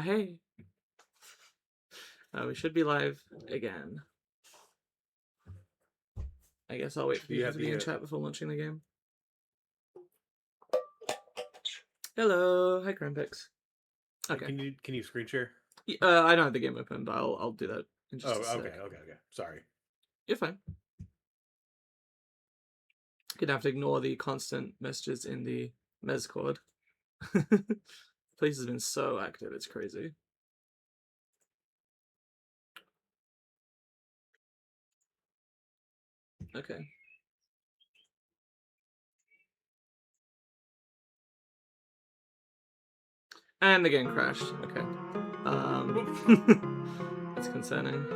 Hey. We should be live again. I guess I'll wait for you to be in chat before launching the game. Hello, hi Crampix. Okay. Can you screen share? I don't have the game open, but I'll do that in just a sec. Okay. Sorry. You're fine. Gonna have to ignore the constant messages in the Mescord. The place has been so active, it's crazy. Okay. And the game crashed. Okay. That's concerning.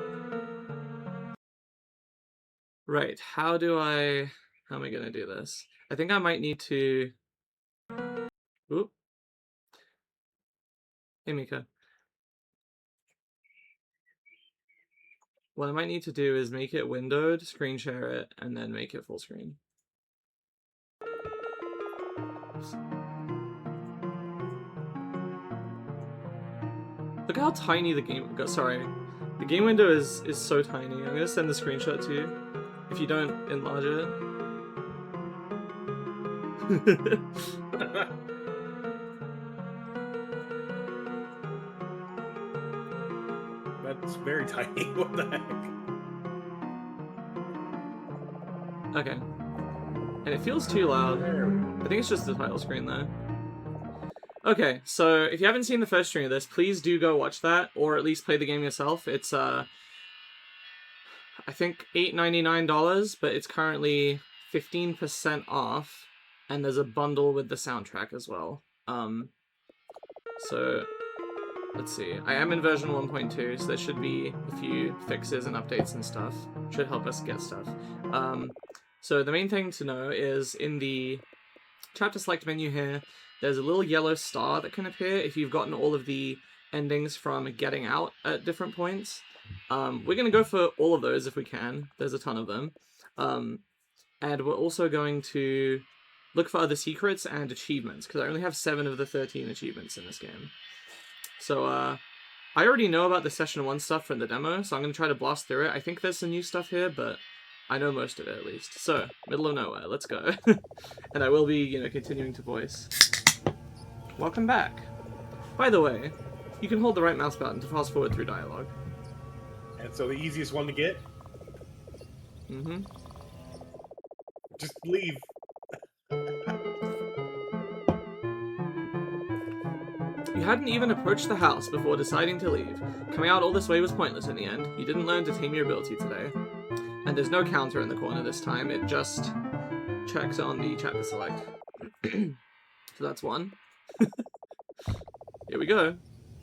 Right, how am I gonna do this? I think I might need to... Oop. Hey, Mika. What I might need to do is make it windowed, screen share it, and then make it full screen. Oops. Look how tiny the game... Sorry. The game window is so tiny. I'm gonna send the screenshot to you. If you don't enlarge it. That's very tiny. What the heck? Okay. And it feels too loud. I think it's just the title screen though. Okay, so if you haven't seen the first stream of this, please do go watch that, or at least play the game yourself. It's I think $8.99, but it's currently 15% off, and there's a bundle with the soundtrack as well. So let's see. I am in version 1.2, so there should be a few fixes and updates and stuff. Should help us get stuff. So the main thing to know is in the chapter select menu here, there's a little yellow star that can appear if you've gotten all of the endings from getting out at different points. We're going to go for all of those if we can. There's a ton of them. And we're also going to look for other secrets and achievements, because I only have 7 of the 13 achievements in this game. So, I already know about the Session 1 stuff from the demo, so I'm going to try to blast through it. I think there's some new stuff here, but I know most of it, at least. So, middle of nowhere, let's go. And I will be, continuing to voice. Welcome back. By the way, you can hold the right mouse button to fast forward through dialogue. And so the easiest one to get? Mm-hmm. Just leave. You hadn't even approached the house before deciding to leave. Coming out all this way was pointless in the end. You didn't learn to tame your ability today. And there's no counter in the corner this time, it just checks on the chapter select. So that's one. Here we go.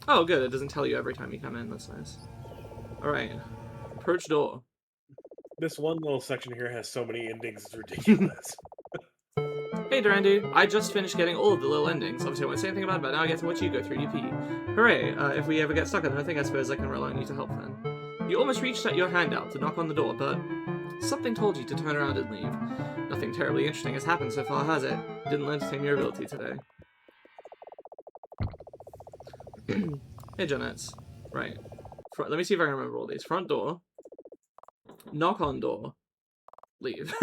Oh, good, it doesn't tell you every time you come in, that's nice. Alright. Approach door. This one little section here has so many endings, it's ridiculous. Hey Durandu, I just finished getting all of the little endings. Obviously I won't say anything about it, but now I get to watch you go through UP. Hooray, if we ever get stuck on anything, I suppose I can rely on you to help then. You almost reached out your hand out to knock on the door, but something told you to turn around and leave. Nothing terribly interesting has happened so far, has it? You didn't learn to tame your ability today. Hey Janettes. Right. Let me see if I can remember all these. Front door. Knock on door. Leave.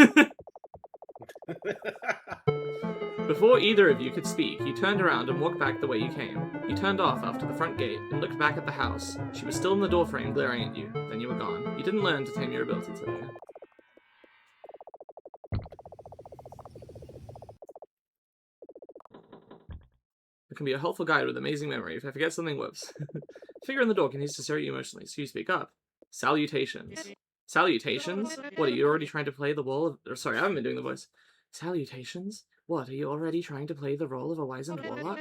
Before either of you could speak, you turned around and walked back the way you came. You turned off after the front gate and looked back at the house. She was still in the doorframe glaring at you. Then you were gone. You didn't learn to tame your ability today. It can be a helpful guide with amazing memory. If I forget something, whoops. Figure in the door continues to stare at you emotionally, so you speak up. Salutations. Salutations? What, are you already trying to play the role of... Or, sorry, I haven't been doing the voice. Salutations? What, are you already trying to play the role of a wizened warlock?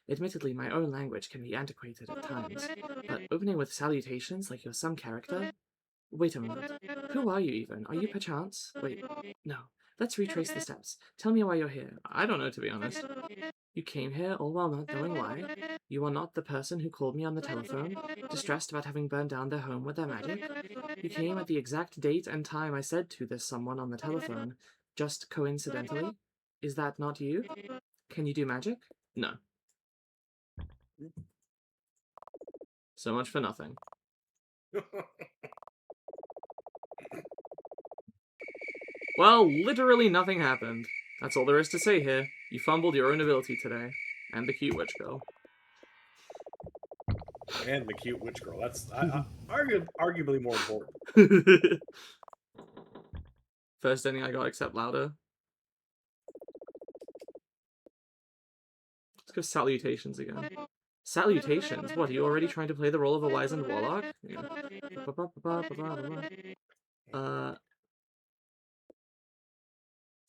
Admittedly, my own language can be antiquated at times, but opening with salutations like you're some character? Wait a moment. Who are you even? Are you perchance? Wait, no. Let's retrace the steps. Tell me why you're here. I don't know, to be honest. You came here all while not knowing why? You are not the person who called me on the telephone, distressed about having burned down their home with their magic? You came at the exact date and time I said to this someone on the telephone, just coincidentally? Is that not you? Can you do magic? No. So much for nothing. Well, literally nothing happened. That's all there is to say here. You fumbled your own ability today. And the cute witch girl. And the cute witch girl. That's arguably more important. First ending I got except louder. Let's go salutations again. Salutations? What, are you already trying to play the role of a wizened warlock? Yeah.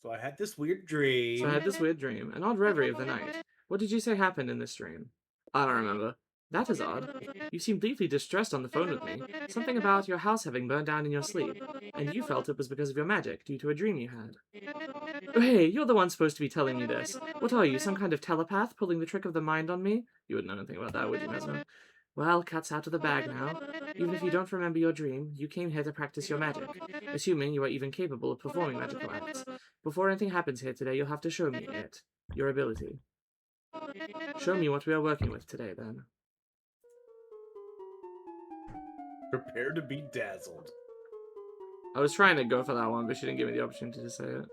So I had this weird dream. So I had this weird dream, an odd reverie of the night. What did you say happened in this dream? I don't remember. That is odd. You seemed deeply distressed on the phone with me. Something about your house having burned down in your sleep. And you felt it was because of your magic, due to a dream you had. Oh, hey, you're the one supposed to be telling me this. What are you, some kind of telepath, pulling the trick of the mind on me? You wouldn't know anything about that, would you, Mesmalie? Well, cat's out of the bag now. Even if you don't remember your dream, you came here to practice your magic, assuming you are even capable of performing magical acts. Before anything happens here today, you'll have to show me it. Your ability. Show me what we are working with today, then. Prepare to be dazzled. I was trying to go for that one, but she didn't give me the opportunity to say it.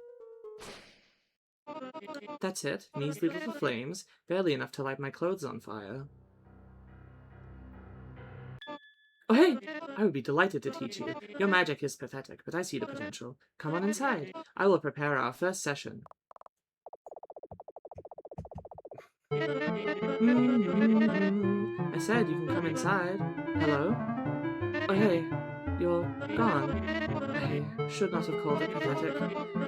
That's it. Measly little flames, barely enough to light my clothes on fire. Oh, hey! I would be delighted to teach you. Your magic is pathetic, but I see the potential. Come on inside. I will prepare our first session. I said you can come inside. Hello? Oh, hey. You're gone. I should not have called it pathetic.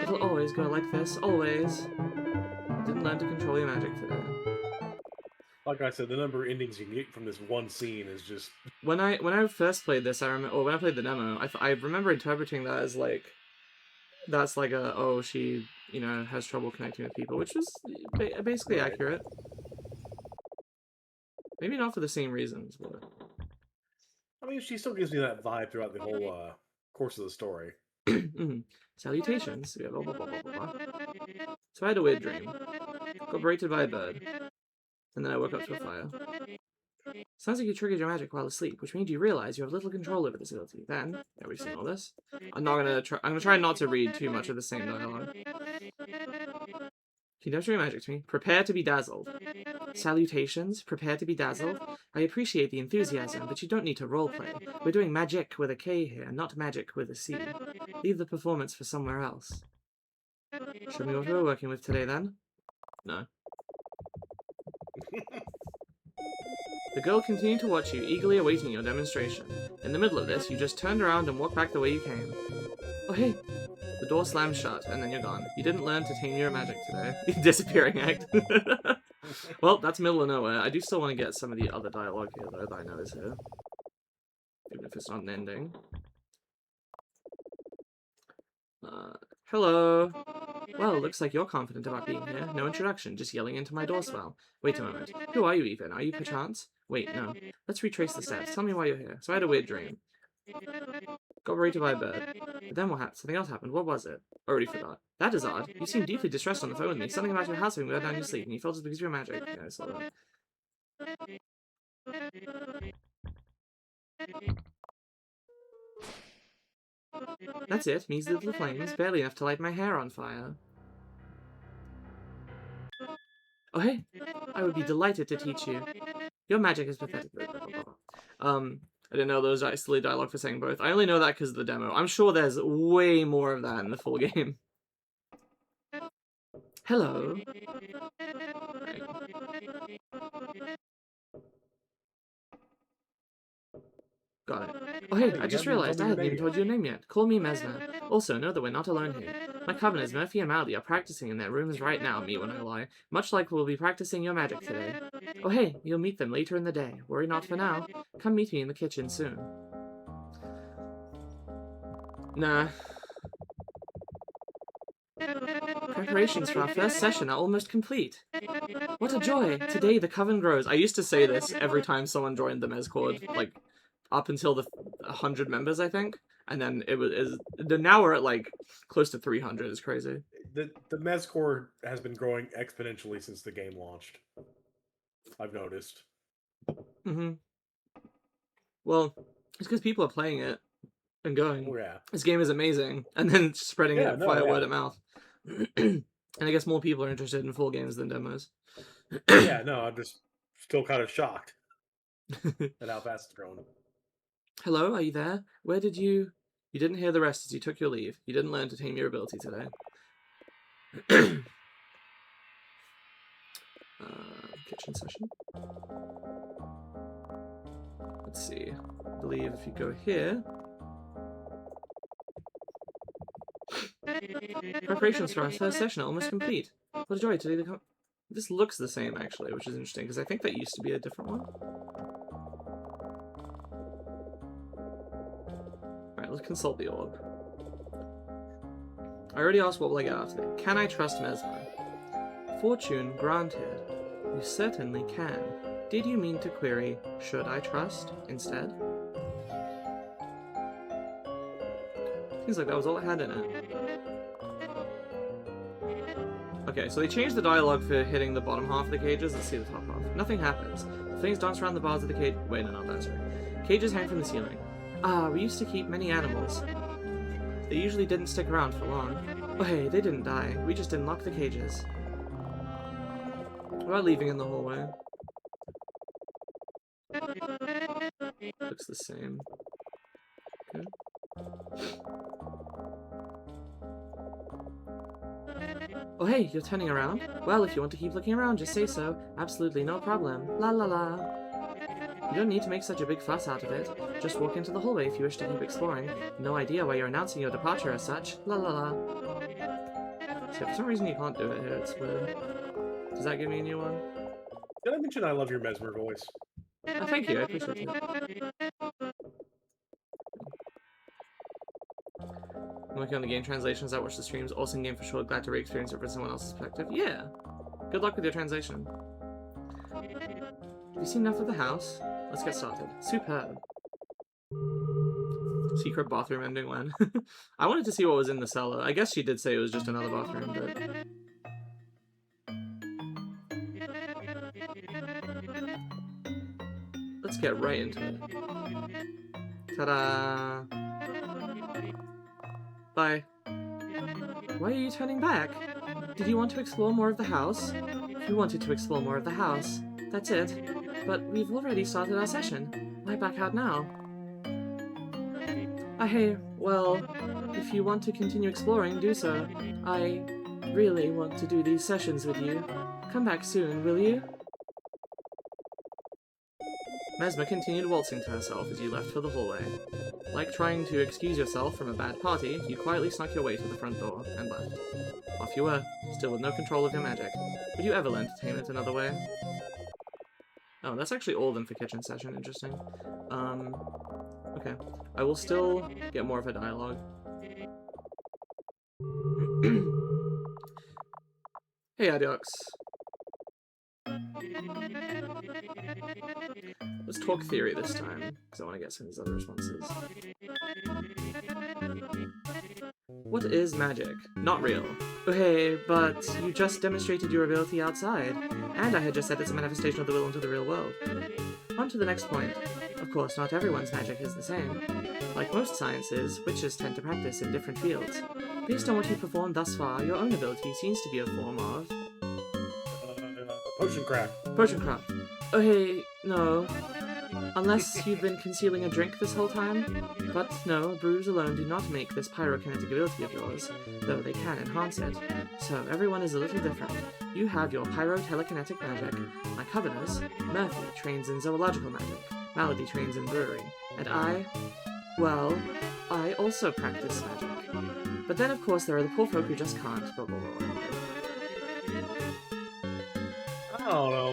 It'll always go like this, always. Didn't learn to control your magic today. Like I said, the number of endings you can get from this one scene is just... When I first played this, when I played the demo, I remember interpreting that as like, that's like a, oh, she, you know, has trouble connecting with people, which was basically Right. accurate. Maybe not for the same reasons, but... I mean, she still gives me that vibe throughout the whole course of the story. Salutations. Blah, blah, blah, blah, blah. So I had a weird dream. Got berated by a bird. And then I woke up to a fire. Sounds like you triggered your magic while asleep, which made you realize you have little control over this ability. Then, yeah, we've seen all this. I'm gonna try not to read too much of the same dialogue. Can you demonstrate your magic to me? Prepare to be dazzled. Salutations. Prepare to be dazzled. I appreciate the enthusiasm, but you don't need to roleplay. We're doing magic with a K here, not magic with a C. Leave the performance for somewhere else. Show me what we're working with today, then. No. The girl continued to watch you, eagerly awaiting your demonstration. In the middle of this, you just turned around and walked back the way you came. Oh, hey! The door slammed shut, and then you're gone. You didn't learn to tame your magic today. Disappearing act. Well, that's middle of nowhere. I do still want to get some of the other dialogue here, though, that I know is here. Even if it's not an ending. Hello. Well, looks like you're confident about being here. No introduction, just yelling into my door swell. Wait a moment. Who are you even? Are you perchance? Wait, no. Let's retrace the steps. Tell me why you're here. So I had a weird dream. Got berated by a bird. But then what happened? Something else happened. What was it? Already forgot. That is odd. You seem deeply distressed on the phone with me. Something about your house having burned down your sleep, and you felt it because of your magic. Yeah, I saw that. That's it. Measly little flames, barely enough to light my hair on fire. Oh, hey. I would be delighted to teach you. Your magic is pathetic. I didn't know those was silly dialogue for saying both. I only know that because of the demo. I'm sure there's way more of that in the full game. Hello. Got it. Oh, hey, I just realized I hadn't even told you your name yet. Call me Mesmalie. Also, know that we're not alone here. My covenants, Murphy and Mally, are practicing in their rooms right now, me when I lie. Much like we'll be practicing your magic today. Oh, hey, you'll meet them later in the day. Worry not for now. Come meet me in the kitchen soon. Nah. Preparations for our first session are almost complete. What a joy! Today the coven grows. I used to say this every time someone joined the Mezcord, like, up until the 100 members, I think. And then now we're at, like, close to 300. It's crazy. The Mezcord has been growing exponentially since the game launched. I've noticed. Mm-hmm. Well, it's because people are playing it and going, Oh yeah. this game is amazing, and then spreading Yeah, it no, via yeah. word of mouth. And I guess more people are interested in full games than demos. Yeah, no, I'm just still kind of shocked at how fast it's growing. Hello, are you there? Where did you... You didn't hear the rest as you took your leave. You didn't learn to tame your ability today. Kitchen session. Let's see. I believe if you go here... Preparations for our first session are almost complete. What a joy today to come... This looks the same, actually, which is interesting, because I think that used to be a different one. Alright, let's consult the orb. I already asked what will I get after that. Can I trust Mesmalie? Fortune granted. You certainly can. Did you mean to query, should I trust, instead? Seems like that was all it had in it. Okay, so they changed the dialogue for hitting the bottom half of the cages. Let's see the top half. Nothing happens. Flames dance around the bars of the cage. Wait, no, not that, sorry. Cages hang from the ceiling. Ah, we used to keep many animals. They usually didn't stick around for long. Oh hey, they didn't die. We just didn't lock the cages. What about leaving in the hallway? Looks the same. Okay. Oh hey, you're turning around? Well, if you want to keep looking around, just say so. Absolutely no problem. La la la. You don't need to make such a big fuss out of it. Just walk into the hallway if you wish to keep exploring. No idea why you're announcing your departure as such. La la la. So for some reason you can't do it here, it's weird. Does that give me a new one? Did I mention I love your Mesmer voice? Oh, thank you, I appreciate it. I'm working on the game translations. I watch the streams. Awesome game for sure. Glad to re-experience it from someone else's perspective. Yeah. Good luck with your translation. Have you seen enough of the house? Let's get started. Superb. Secret bathroom ending when? I wanted to see what was in the cellar. I guess she did say it was just another bathroom, but... Let's get right into it. Ta-da! Bye. Why are you turning back? Did you want to explore more of the house? You wanted to explore more of the house. That's it. But we've already started our session. Why back out now? Hey, well, if you want to continue exploring, do so. I really want to do these sessions with you. Come back soon, will you? Mesma continued waltzing to herself as you left for the hallway. Like trying to excuse yourself from a bad party, you quietly snuck your way to the front door and left. Off you were, still with no control of your magic. Would you ever learn to tame it another way? Oh, that's actually all of them for kitchen session, interesting. Okay. I will still get more of a dialogue. Hey, Adiox. Let's talk theory this time, because I want to get some of these other responses. What is magic? Not real. Okay, but you just demonstrated your ability outside, and I had just said it's a manifestation of the will into the real world. On to the next point. Of course, not everyone's magic is the same. Like most sciences, witches tend to practice in different fields. Based on what you've performed thus far, your own ability seems to be a form of... Potion craft. Potion craft. Oh hey, no. Unless you've been concealing a drink this whole time? But no, brews alone do not make this pyrokinetic ability of yours, though they can enhance it. So everyone is a little different. You have your pyro-telekinetic magic. My coveners, Murphy trains in zoological magic, Malady trains in brewery, and I also practice magic. But then of course there are the poor folk who just can't, blah blah blah. I don't know,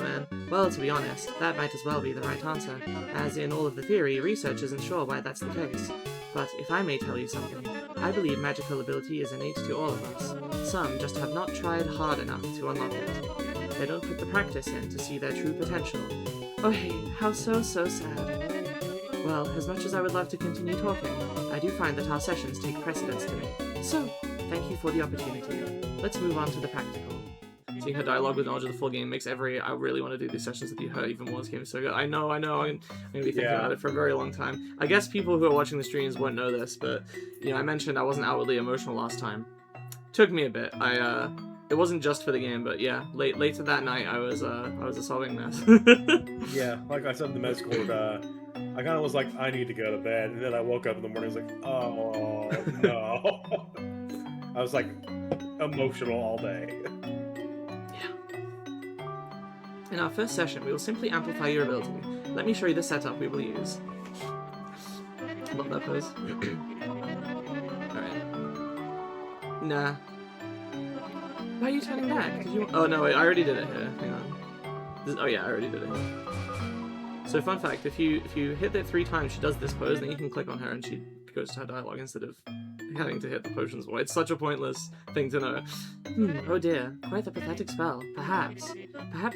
man. Well, to be honest, that might as well be the right answer, as in all of the theory, research isn't sure why that's the case. But if I may tell you something, I believe magical ability is innate to all of us. Some just have not tried hard enough to unlock it. They don't put the practice in to see their true potential. Oh hey, how so sad. Well, as much as I would love to continue talking, I do find that our sessions take precedence today. So, thank you for the opportunity. Let's move on to the practical. Seeing her dialogue with knowledge of the full game makes I really want to do these sessions with you her even more. This game is so good. I know. I'm gonna be thinking about it for a very long time. I guess people who are watching the streams won't know this, but you know, I mentioned I wasn't outwardly emotional last time. Took me a bit. It wasn't just for the game, but yeah, later that night I was a sobbing mess. Yeah, like I said in the mess court, I kind of was like, I need to go to bed, and then I woke up in the morning. I was like, oh no. I was like emotional all day. Yeah. In our first session, we will simply amplify your ability. Let me show you the setup we will use. Love that pose. Alright. Nah. Why are you turning back? Oh no, wait, I already did it here. Hang on. Oh yeah, I already did it here. So fun fact, if you hit it 3 times, she does this pose, then you can click on her and she goes to her dialogue instead of having to hit the potions wall. It's such a pointless thing to know. Oh dear, quite a pathetic spell. Perhaps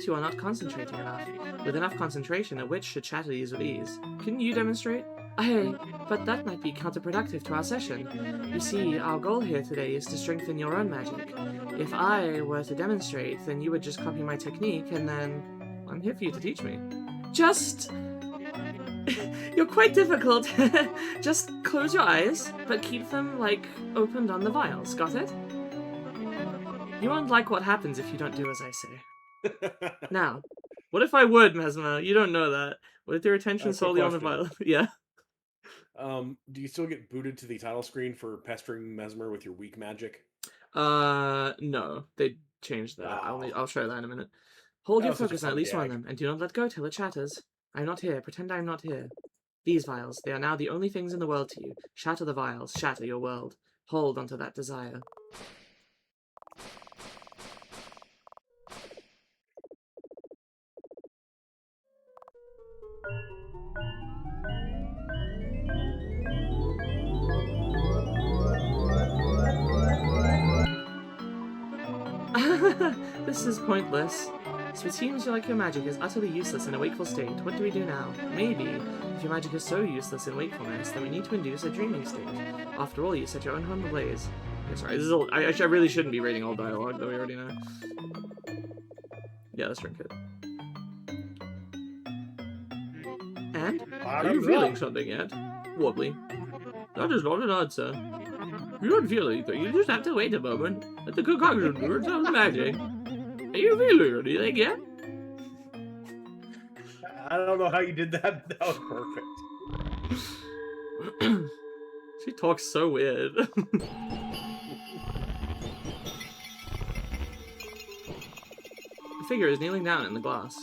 you are not concentrating enough. With enough concentration, a witch should shatter these with ease. Can you demonstrate? Hey, but that might be counterproductive to our session. You see, our goal here today is to strengthen your own magic. If I were to demonstrate, then you would just copy my technique, and then I'm here for you to teach me. Just... You're quite difficult. Just close your eyes, but keep them, like, opened on the vials. Got it? You won't like what happens if you don't do as I say. Now, what if I would, Mesmalie? You don't know that. What if your attention solely on the vial? Yeah. Do you still get booted to the title screen for pestering Mesmer with your weak magic? No. They changed that. Oh. I'll show that in a minute. Hold your focus on at least one of them, and do not let go till it shatters. I'm not here. Pretend I'm not here. These vials, they are now the only things in the world to you. Shatter the vials. Shatter your world. Hold onto that desire. This is pointless. So it seems like your magic is utterly useless in a wakeful state. What do we do now? Maybe, if your magic is so useless in wakefulness, then we need to induce a dreaming state. After all, you set your own home ablaze. Okay, sorry, this is old. I really shouldn't be reading all dialogue, though we already know. Yeah, let's drink it. And? Are you feeling something yet? Wobbly. That is not an answer. You don't feel anything, you just have to wait a moment. Let the concoction do its own magic. Are you feeling anything yet? I don't know how you did that, but that was perfect. She talks so weird. The figure is kneeling down in the glass.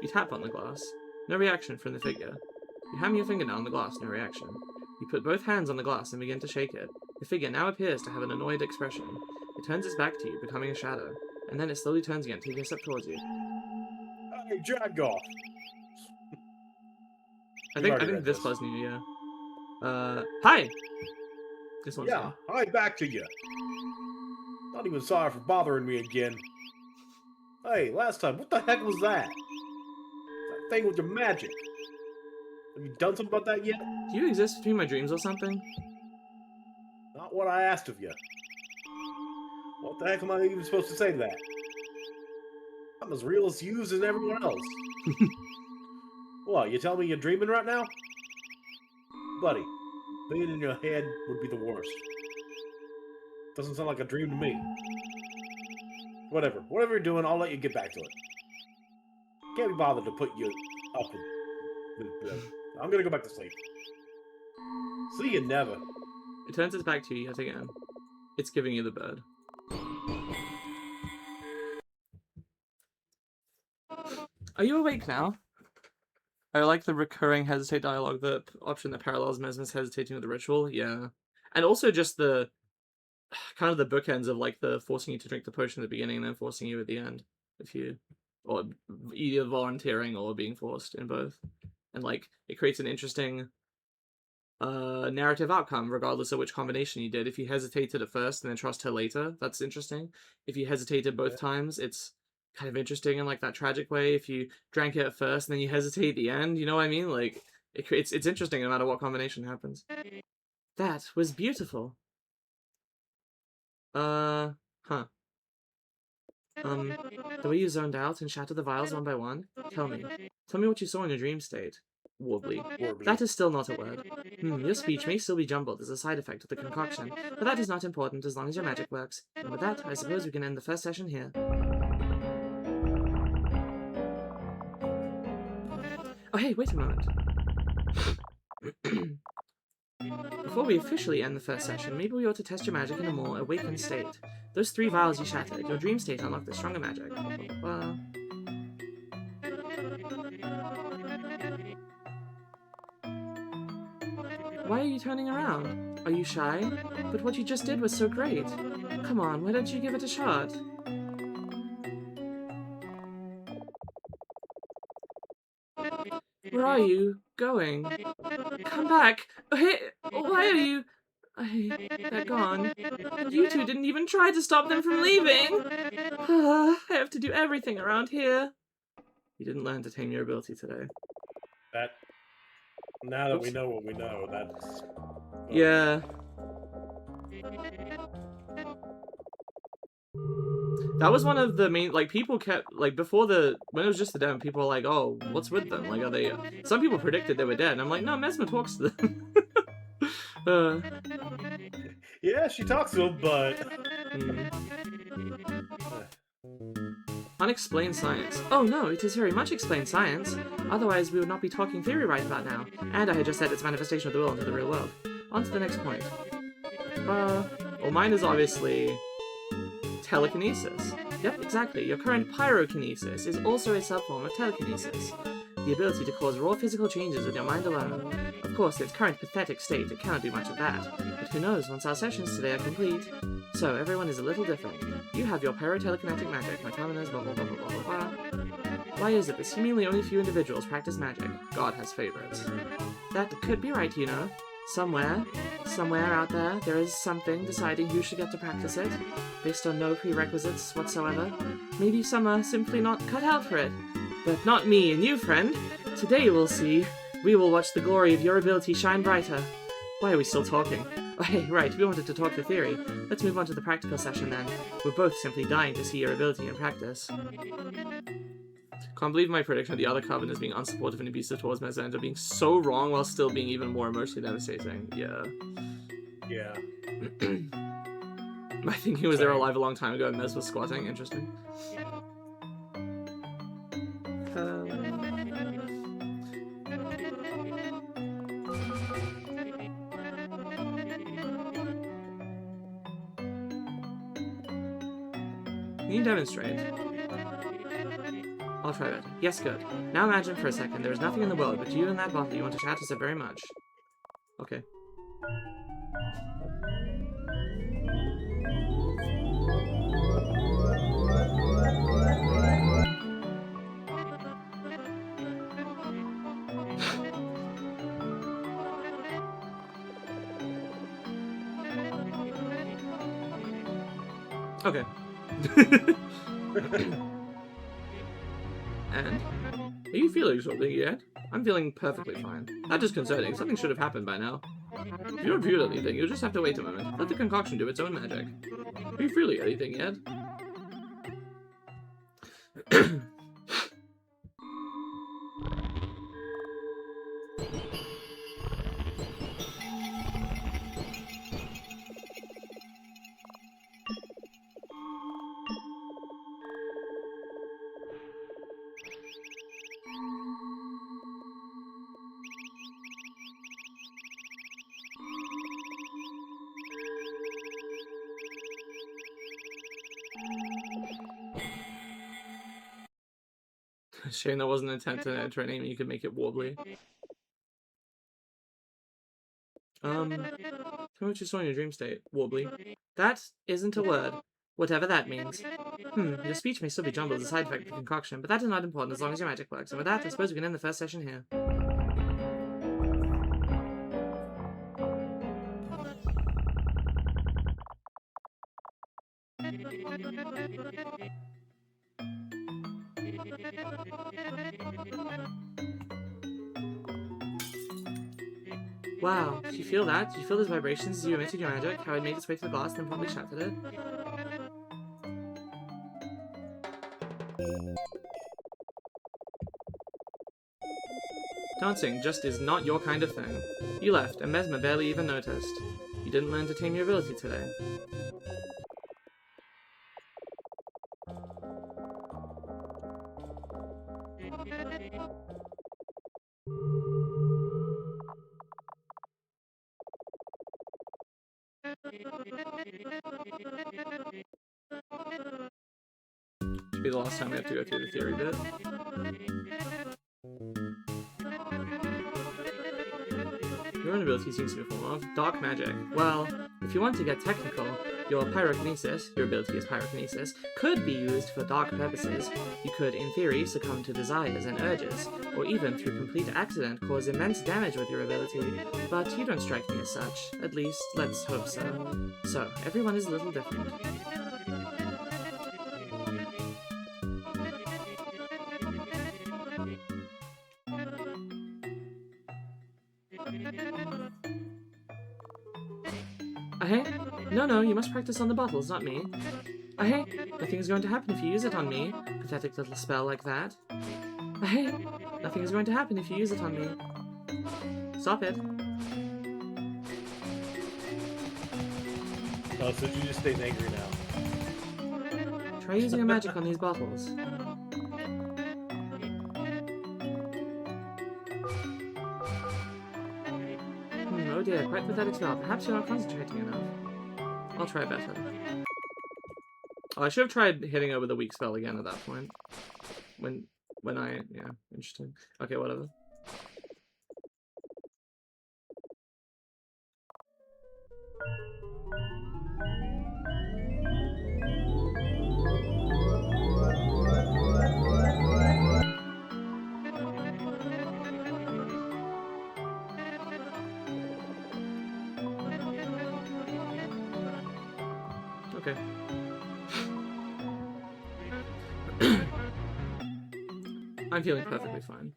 You tap on the glass. No reaction from the figure. You hammer your finger down on the glass, no reaction. You put both hands on the glass and begin to shake it. The figure now appears to have an annoyed expression. It turns its back to you, becoming a shadow. And then it slowly turns again, taking a step towards you. Hey, jag off! I think this was new, yeah. Hi! This one's yeah, hi back to you. Not even sorry for bothering me again. Hey, last time, what the heck was that? That thing with your magic. Have you done something about that yet? Do you exist between my dreams or something? Not what I asked of you. What the heck am I even supposed to say to that? I'm as real as you as everyone else. What, you tell me you're dreaming right now? Buddy, being in your head would be the worst. Doesn't sound like a dream to me. Whatever you're doing, I'll let you get back to it. Can't be bothered to put you up with... I'm gonna go back to sleep. See you never. It turns its back to you yet again. It's giving you the bird. Are you awake now? I like the recurring hesitate dialogue, the option that parallels Mesmer's hesitating with the ritual, yeah. And also just the kind of the bookends of like the forcing you to drink the potion at the beginning and then forcing you at the end. If you, or either volunteering or being forced in both. And like, it creates an interesting narrative outcome regardless of which combination you did. If you hesitated at first and then trust her later, that's interesting. If you hesitated both times, it's kind of interesting in like that tragic way. If you drank it at first and then you hesitate at the end, you know what I mean? Like, it's interesting no matter what combination happens. That was beautiful. Huh. The way you zoned out and shattered the vials one by one? Tell me what you saw in your dream state. Warbly. That is still not a word. Your speech may still be jumbled as a side effect of the concoction, but that is not important as long as your magic works. And with that, I suppose we can end the first session here. Oh hey, wait a moment. Before we officially end the first session, maybe we ought to test your magic in a more awakened state. Those 3 vials you shattered, your dream state unlocked the stronger magic. Why are you turning around? Are you shy? But what you just did was so great. Come on, why don't you give it a shot? Where are you going? Come back! Hey, why are you... they're gone. And you two didn't even try to stop them from leaving! I have to do everything around here. You didn't learn to tame your ability today. Now that we know what we know, that's... Yeah. That was one of the main, like, people kept, like, before when it was just the demo, people were like, oh, what's with them? Like, are they, some people predicted they were dead, and I'm like, no, Mesma talks to them. Yeah, she talks to him, but... Unexplained science. Oh no, it is very much explained science. Otherwise, we would not be talking theory right about now. And I had just said it's manifestation of the will into the real world. On to the next point. Well, mine is obviously... telekinesis. Yep, exactly. Your current pyrokinesis is also a subform of telekinesis. The ability to cause raw physical changes with your mind alone. Of course, in its current pathetic state, it cannot do much of that. But who knows, once our sessions today are complete. So, everyone is a little different. You have your pyrotelekinetic magic, my common is blah blah blah blah blah blah. Why is it that seemingly only few individuals practice magic? God has favorites. That could be right, you know. Somewhere out there is something deciding who should get to practice it, based on no prerequisites whatsoever. Maybe some are simply not cut out for it. But not me and you, friend. Today we'll see. We will watch the glory of your ability shine brighter. Why are we still talking? Oh, hey, right, we wanted to talk the theory. Let's move on to the practical session then. We're both simply dying to see your ability in practice. Can't believe my prediction of the other Coven as being unsupportive and abusive towards Mezza ends up being so wrong while still being even more emotionally devastating. Yeah. Yeah. I think he was there alive a long time ago and Mez was squatting. Interesting. Can you demonstrate? I'll try that. Yes, good. Now imagine for a second there is nothing in the world but you and that bottle you want to shatter so very much. Okay. Okay. And? Are you feeling something yet? I'm feeling perfectly fine. That is concerning. Something should have happened by now. If you don't feel anything, you'll just have to wait a moment. Let the concoction do its own magic. Are you feeling anything yet? Shame that wasn't intent to enter a name, you could make it Warbly. Tell me what you saw in your dream state, Warbly. That isn't a word. Whatever that means. Your speech may still be jumbled as a side effect of the concoction, but that is not important as long as your magic works. And with that, I suppose we can end the first session here. Wow, did you feel that? Did you feel those vibrations as you emitted your magic? How it made its way to the glass, then probably shattered it? Dancing just is not your kind of thing. You left, and Mesma barely even noticed. You didn't learn to tame your ability today. Should be the last time we have to go through the theory bit. Your own ability seems to be a form of dark magic. Well, if you want to get technical, your pyrokinesis, your ability is pyrokinesis, could be used for dark purposes. You could, in theory, succumb to desires and urges, or even through complete accident cause immense damage with your ability, but you don't strike me as such. At least, let's hope so. So, everyone is a little different. Hey? No, you must practice on the bottles, not me. Hey? Nothing's going to happen if you use it on me. Pathetic little spell like that. Hey? Nothing's going to happen if you use it on me. Stop it. Oh, so you just stay angry now. Try using your magic on these bottles. Oh dear, quite pathetic spell. Perhaps you're not concentrating enough. I'll try better. Oh, I should have tried hitting her with a weak spell again at that point. Yeah, interesting. Okay, whatever. Okay. I'm feeling perfectly fine.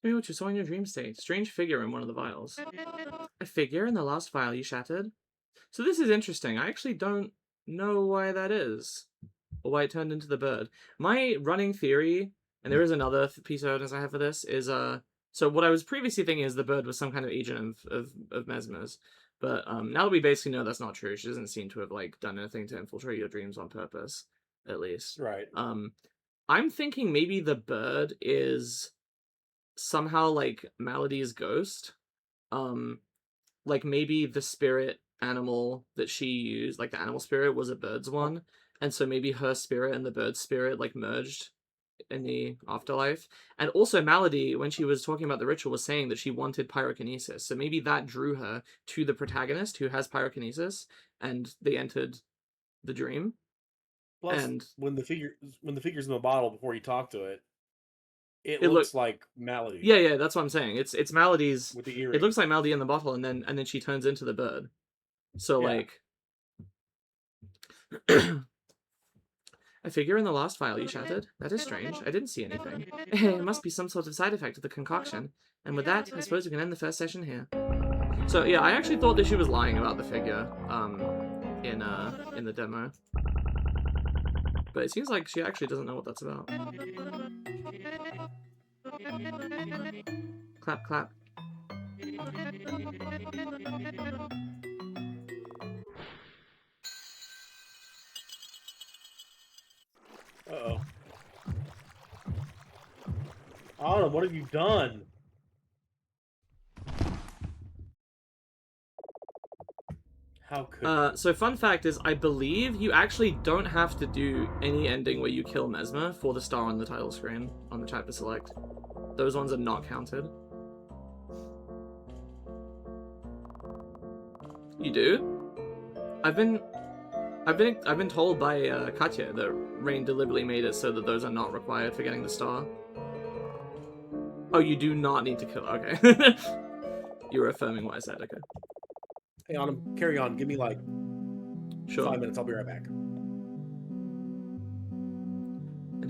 Maybe what you saw in your dream state. Strange figure in one of the vials. A figure in the last vial you shattered? So this is interesting. I actually don't know why that is. Or why it turned into the bird. My running theory, and there is another piece of evidence I have for this, is so what I was previously thinking is the bird was some kind of agent of Mesma's. But now that we basically know that's not true, she doesn't seem to have like done anything to infiltrate your dreams on purpose, at least. Right. I'm thinking maybe the bird is somehow like Melody's ghost. Like maybe the spirit animal that she used, like the animal spirit, was a bird's one, and so maybe her spirit and the bird's spirit like merged in the afterlife. And also Melody, when she was talking about the ritual, was saying that she wanted pyrokinesis, so maybe that drew her to the protagonist who has pyrokinesis, and they entered the dream. Plus, and when the figure's in the bottle before you talk to it, it looks like Melody. Yeah, that's what I'm saying. It's Melody's with the earring. It looks like Melody in the bottle, and then she turns into the bird. So yeah. Like a figure in the last vial you shattered? That is strange. I didn't see anything. It must be some sort of side effect of the concoction. And with that, I suppose we can end the first session here. So yeah, I actually thought that she was lying about the figure in the demo. But it seems like she actually doesn't know what that's about. Clap, clap. Uh-oh. Autumn, what have you done? How could So fun fact is, I believe you actually don't have to do any ending where you kill Mesma for the star on the title screen on the chapter select. Those ones are not counted. You do? I've been told by Katya that Rain deliberately made it so that those are not required for getting the star. Oh, you do not need to kill. Okay. You were affirming what I said. Okay. Hey, Autumn, carry on. Give me like Sure. 5 minutes. I'll be right back. And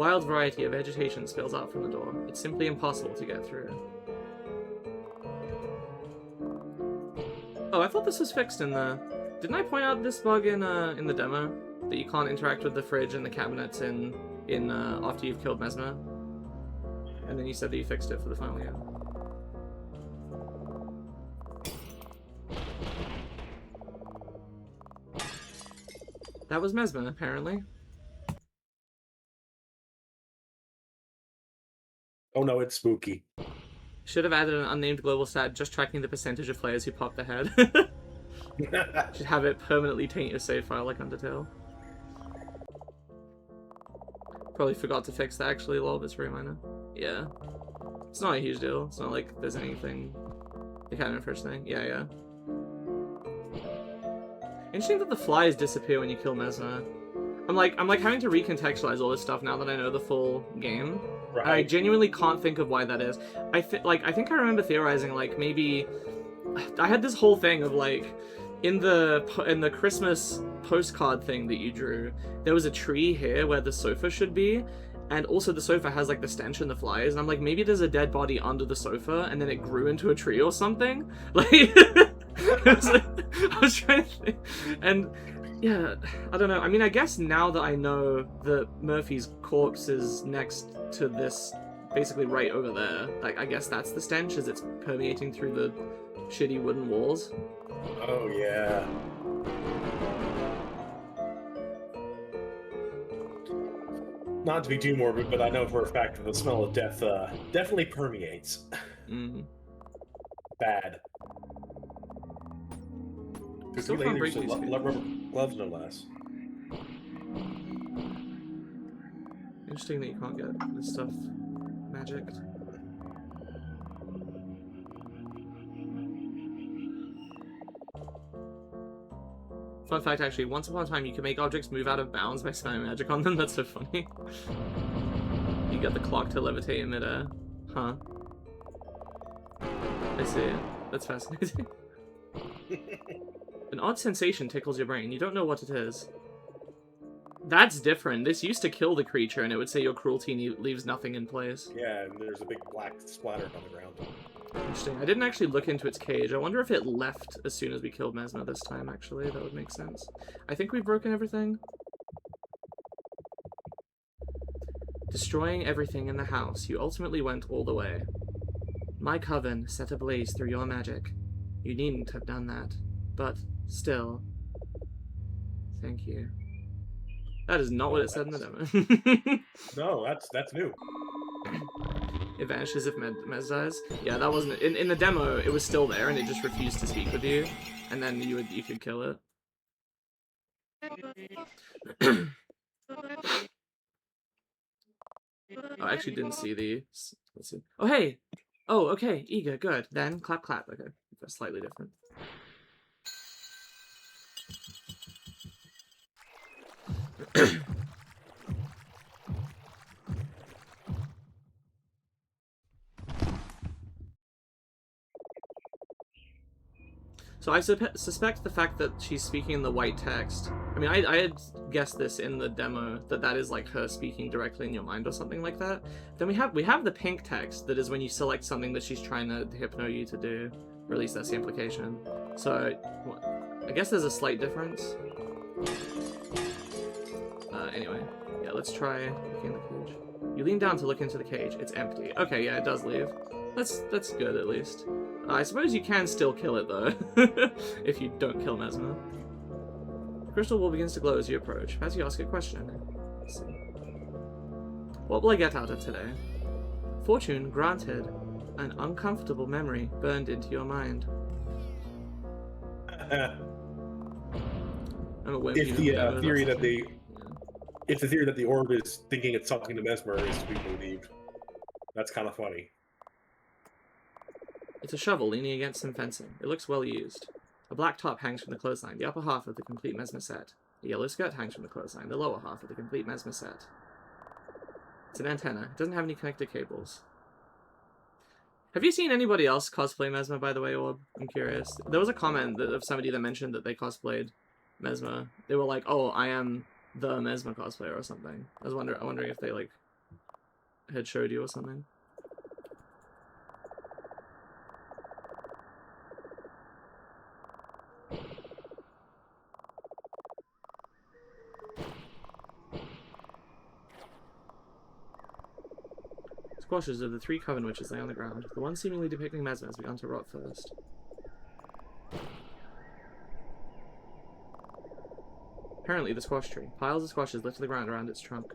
wild variety of vegetation spills out from the door. It's simply impossible to get through. Oh, I thought this was fixed in the... Didn't I point out this bug in the demo? That you can't interact with the fridge and the cabinets in after you've killed Mesma? And then you said that you fixed it for the final game. That was Mesma, apparently. Oh no, it's spooky. Should have added an unnamed global stat just tracking the percentage of players who pop their head. Should have it permanently taint your save file like Undertale. Probably forgot to fix that actually, lol, but it's very minor. Yeah. It's not a huge deal. It's not like there's anything... The cannon fish thing. Yeah, yeah. Interesting that the flies disappear when you kill Mesma. I'm like having to recontextualize all this stuff now that I know the full game. Right. I genuinely can't think of why that is. I think I remember theorizing like maybe I had this whole thing of like in the Christmas postcard thing that you drew, there was a tree here where the sofa should be, and also the sofa has like the stench and the flies, and I'm like, maybe there's a dead body under the sofa and then it grew into a tree or something. Like I was trying to think, and yeah, I don't know. I mean, I guess now that I know that Murphy's corpse is next to this, basically right over there, like, I guess that's the stench as it's permeating through the shitty wooden walls. Oh, yeah. Not to be too morbid, but I know for a fact that the smell of death definitely permeates. Mm. Bad. Still can't break these rubber gloves, no less. Interesting that you can't get this stuff magicked. Fun fact, actually, once upon a time you could make objects move out of bounds by spamming magic on them. That's so funny. You get the clock to levitate in midair. Huh. I see. That's fascinating. An odd sensation tickles your brain. You don't know what it is. That's different. This used to kill the creature, and it would say your cruelty leaves nothing in place. Yeah, and there's a big black splatter on the ground. Interesting. I didn't actually look into its cage. I wonder if it left as soon as we killed Mesma this time, actually. That would make sense. I think we've broken everything. Destroying everything in the house, you ultimately went all the way. My coven set ablaze through your magic. You needn't have done that. But, still... Thank you. That is not what it said in the demo. No, that's new. It vanishes if Mez dies. Yeah, that wasn't... In the demo, it was still there, and it just refused to speak with you. And then you could kill it. Oh, I actually didn't see the... Let's see. Oh, hey! Oh, okay, eager, good. Then, clap, clap. Okay, that's slightly different. So I suspect the fact that she's speaking in the white text. I mean, I had guessed this in the demo that is like her speaking directly in your mind or something like that. Then we have the pink text that is when you select something that she's trying to hypno you to do, or at least that's the implication. So I guess there's a slight difference. Anyway, yeah, let's try looking in the cage. You lean down to look into the cage. It's empty. Okay, yeah, it does leave. That's good at least. I suppose you can still kill it, though, if you don't kill Mesma. The crystal ball begins to glow as you approach. As you ask a question. Let's see. What will I get out of today? Fortune granted. An uncomfortable memory burned into your mind. If the theory that if the theory that the orb is thinking it's talking to Mesmer is to be believed, that's kind of funny. It's a shovel leaning against some fencing. It looks well used. A black top hangs from the clothesline, the upper half of the complete Mesmer set. A yellow skirt hangs from the clothesline, the lower half of the complete Mesmer set. It's an antenna. It doesn't have any connected cables. Have you seen anybody else cosplay Mesmer, by the way, Orb? I'm curious. There was a comment of somebody that mentioned that they cosplayed Mesmer. They were like, oh, I am the Mesmer cosplayer or something. I'm wondering if they, like, had showed you or something. Squashes of the 3 coven witches lay on the ground. The one seemingly depicting Mesma has begun to rot first. Apparently the squash tree. Piles of squashes lift to the ground around its trunk.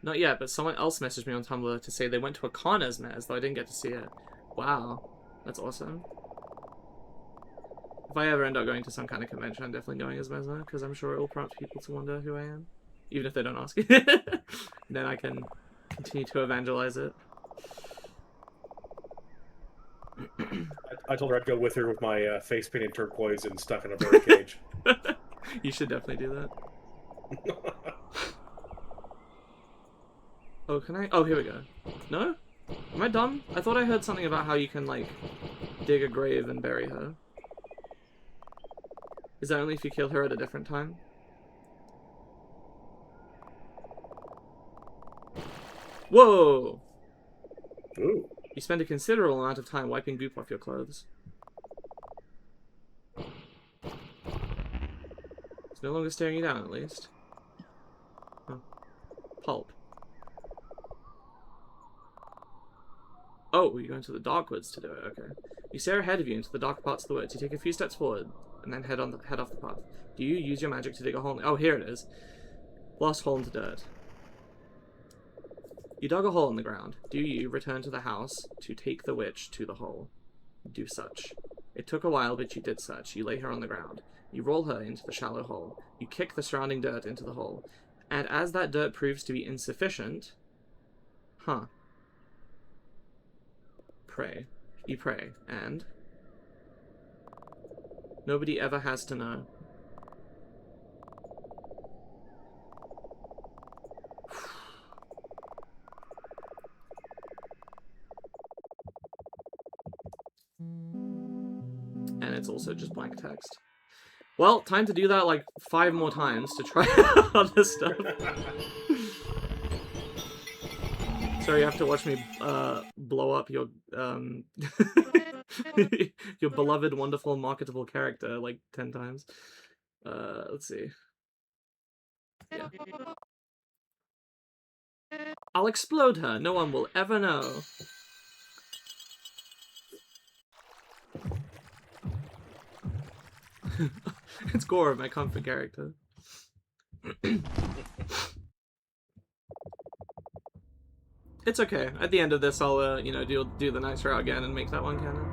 Not yet, but someone else messaged me on Tumblr to say they went to a con as Mez, though I didn't get to see it. Wow. That's awesome. If I ever end up going to some kind of convention, I'm definitely going as Mesma, because I'm sure it will prompt people to wonder who I am. Even if they don't ask. Then I can continue to evangelize it. I told her I'd go with her with my face painted turquoise and stuck in a bird cage. You should definitely do that. Oh, can I? Oh, here we go. No? Am I dumb? I thought I heard something about how you can, like, dig a grave and bury her. Is that only if you kill her at a different time? Whoa! Ooh. You spend a considerable amount of time wiping goop off your clothes. It's no longer staring you down, at least. Huh. Pulp. Oh, you're going to the dark woods to do it, okay. You stare ahead of you into the dark parts of the woods. You take a few steps forward, and then head off the path. Do you use your magic to dig a hole? Oh, here it is. Blast hole into dirt. You dug a hole in the ground. Do you return to the house to take the witch to the hole? Do such. It took a while, but you did such. You lay her on the ground. You roll her into the shallow hole. You kick the surrounding dirt into the hole. And as that dirt proves to be insufficient... Huh. Pray. You pray. And? Nobody ever has to know. And it's also just blank text. Well, time to do that like 5 more times to try out this stuff. Sorry, you have to watch me blow up your your beloved, wonderful, marketable character like 10 times. Let's see. Yeah. I'll explode her. No one will ever know. It's Gore, my comfort character. It's okay. At the end of this, I'll, you know, do the nice route again and make that one canon.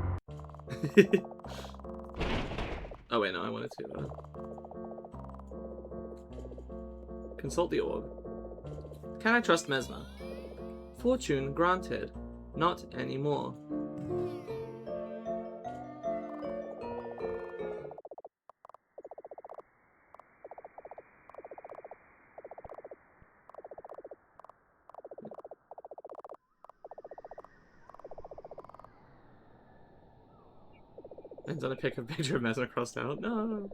Oh wait, no, I wanted to. Consult the orb. Can I trust Mesma? Fortune granted. Not anymore. Ends on a picture of Mesma crossed out. No.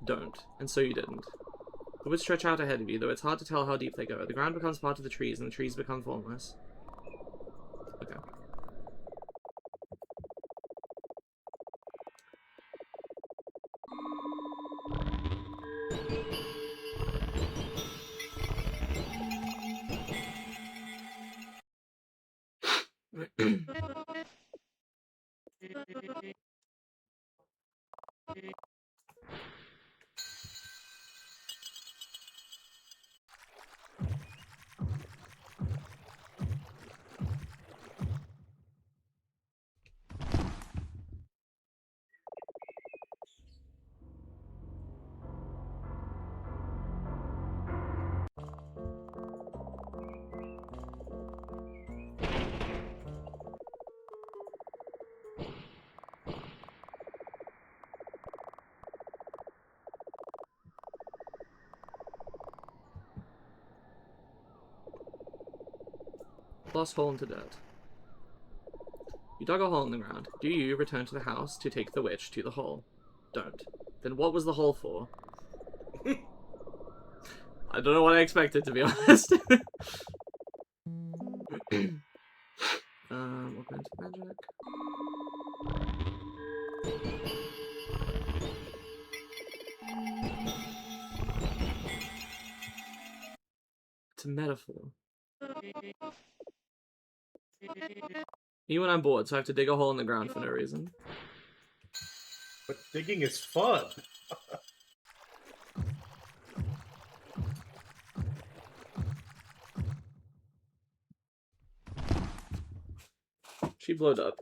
Don't. And so you didn't. The woods stretch out ahead of you, though it's hard to tell how deep they go. The ground becomes part of the trees, and the trees become formless. Okay. Lost hole into dirt. You dug a hole in the ground. Do you return to the house to take the witch to the hole? Don't. Then what was the hole for? I don't know what I expected, to be honest. Augmented magic. It's a metaphor. Even when I'm bored, so I have to dig a hole in the ground for no reason. But digging is fun. She blowed up.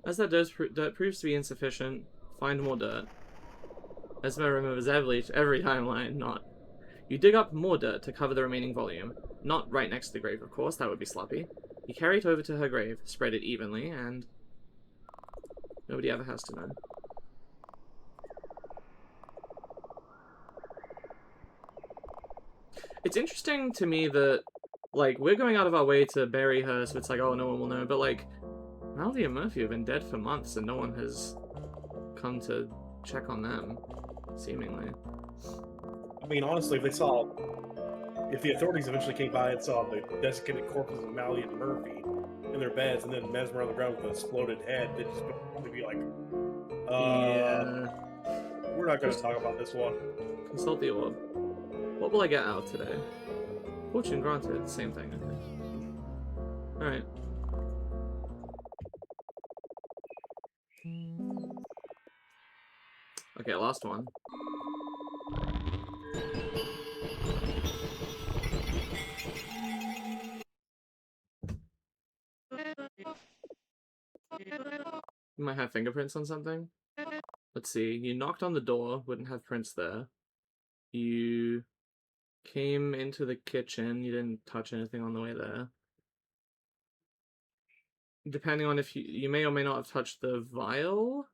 As that dirt proves to be insufficient, find more dirt. Mesmalie remembers every timeline, not. You dig up more dirt to cover the remaining volume. Not right next to the grave, of course, that would be sloppy. You carry it over to her grave, spread it evenly, and nobody ever has to know. It's interesting to me that, like, we're going out of our way to bury her, so it's like, oh, no one will know, but, like, Mesmalie and Murphy have been dead for months, and no one has come to check on them, seemingly. I mean, honestly, if the authorities eventually came by and saw the desiccated corpses of Mesmalie and Murphy in their beds, and then Mesmer on the ground with an exploded head, they'd just be like, Yeah. we're not going to talk about this one. Consult the orb. What will I get out today? Fortune granted, same thing, I think. Alright. Okay, last one. You might have fingerprints on something. Let's see. You knocked on the door, wouldn't have prints there. You came into the kitchen, you didn't touch anything on the way there. Depending on if you may or may not have touched the vial.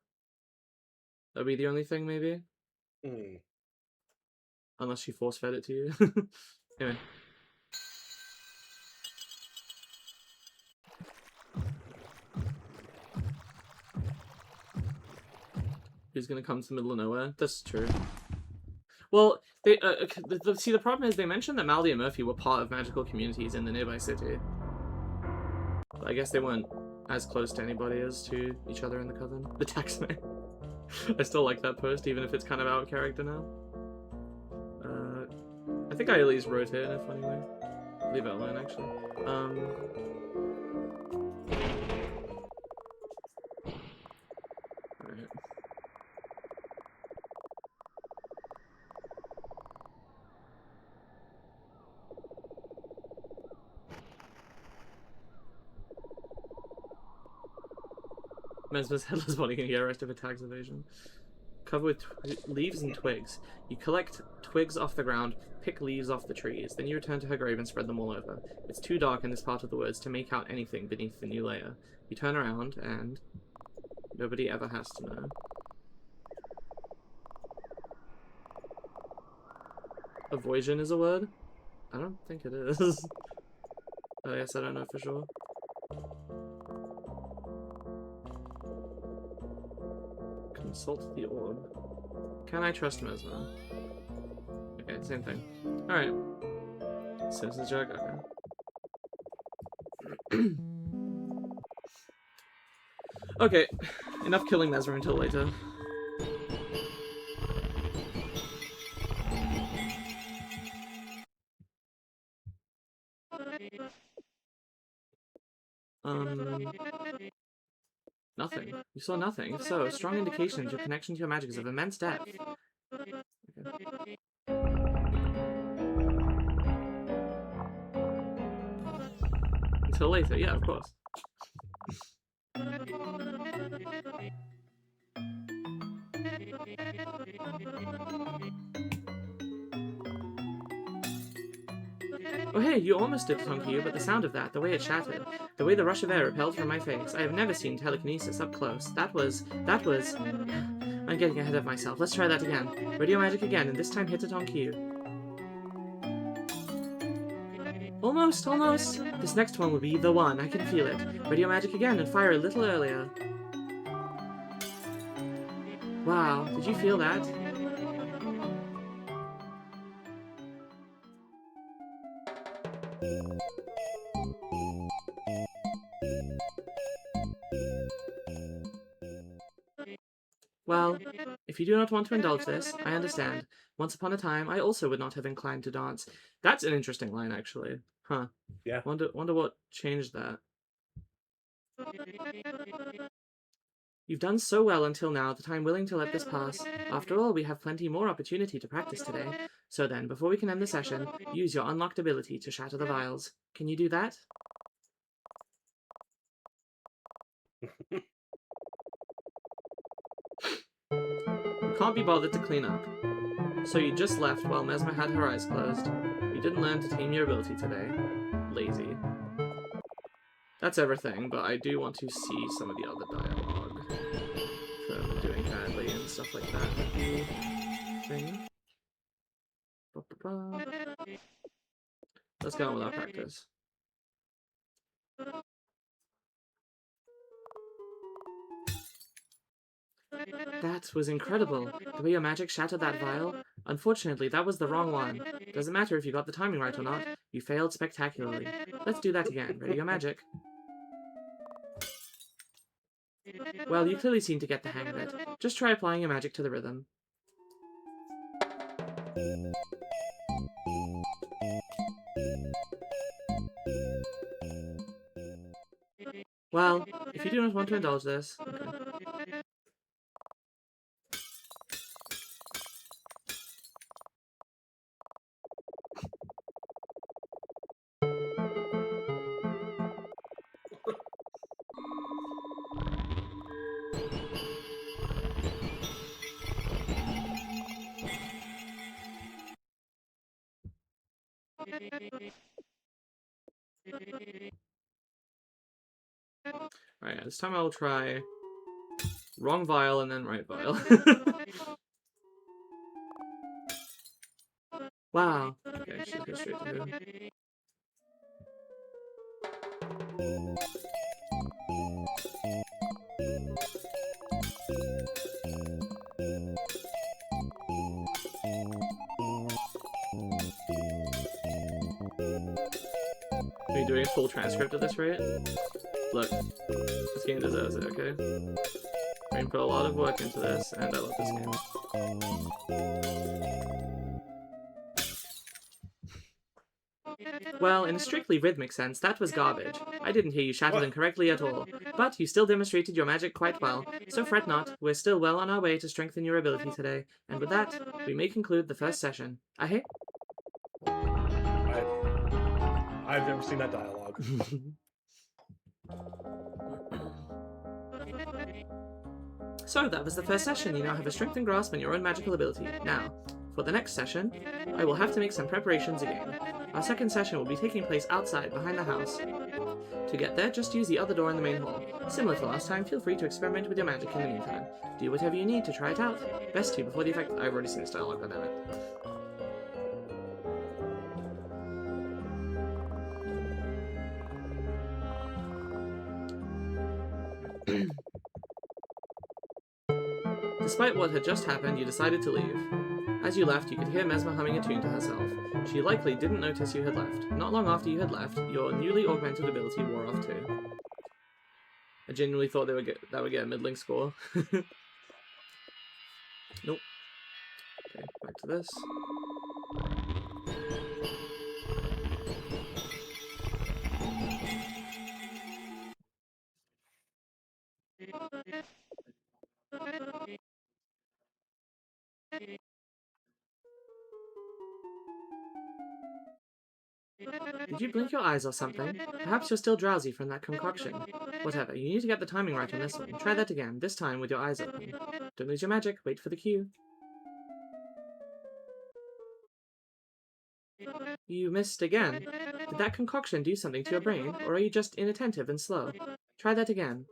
That'd be the only thing, maybe? Unless she force-fed it to you. Anyway. Who's gonna come to the middle of nowhere? That's true. Well, they see, the problem is they mentioned that Mesmalie and Murphy were part of magical communities in the nearby city. But I guess they weren't as close to anybody as to each other in the coven. The taxman. I still like that post, even if it's kind of out of character now. I think I at least wrote it in a funny way. Leave it alone, actually. Alright. Mesmer's headless body can get arrested for tax evasion. Cover with leaves and twigs. You collect twigs off the ground, pick leaves off the trees, then you return to her grave and spread them all over. It's too dark in this part of the woods to make out anything beneath the new layer. You turn around, and nobody ever has to know. Avoision is a word? I don't think it is. I guess I don't know for sure. Consult the orb. Can I trust Mesmer? Okay, same thing. Alright. Simpsons joke? Okay. Okay, enough killing Mesmer until later. Nothing. You saw nothing. If so, strong indications your connection to your magic is of immense depth. Okay. Until later, yeah, of course. Oh hey, you almost did it on cue, but the sound of that, the way it shattered, the way the rush of air repelled from my face, I have never seen telekinesis up close. That was... I'm getting ahead of myself. Let's try that again. Radio magic again, and this time hit it on cue. Almost, almost! This next one will be the one, I can feel it. Radio magic again, and fire a little earlier. Wow, did you feel that? Well, if you do not want to indulge this, I understand. Once upon a time, I also would not have inclined to dance. That's an interesting line, actually. Huh. Yeah. Wonder what changed that. You've done so well until now that I'm willing to let this pass. After all, we have plenty more opportunity to practice today. So then, before we can end the session, use your unlocked ability to shatter the vials. Can you do that? You can't be bothered to clean up. So you just left while Mesma had her eyes closed. You didn't learn to tame your ability today. Lazy. That's everything, but I do want to see some of the other dialogue from doing badly and stuff like that. Thing. Let's go on with our practice. That was incredible. The way your magic shattered that vial. Unfortunately, that was the wrong one. Doesn't matter if you got the timing right or not. You failed spectacularly. Let's do that again. Ready your magic. Well, you clearly seem to get the hang of it. Just try applying your magic to the rhythm. Well, if you do not want to indulge this... Okay. Alright, this time I'll try wrong vial and then right vial. Wow. Okay, she's go straight to who? Are you doing a full transcript of this, right? Look, this game deserves it, okay? I put a lot of work into this, and I love this game. Well, in a strictly rhythmic sense, that was garbage. I didn't hear you shatter them correctly at all. But you still demonstrated your magic quite well, so fret not, we're still well on our way to strengthen your ability today. And with that, we may conclude the first session. Ahe? I've never seen that dialogue. So that was the first session. You now have a strengthened grasp on your own magical ability. Now, for the next session, I will have to make some preparations again. Our second session will be taking place outside, behind the house. To get there, just use the other door in the main hall. Similar to last time, feel free to experiment with your magic in the meantime. Do whatever you need to try it out. Best to before the effect— I've already seen this dialogue, goddammit. Despite what had just happened, you decided to leave. As you left, you could hear Mesma humming a tune to herself. She likely didn't notice you had left. Not long after you had left, your newly augmented ability wore off too. I genuinely thought that would get a middling score. Nope. Okay, back to this. Did you blink your eyes or something? Perhaps you're still drowsy from that concoction. Whatever, you need to get the timing right on this one. Try that again, this time with your eyes open. Don't lose your magic, wait for the cue. You missed again. Did that concoction do something to your brain, or are you just inattentive and slow? Try that again.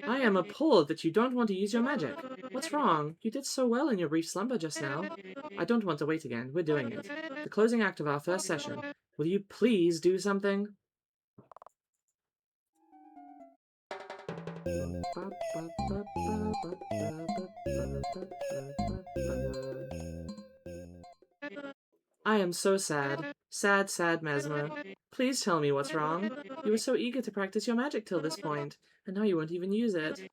I am appalled that you don't want to use your magic. What's wrong? You did so well in your brief slumber just now. I don't want to wait again. We're doing it. The closing act of our first session. Will you please do something? I am so sad. Sad, sad Mesma. Please tell me what's wrong. You were so eager to practice your magic till this point, and now you won't even use it.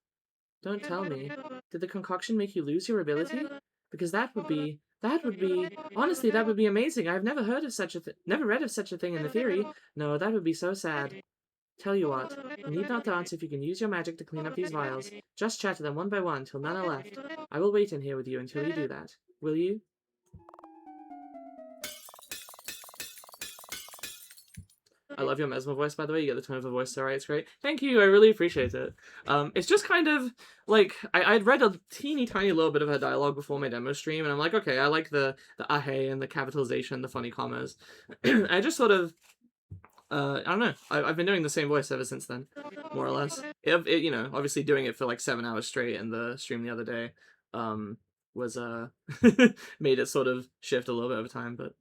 Don't tell me. Did the concoction make you lose your ability? Because honestly, that would be amazing. I've never heard of such a never read of such a thing in the theory. No, that would be so sad. Tell you what, you need not dance if you can use your magic to clean up these vials. Just chatter them one by one till none are left. I will wait in here with you until you do that. Will you? I love your Mesma voice, by the way. You get the tone of the voice so right. It's great. Thank you. I really appreciate it. It's just kind of like I'd read a teeny tiny little bit of her dialogue before my demo stream, and I'm like, okay, I like the ahe and the capitalization, the funny commas. I just sort of I don't know. I've been doing the same voice ever since then, more or less. You know, obviously doing it for like 7 hours straight in the stream the other day, was made it sort of shift a little bit over time, but.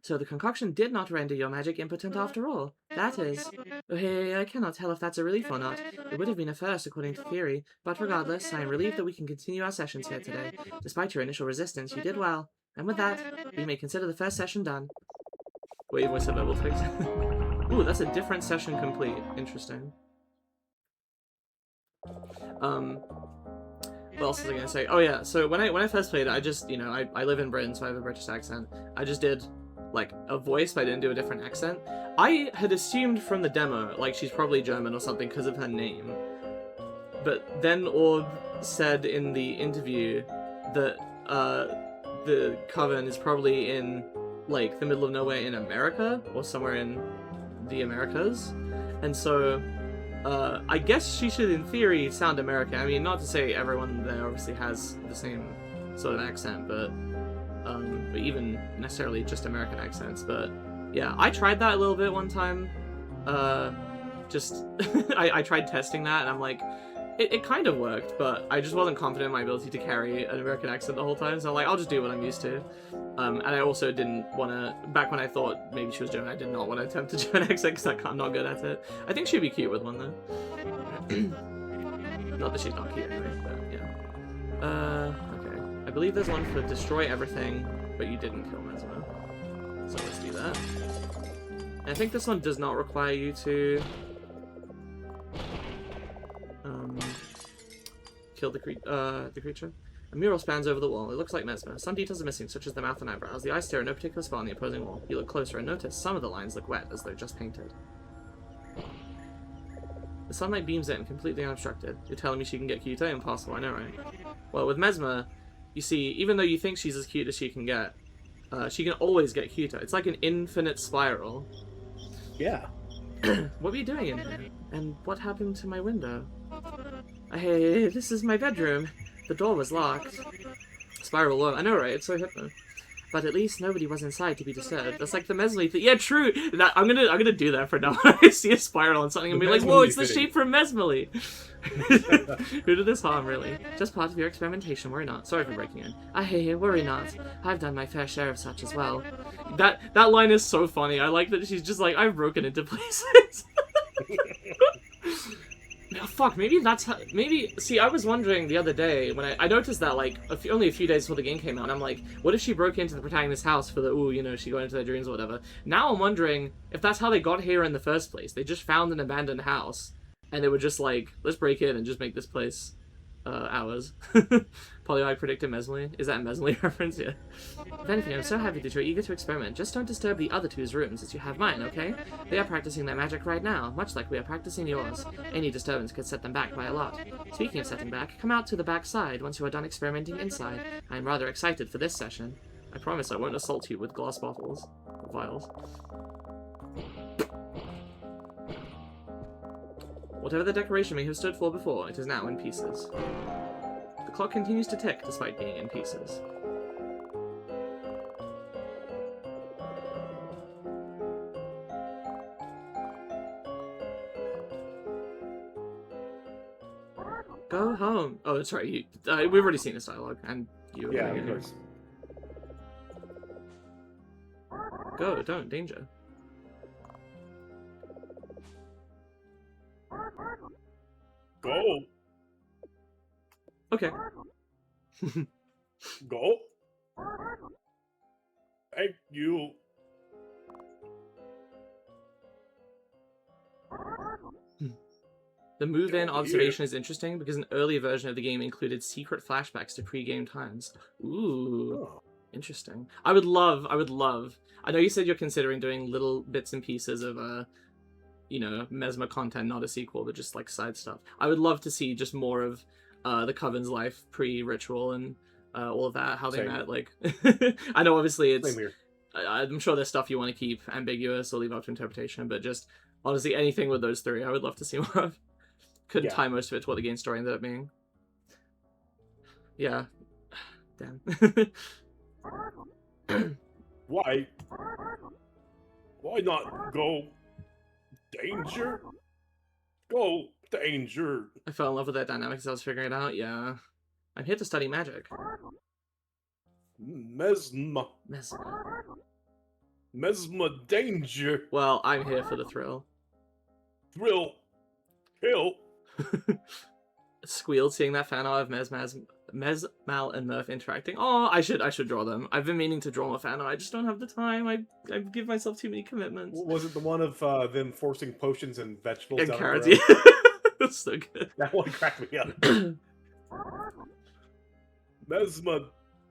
So the concoction did not render your magic impotent after all. That is... Hey, I cannot tell if that's a relief or not. It would have been a first according to theory, but regardless, I am relieved that we can continue our sessions here today. Despite your initial resistance, you did well. And with that, we may consider the first session done. Wait, voice of level text. Ooh, that's a different session complete. Interesting. What else was I gonna say? Oh yeah, so when I first played it, I just, you know, I live in Britain, so I have a British accent. I just did like a voice, but I didn't do a different accent. I had assumed from the demo, like she's probably German or something because of her name. But then Orb said in the interview that the Coven is probably in like the middle of nowhere in America or somewhere in the Americas. And so I guess she should in theory sound American. I mean, not to say everyone there obviously has the same sort of accent, but even necessarily just American accents. But yeah, I tried that a little bit one time. Just I tried testing that, and I'm like, it kind of worked, but I just wasn't confident in my ability to carry an American accent the whole time. So I'm like, I'll just do what I'm used to. And I also didn't want to. Back when I thought maybe she was German, I did not want to attempt a German accent because I'm not good at it. I think she'd be cute with one though. Not that she's not cute anyway, but yeah. Okay. I believe there's one for destroy everything, but you didn't kill Mesma. So let's do that. And I think this one does not require you to kill the creature. A mural spans over the wall. It looks like Mesma. Some details are missing, such as the mouth and eyebrows. The eyes stare in no particular spot on the opposing wall. You look closer and notice some of the lines look wet, as though just painted. The sunlight beams in, completely unobstructed. You're telling me she can get cuter? Impossible, I know, right? Well, with Mesma, you see, even though you think she's as cute as she can get, she can always get cuter. It's like an infinite spiral. Yeah. What were you doing in here? And what happened to my window? Hey, this is my bedroom. The door was locked. Spiral alone. I know, right? It's so hypno. But at least nobody was inside to be disturbed. That's like the Mesmalie thing. Yeah, true. I'm gonna do that for now. When I see a spiral on something and be like, whoa, it's the shape from Mesmalie. Who did this harm, really? Just part of your experimentation, worry not. Sorry for breaking in. Hey, worry not. I've done my fair share of such as well. That line is so funny. I like that she's just like, I've broken into places. Oh, fuck, maybe that's how... Maybe... See, I was wondering the other day, when I noticed that, like, only a few days before the game came out, and I'm like, what if she broke into the protagonist's house for the, ooh, you know, she got into their dreams or whatever. Now I'm wondering if that's how they got here in the first place. They just found an abandoned house, and they were just like, let's break in and just make this place ours. Probably I predicted Mesmalie. Is that a Mesmalie reference? Yeah. If anything, I'm so happy that you're eager to experiment. Just don't disturb the other two's rooms as you have mine, okay? They are practicing their magic right now, much like we are practicing yours. Any disturbance could set them back by a lot. Speaking of setting back, come out to the back side once you are done experimenting inside. I am rather excited for this session. I promise I won't assault you with glass bottles. Or vials. Whatever the decoration may have stood for before, it is now in pieces. The clock continues to tick despite being in pieces. Go home. Oh, sorry. We've already seen this dialogue, and you. Yeah, of course. Go, don't, danger. Go. Okay. Go. Thank you. The move-in observation is interesting because an earlier version of the game included secret flashbacks to pre-game times. Ooh, Oh. interesting. I would love. I know you said you're considering doing little bits and pieces of you know, Mesma content, not a sequel, but just like side stuff. I would love to see just more of the Coven's life pre-ritual and all of that, how they Same. met. Like, I know obviously it's. Same here. I'm sure there's stuff you want to keep ambiguous or leave up to interpretation, but just honestly anything with those three, I would love to see more of. Couldn't tie most of it to what the game story ended up being. Yeah. Damn. Why not go danger? Go danger. I fell in love with that dynamic as I was figuring it out. Yeah. I'm here to study magic. Mesma danger. Well, I'm here for the thrill. Thrill. Kill. Squealed seeing that fan art of Mesmal and Murph interacting. Oh, I should draw them. I've been meaning to draw more fan art. I just don't have the time. I give myself too many commitments. Was it the one of them forcing potions and vegetables And down carrots, the road? yeah. That's so good. That one cracked me up. Mesma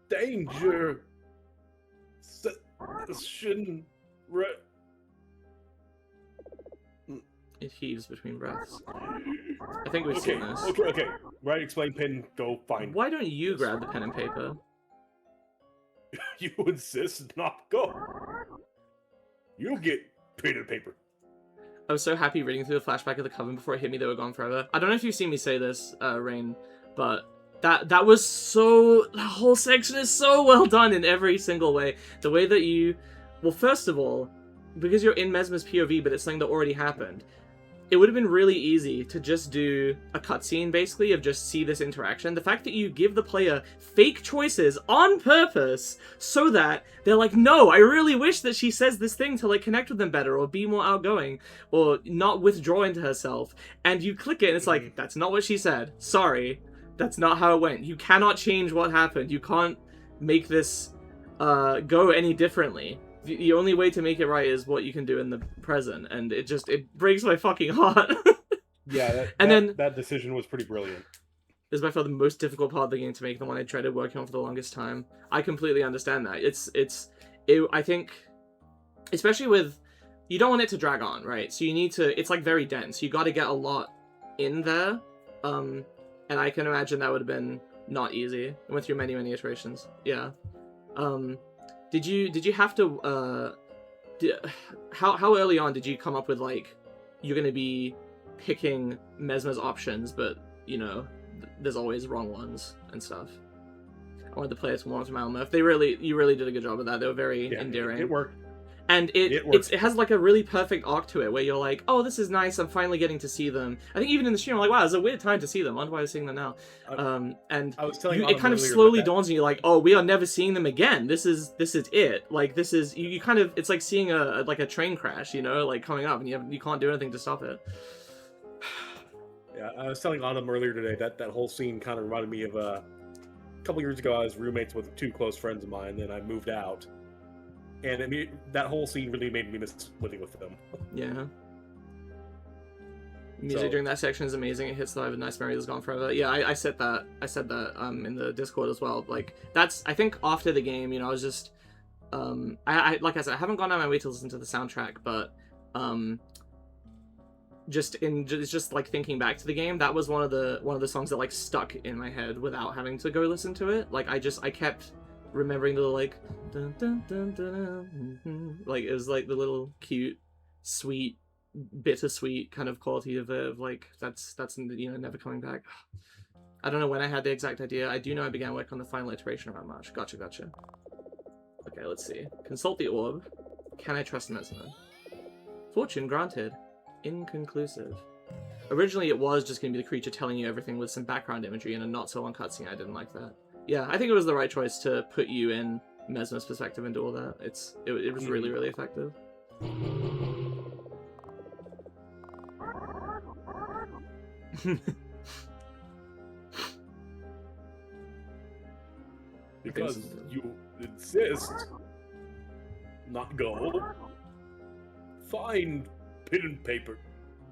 danger. Shouldn't. It heaves between breaths. I think we've seen this. Okay. Right, explain pen, go find. Why don't you grab the pen and paper? You insist not go. You get pen and paper. I was so happy reading through the flashback of the Coven before it hit me they were gone forever. I don't know if you've seen me say this, Rain, but that was so... The whole section is so well done in every single way. The way that you... Well, first of all, because you're in Mesma's POV, but it's something that already happened, it would have been really easy to just do a cutscene, basically, of just see this interaction. The fact that you give the player fake choices on purpose so that they're like, no, I really wish that she says this thing to, like, connect with them better or be more outgoing or not withdraw into herself. And you click it and it's like, that's not what she said. Sorry. That's not how it went. You cannot change what happened. You can't make this go any differently. The only way to make it right is what you can do in the present, and it breaks my fucking heart. Yeah, that decision was pretty brilliant. It's by far the most difficult part of the game to make, the one I dreaded working on for the longest time. I completely understand that. I think, especially with, you don't want it to drag on, right? So you need to, it's like very dense. You got to get a lot in there, and I can imagine that would have been not easy. It went through many iterations. Yeah. Did you have to, how early on did you come up with, like, you're going to be picking Mesma's options, but, you know, there's always wrong ones and stuff? I wanted the player to warm to my own Murph. You really did a good job of that. They were very endearing. It worked. And it has, like, a really perfect arc to it, where you're like, oh, this is nice, I'm finally getting to see them. I think even in the stream, I'm like, wow, it's a weird time to see them. I wonder why I'm seeing them now. And I was telling it kind of slowly dawns on you, like, oh, we are never seeing them again. This is it. Like, this is, you kind of, it's like seeing a train crash, you know, like, coming up, and you can't do anything to stop it. Yeah, I was telling Autumn earlier today that whole scene kind of reminded me of a couple years ago. I was roommates with two close friends of mine, then I moved out. And that whole scene really made me miss living with them. Yeah. Music during that section is amazing. It hits the vibe of Nice Memory That's Gone Forever. Yeah, I said that in the Discord as well. Like, that's, I think after the game, you know, I was just I like I said, I haven't gone out of my way to listen to the soundtrack, but just like thinking back to the game, that was one of the songs that like stuck in my head without having to go listen to it. Like, I kept remembering the like dun, dun, dun, dun, dun, like it was like the little cute, sweet, bittersweet kind of quality of like that's you know, never coming back. I don't know when I had the exact idea. I do know I began work on the final iteration around March. Gotcha. Okay, let's see. Consult the orb. Can I trust Mesma? Fortune granted. Inconclusive. Originally, it was just going to be the creature telling you everything with some background imagery and a not-so-long cutscene. I didn't like that. Yeah, I think it was the right choice to put you in Mesma's perspective and do all that. It was really, really effective. Because you insist. Not go. Find pen and paper.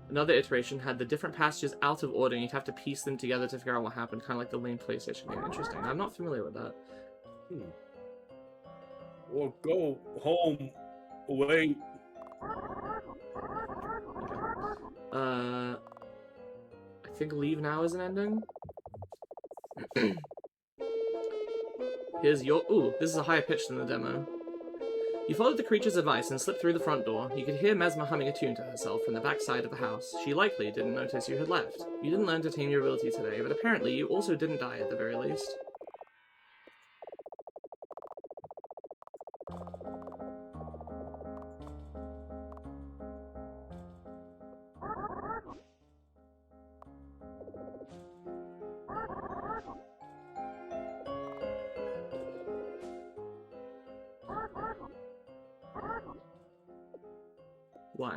Another iteration had the different passages out of order, and you'd have to piece them together to figure out what happened, kind of like the lame PlayStation game. Interesting. I'm not familiar with that. Or go home, away. I think leave now is an ending. Here's your... Ooh, this is a higher pitch than the demo. You followed the creature's advice and slipped through the front door. You could hear Mesma humming a tune to herself from the back side of the house. She likely didn't notice you had left. You didn't learn to tame your ability today, but apparently you also didn't die at the very least. Why?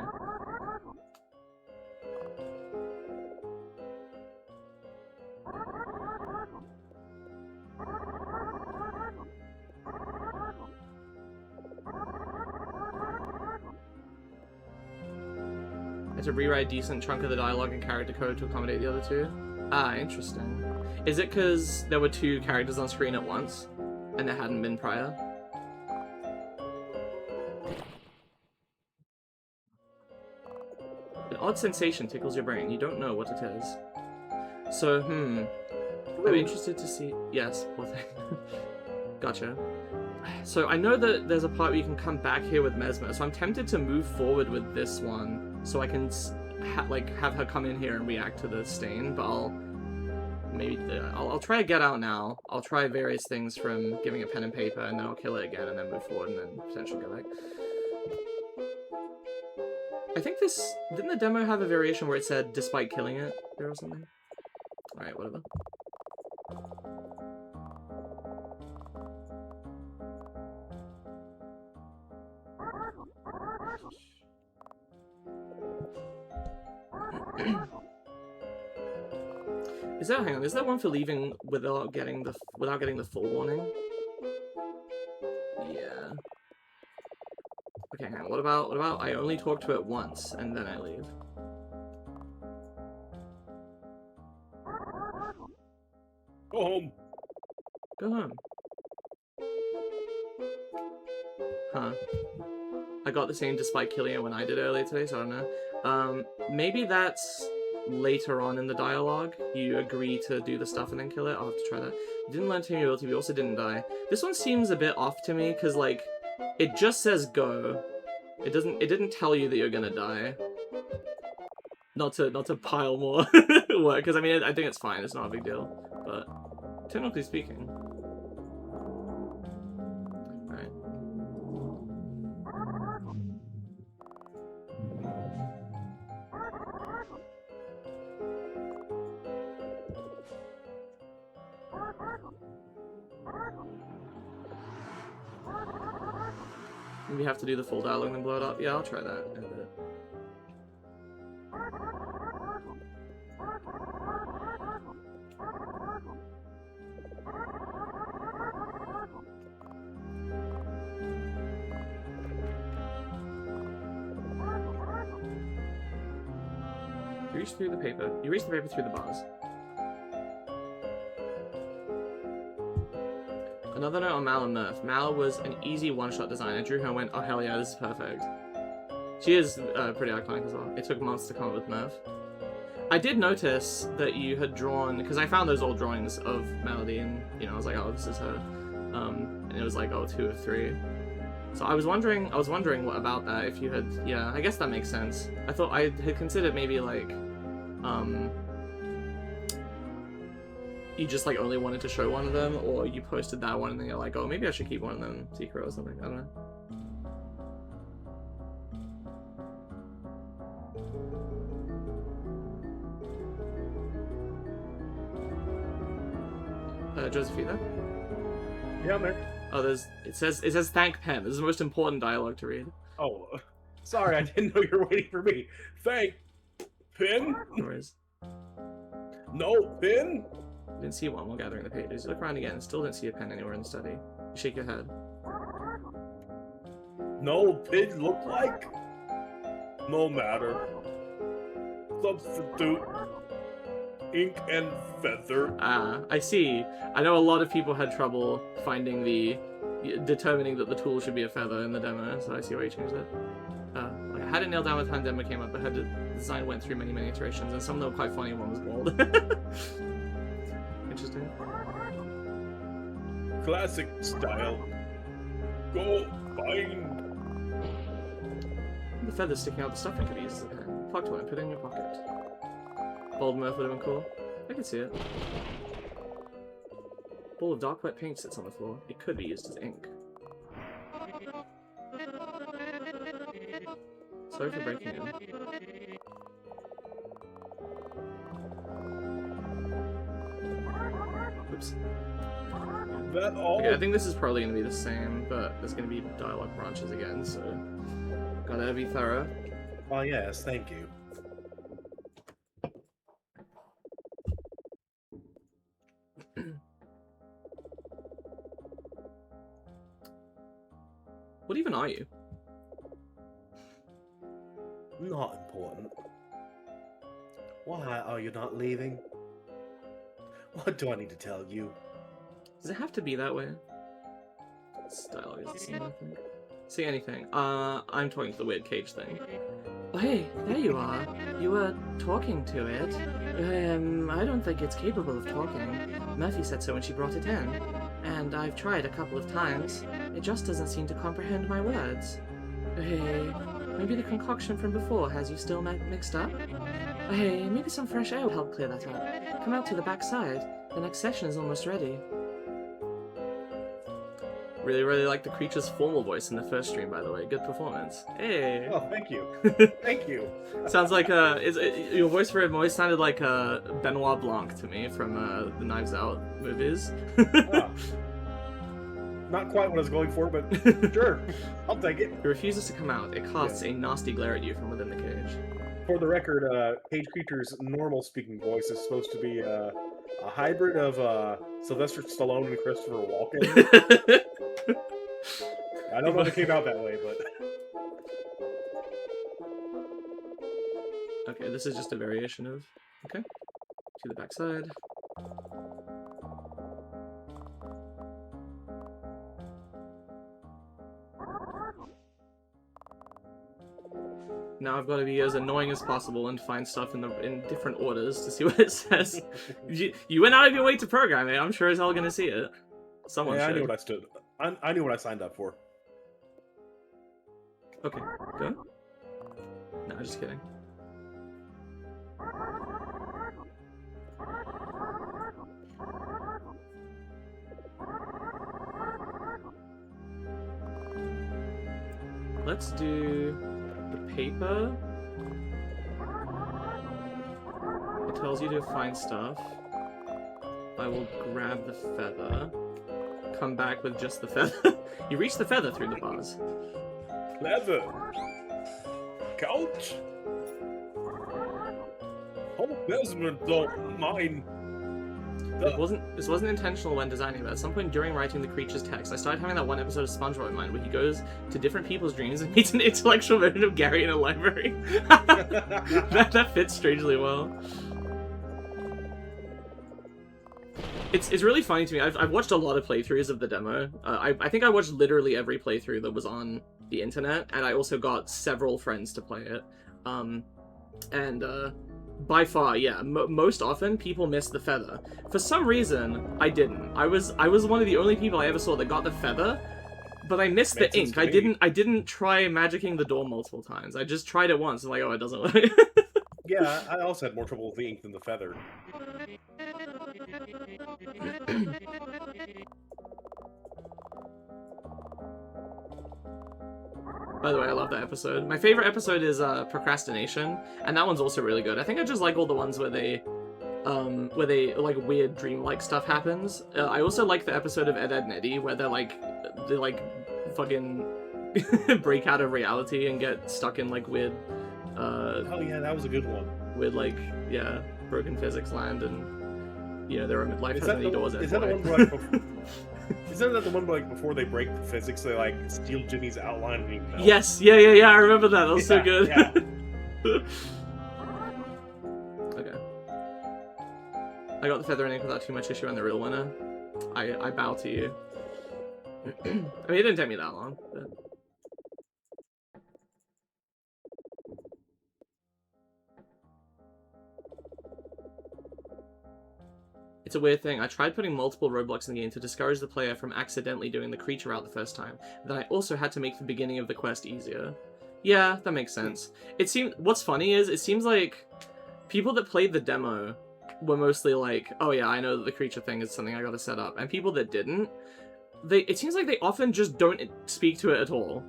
I had to rewrite a decent chunk of the dialogue and character code to accommodate the other two. Ah, interesting. Is it because there were two characters on screen at once, and there hadn't been prior? An odd sensation tickles your brain. You don't know what it is. So, I'm interested to see... Yes, well, gotcha. So I know that there's a part where you can come back here with Mesma, so I'm tempted to move forward with this one, so I can have her come in here and react to the stain, but I'll try Get Out now. I'll try various things from giving it pen and paper, and then I'll kill it again, and then move forward, and then potentially go back. I think didn't the demo have a variation where it said, despite killing it, there or something? Alright, whatever. Hang on, is there one for leaving without getting the full warning? Yeah. Okay, hang on, what about I only talk to it once and then I leave? Go home. Go home. Huh. I got the same despite killing it when I did earlier today, so I don't know. Maybe that's later on in the dialogue. You agree to do the stuff and then kill it. I'll have to try that. You didn't learn tame your ability, but you also didn't die. This one seems a bit off to me, because, like, it just says go. It didn't tell you that you're gonna die. Not to pile more work, because I mean, I think it's fine, it's not a big deal. But, technically speaking... Alright. We have to do the full dialogue and then blow it up? Yeah, I'll try that in a bit. You reach through the paper. You reach the paper through the bars. Another note on Mal and Murph. Mal was an easy one-shot design. I drew her and went, oh hell yeah, this is perfect. She is pretty iconic as well. It took months to come up with Murph. I did notice that you had drawn, because I found those old drawings of Melody, and you know, I was like, oh, this is her. And it was like, oh, 2 of 3. So I was wondering what about that, if you had, yeah, I guess that makes sense. I thought I had considered maybe like, you just like only wanted to show one of them, or you posted that one and then you're like, oh, maybe I should keep one of them secret or something. I don't know. Josephina? Yeah, I'm there. Oh, it says thank Pen. This is the most important dialogue to read. Oh, sorry, I didn't know you were waiting for me. Thank Pin? No worries. No, Pin? You didn't see one while gathering the pages. You look around again and still didn't see a pen anywhere in the study. You shake your head. No pig look like? No matter. Substitute ink and feather. Ah, I see. I know a lot of people had trouble determining that the tool should be a feather in the demo, so I see why you changed that. Like I had it nailed down with time demo came up, but the design went through many iterations, and some of them were quite funny, one was bald. Interesting. Classic style. Go find. The feather's sticking out the stuff I could use as a pen. Plucked one and put it in your pocket. Bald Murph would have been cool. I could see it. Ball of dark wet paint sits on the floor. It could be used as ink. Sorry for breaking in. Oops. That all? Okay, I think this is probably going to be the same, but there's going to be dialogue branches again, so gotta be thorough. Oh yes, thank you. What even are you? Not important. Why are you not leaving? What do I need to tell you? Does it have to be that way? This dialogue is the same, I think. Say anything. I'm talking to the weird cage thing. Oh, hey, there you are. You were talking to it. I don't think it's capable of talking. Murphy said so when she brought it in. And I've tried a couple of times. It just doesn't seem to comprehend my words. Hey, maybe the concoction from before has you still mixed up? Hey, maybe some fresh air will help clear that up. Come out to the back side. The next session is almost ready. Really like the creature's formal voice in the first stream, by the way. Good performance. Hey! Oh, thank you. Thank you. Sounds like, your voice for him always sounded like Benoit Blanc to me from the Knives Out movies. Ah. Not quite what I was going for, but sure. I'll take it. He refuses to come out. It casts a nasty glare at you from within the cage. For the record, Cage Creature's normal speaking voice is supposed to be a hybrid of Sylvester Stallone and Christopher Walken. I don't know if it came out that way, but... Okay, this is just a variation of... Okay. To the backside. Now I've got to be as annoying as possible and find stuff in different orders to see what it says. You went out of your way to program it. I'm sure as hell gonna see it. Someone should. I knew what I knew what I signed up for. Okay, go. No, just kidding. Let's do the paper. It tells you to find stuff. I will grab the feather. Come back with just the feather. You reach the feather through the bars. Leather. Couch. Hope Desmond don't mind. This wasn't intentional when designing, but at some point during writing the creature's text, I started having that one episode of SpongeBob in mind where he goes to different people's dreams and meets an intellectual version of Gary in a library. that fits strangely well. It's really funny to me. I've watched a lot of playthroughs of the demo. I think I watched literally every playthrough that was on the internet, and I also got several friends to play it. By far, yeah, most often people miss the feather. For some reason, I didn't. I was one of the only people I ever saw that got the feather, but I missed the ink. I didn't try magicking the door multiple times. I just tried it once and like, oh, it doesn't work. Yeah, I also had more trouble with the ink than the feather. By the way, I love that episode. My favorite episode is Procrastination, and that one's also really good. I think I just like all the ones where they where they like weird dreamlike stuff happens. I also like the episode of Ed, Edd n Eddy where they fucking break out of reality and get stuck in like weird. Oh yeah, that was a good one. Weird like broken physics land, and their life has many doors. Is that the one where like isn't that the one where like before they break the physics they like steal Jimmy's outline and he melts? Yes, yeah. I remember that. That was so good. Yeah. Okay. I got the feather ink without too much issue on the real winner. I bow to you. I mean, it didn't take me that long. But... It's a weird thing. I tried putting multiple roadblocks in the game to discourage the player from accidentally doing the creature route the first time. Then I also had to make the beginning of the quest easier. Yeah, that makes sense. What's funny is, it seems like people that played the demo were mostly like, oh yeah, I know that the creature thing is something I gotta set up. And people that didn't, it seems like they often just don't speak to it at all.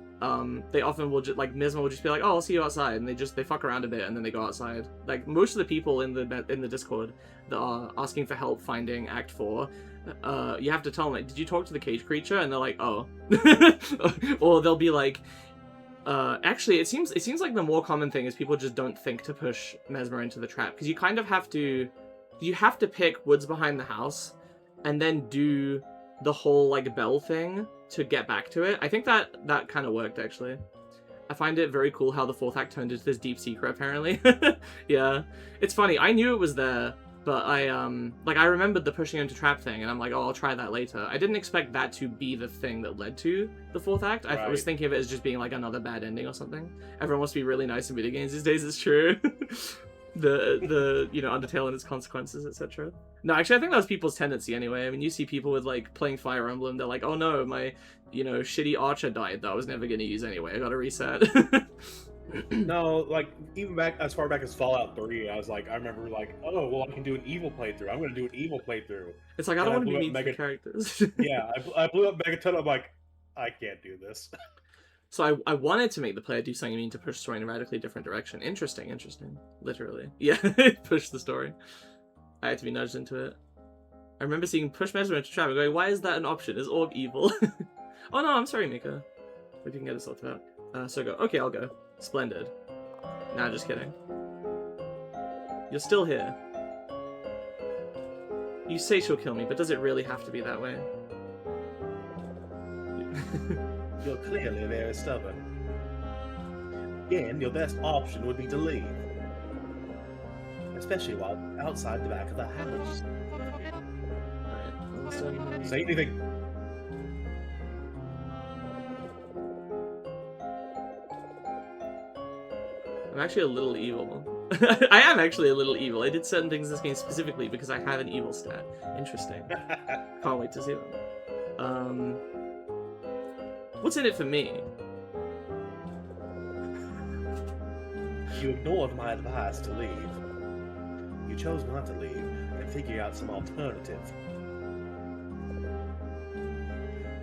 They often will just, like, Mesma will just be like, oh, I'll see you outside, and they fuck around a bit, and then they go outside. Like, most of the people in the Discord that are asking for help finding Act 4, you have to tell them, like, did you talk to the cage creature? And they're like, oh. Or they'll be like, actually, it seems like the more common thing is people just don't think to push Mesmer into the trap, because you kind of have to pick woods behind the house, and then do the whole, like, bell thing to get back to it. I think that kind of worked, actually. I find it very cool how the fourth act turned into this deep secret, apparently. Yeah. It's funny, I knew it was there, but I remembered the pushing into trap thing, and I'm like, oh, I'll try that later. I didn't expect that to be the thing that led to the fourth act. Right. I was thinking of it as just being, like, another bad ending or something. Everyone wants to be really nice in video games these days, it's true. the Undertale and its consequences, etc. No, actually, I think that was people's tendency anyway. I mean, you see people with, like, playing Fire Emblem, they're like, oh no, my, shitty archer died that I was never going to use anyway, I gotta reset. No, like, even back as far back as Fallout 3, I remember, like, oh, well, I can do an evil playthrough. I'm going to do an evil playthrough. It's like, I don't want to be mean to characters. Yeah, I blew up Megaton, I'm like, I can't do this. So I wanted to make the player do something mean to push the story in a radically different direction. Interesting. Literally. Yeah, push the story. I had to be nudged into it. I remember seeing push Mesmer into trap and going, why is that an option? Is orb evil? Oh no, I'm sorry, Mika. Hope you can get it sorted out. So go. Okay, I'll go. Splendid. Nah, just kidding. You're still here. You say she'll kill me, but does it really have to be that way? You're clearly very stubborn. Again, your best option would be to leave. Especially while outside the back of the house. Alright, say anything. I'm actually a little evil. I am actually a little evil. I did certain things in this game specifically because I have an evil stat. Interesting. Can't wait to see them. What's in it for me? You ignored my advice to leave. You chose not to leave and figure out some alternative.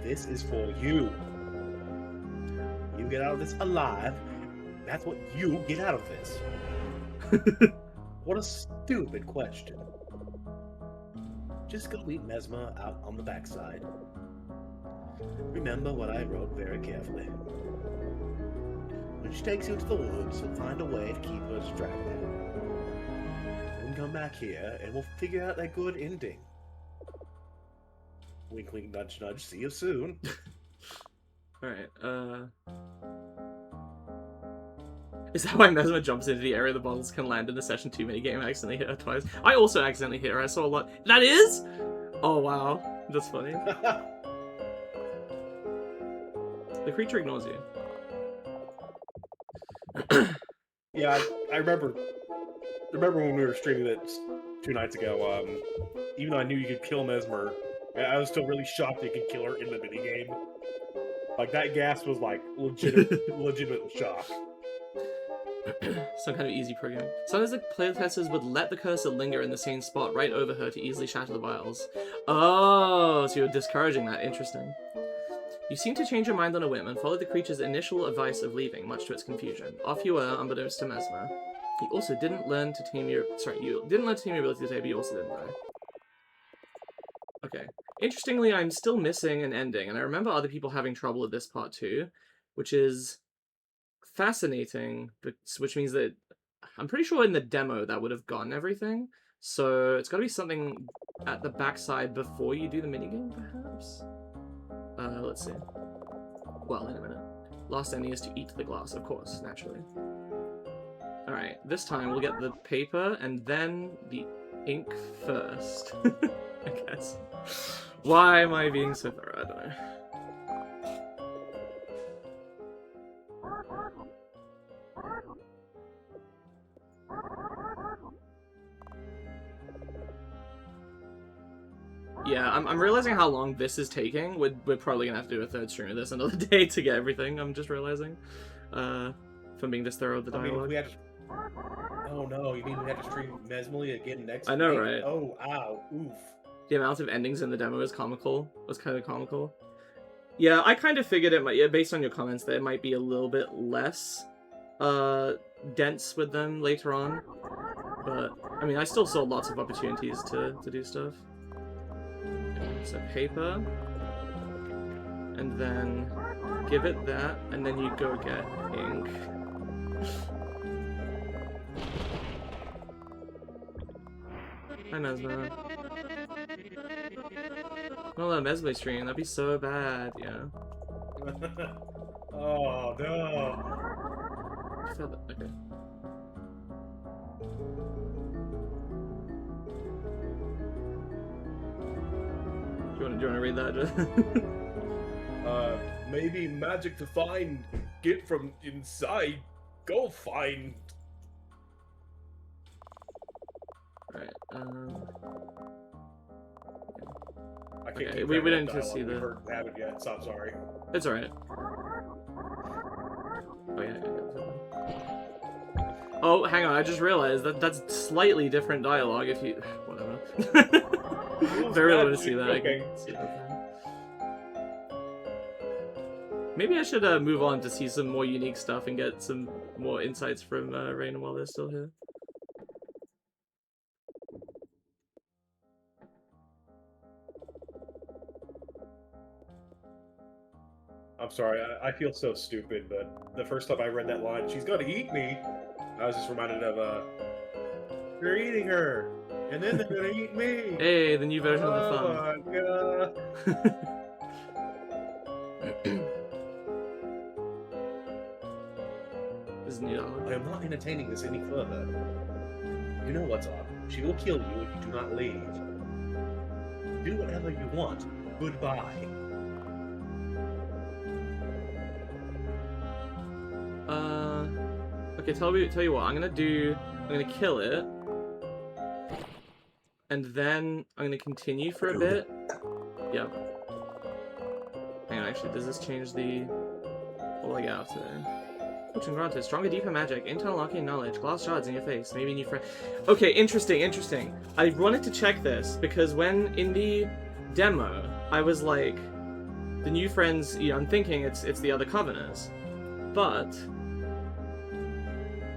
This is for you. You get out of this alive. That's what you get out of this. What a stupid question. Just go meet Mesma out on the backside. Remember what I wrote very carefully. When she takes you to the woods, you'll find a way to keep her distracted. Then come back here, and we'll figure out that good ending. Wink, wink, nudge, nudge. See you soon. Alright, Is that why Mesma jumps into the area the bottles can land in the Session 2 minigame and accidentally hit her twice? I also accidentally hit her, I saw a lot. That is?! Oh wow, that's funny. The creature ignores you. Yeah, I remember when we were streaming it 2 nights ago, even though I knew you could kill Mesmer, I was still really shocked that you could kill her in the minigame. Like, that gas was, like, legitimate shock. Some kind of easy programming. Sometimes the playtesters would let the cursor linger in the same spot right over her to easily shatter the vials. Oh, so you're discouraging that. Interesting. You seem to change your mind on a whim and follow the creature's initial advice of leaving, much to its confusion. Off you were, unbeknownst to Mesmer. You also didn't learn to tame your... Sorry, you didn't learn to tame your ability today, but you also didn't die. Okay. Interestingly, I'm still missing an ending, and I remember other people having trouble with this part too, which is fascinating, but which means that I'm pretty sure in the demo that would have gotten everything, so it's got to be something at the backside before you do the minigame, perhaps? Let's see. Well, in a minute. Last ending is to eat the glass, of course, naturally. Alright, this time we'll get the paper and then the ink first, I guess. Why am I being so thorough? I don't know. Yeah, I'm realizing how long this is taking. We're probably gonna have to do a third stream of this another day to get everything, I'm just realizing. From being this thorough with the dialogue. We had to... Oh no, you mean we have to stream Mesmalie again next week? I know, right? Oh, ow, oof. The amount of endings in the demo is comical. Was kind of comical. Yeah, I kind of figured it might, yeah, based on your comments, that it might be a little bit less dense with them later on. But, I mean, I still saw lots of opportunities to do stuff. So paper, and then give it that, and then you go get ink. Hi, Mesma. Don't let a Mesmalie stream, that'd be so bad, yeah. Oh, no. Okay. Do you want to read that? Maybe magic to find, get from inside, go find. Alright, I can't okay, keep we track of didn't that just see dialogue. the... We haven't yet, so I'm sorry. It's alright. Oh, yeah. Oh, hang on, I just realized that that's slightly different dialogue if you... Whatever. If I really want to see that, I can see that. Maybe I should move on to see some more unique stuff and get some more insights from Raina while they're still here. I'm sorry, I feel so stupid, but the first time I read that line, she's gonna eat me, I was just reminded of, they're eating her, and then they're gonna eat me! Hey, the new version of the thumb. Oh my god! This is neat. I am not entertaining this any further. You know what's up. She will kill you if you do not leave. Do whatever you want. Goodbye. Okay, tell you what, I'm gonna kill it. And then I'm gonna continue for a bit. Yep. Hang on, actually, does this change the... What will I get out today? Fortune granted, stronger, deeper magic, internal arcane knowledge, glass shards in your face, maybe a new friend. Okay, interesting. I wanted to check this, because when in the demo, I was like, the new friends, you know, I'm thinking it's the other Covenants. But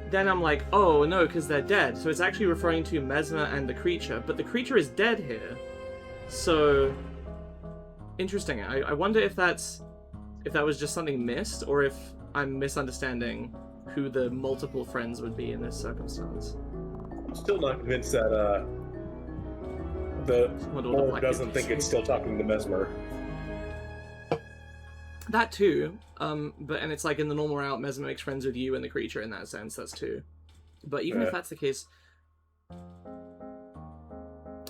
then I'm like, oh no, because they're dead. So it's actually referring to Mesma and the creature, but the creature is dead here. So interesting. I wonder if that was just something missed, or if I'm misunderstanding who the multiple friends would be in this circumstance. I'm still not convinced that the Lord doesn't think it's still talking to Mesmer. That too, and it's like in the normal route, Mesmer makes friends with you and the creature in that sense, that's too. But even if that's the case...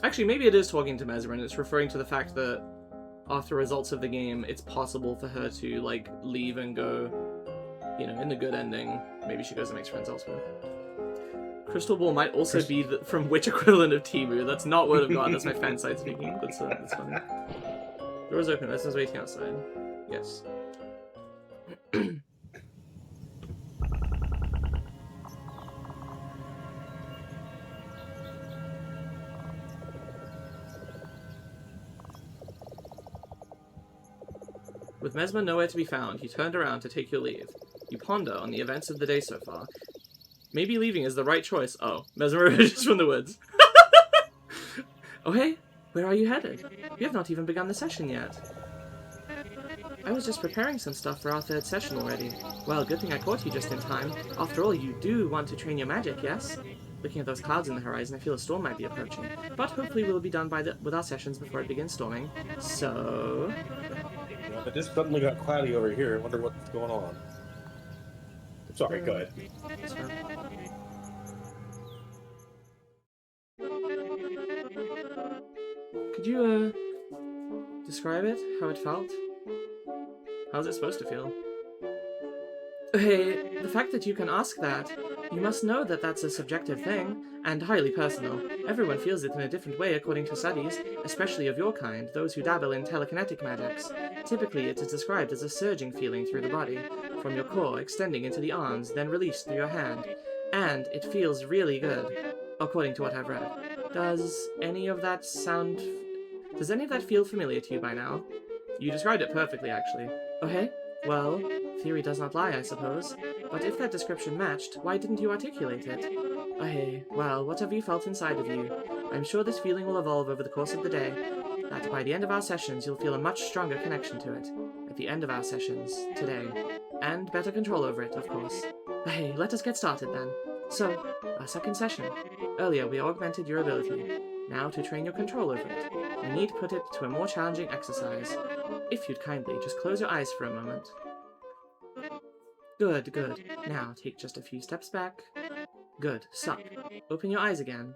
Actually, maybe it is talking to Mesmer, and it's referring to the fact that after results of the game, it's possible for her to, like, leave and go, you know, in the good ending, maybe she goes and makes friends elsewhere. Crystal Ball might also be from which equivalent of Timu. That's not Word of God, that's my fan side speaking. That's funny. Door's open, Mesmer's waiting outside. Yes. With Mesmer nowhere to be found, you turned around to take your leave. You ponder on the events of the day so far. Maybe leaving is the right choice. Oh, Mesmalie emerges from the woods. Oh hey, where are you headed? We have not even begun the session yet. I was just preparing some stuff for our third session already. Well, good thing I caught you just in time. After all, you do want to train your magic, yes? Looking at those clouds in the horizon, I feel a storm might be approaching. But hopefully we'll be done with our sessions before it begins storming. So... It just suddenly got cloudy over here. I wonder what's going on. Sorry, go ahead. That's fine. Could you, describe it? How it felt? How's it supposed to feel? Hey, the fact that you can ask that, you must know that that's a subjective thing, and highly personal. Everyone feels it in a different way according to studies, especially of your kind, those who dabble in telekinetic magics. Typically, it is described as a surging feeling through the body, from your core, extending into the arms, then released through your hand. And it feels really good, according to what I've read. Does any of that feel familiar to you by now? You described it perfectly, actually. Oh hey? Well, theory does not lie, I suppose. But if that description matched, why didn't you articulate it? Oh hey, well, what have you felt inside of you? I'm sure this feeling will evolve over the course of the day, that by the end of our sessions you'll feel a much stronger connection to it. At the end of our sessions, today. And better control over it, of course. Oh hey, let us get started then. So, our second session. Earlier we augmented your ability. Now, to train your control over it, we need to put it to a more challenging exercise. If you'd kindly just close your eyes for a moment. Good, good. Now, take just a few steps back. Good, stop. Open your eyes again.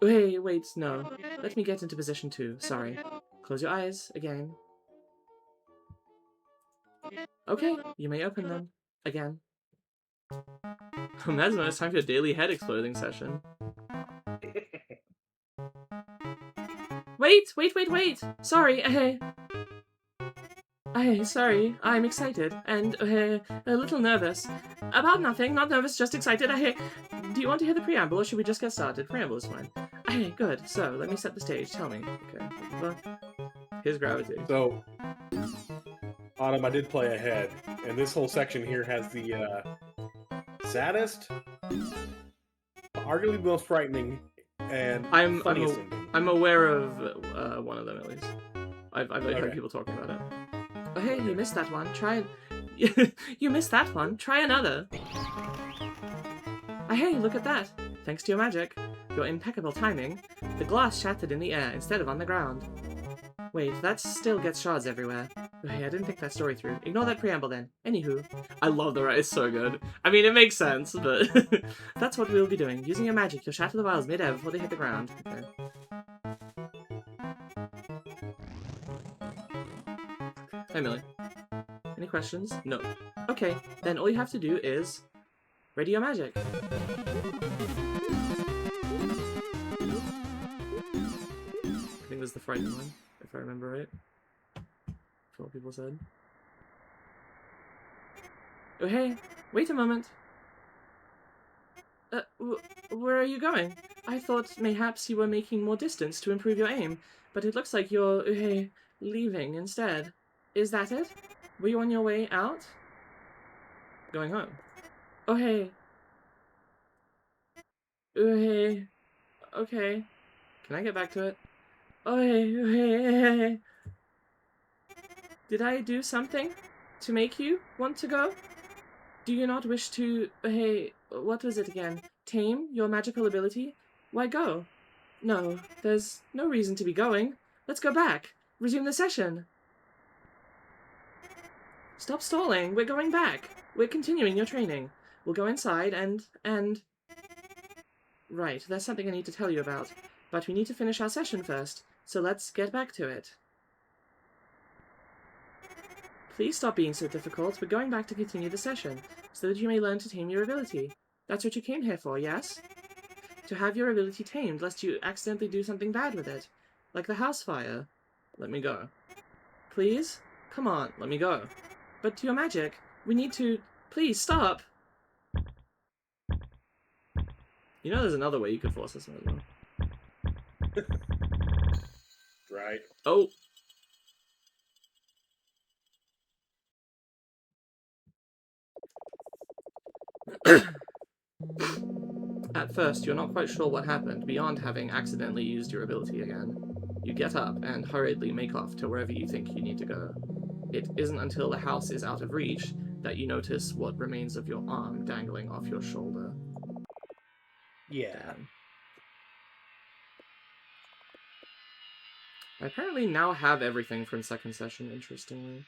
Wait, no. Let me get into position too, sorry. Close your eyes, again. Okay, you may open them. Again. Mesmalie, it's time for your daily head exploding session. Wait! Sorry, sorry, I'm excited, and, a little nervous. About nothing, not nervous, just excited, Do you want to hear the preamble, or should we just get started? Preamble is fine. Good, so, let me set the stage, tell me. Okay, well, here's gravity. So, Autumn, I did play ahead, and this whole section here has the, saddest, arguably most frightening, and funniest ending. I'm aware of one of them at least. I've heard people talking about it. Oh hey, you missed that one. Try. You missed that one. Try another. Oh hey, look at that. Thanks to your magic, your impeccable timing, the glass shattered in the air instead of on the ground. Wait, that still gets shards everywhere. Oh, hey, I didn't think that story through. Ignore that preamble then. Anywho, I love the write. It's so good. I mean, it makes sense, but that's what we'll be doing. Using your magic, you'll shatter the vials mid-air before they hit the ground. Okay. Hi, Millie. Any questions? No. Okay, then all you have to do is ready your magic. I think this is the frightened one, if I remember right. That's what people said. Oh hey, wait a moment. Where are you going? I thought mayhaps you were making more distance to improve your aim, but it looks like you're, leaving instead. Is that it? Were you on your way out? Going home. Oh hey. Oh hey. Okay. Can I get back to it? Oh hey. Did I do something to make you want to go? Do you not wish to, what was it again? Tame your magical ability? Why go? No, there's no reason to be going. Let's go back. Resume the session. Stop stalling. We're going back. We're continuing your training. We'll go inside and... Right, there's something I need to tell you about. But we need to finish our session first, so let's get back to it. Please stop being so difficult. We're going back to continue the session, so that you may learn to tame your ability. That's what you came here for, yes? To have your ability tamed, lest you accidentally do something bad with it. Like the house fire. Let me go. Please? Come on, let me go. But to your magic, we need to... Please, stop! You know there's another way you could force this one as well. Right. Oh! At first, you're not quite sure what happened, beyond having accidentally used your ability again. You get up and hurriedly make off to wherever you think you need to go. It isn't until the house is out of reach that you notice what remains of your arm dangling off your shoulder. Yeah. Damn. I apparently now have everything from second session, interestingly.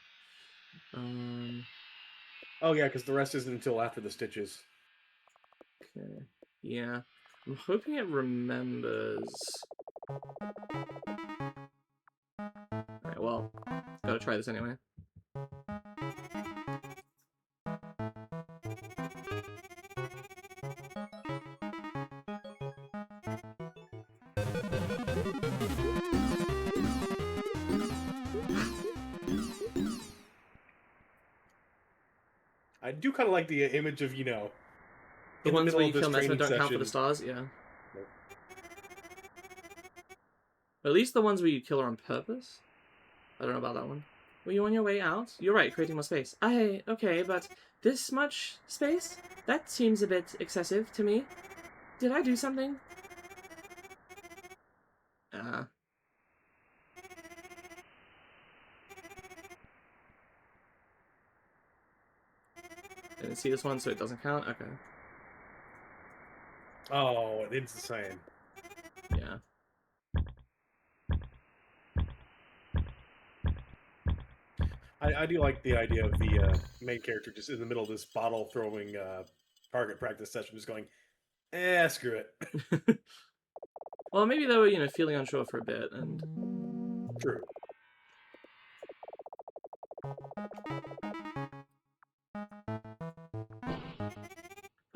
Oh yeah, because the rest isn't until after the stitches. Okay. Yeah. I'm hoping it remembers. Alright, well, gotta try this anyway. I do kind of like the image of, you know, The in ones the where middle you of this kill Mesma training don't count for the session. stars, yeah. Nope. At least the ones where you kill her on purpose. I don't know about that one. Were you on your way out? You're right, creating more space. Okay, but this much space? That seems a bit excessive to me. Did I do something? Didn't see this one, so it doesn't count? Okay. Oh, it's the same. Yeah. I do like the idea of the main character just in the middle of this bottle throwing target practice session, just going, screw it. Well, maybe they were, you know, feeling unsure for a bit, and... True.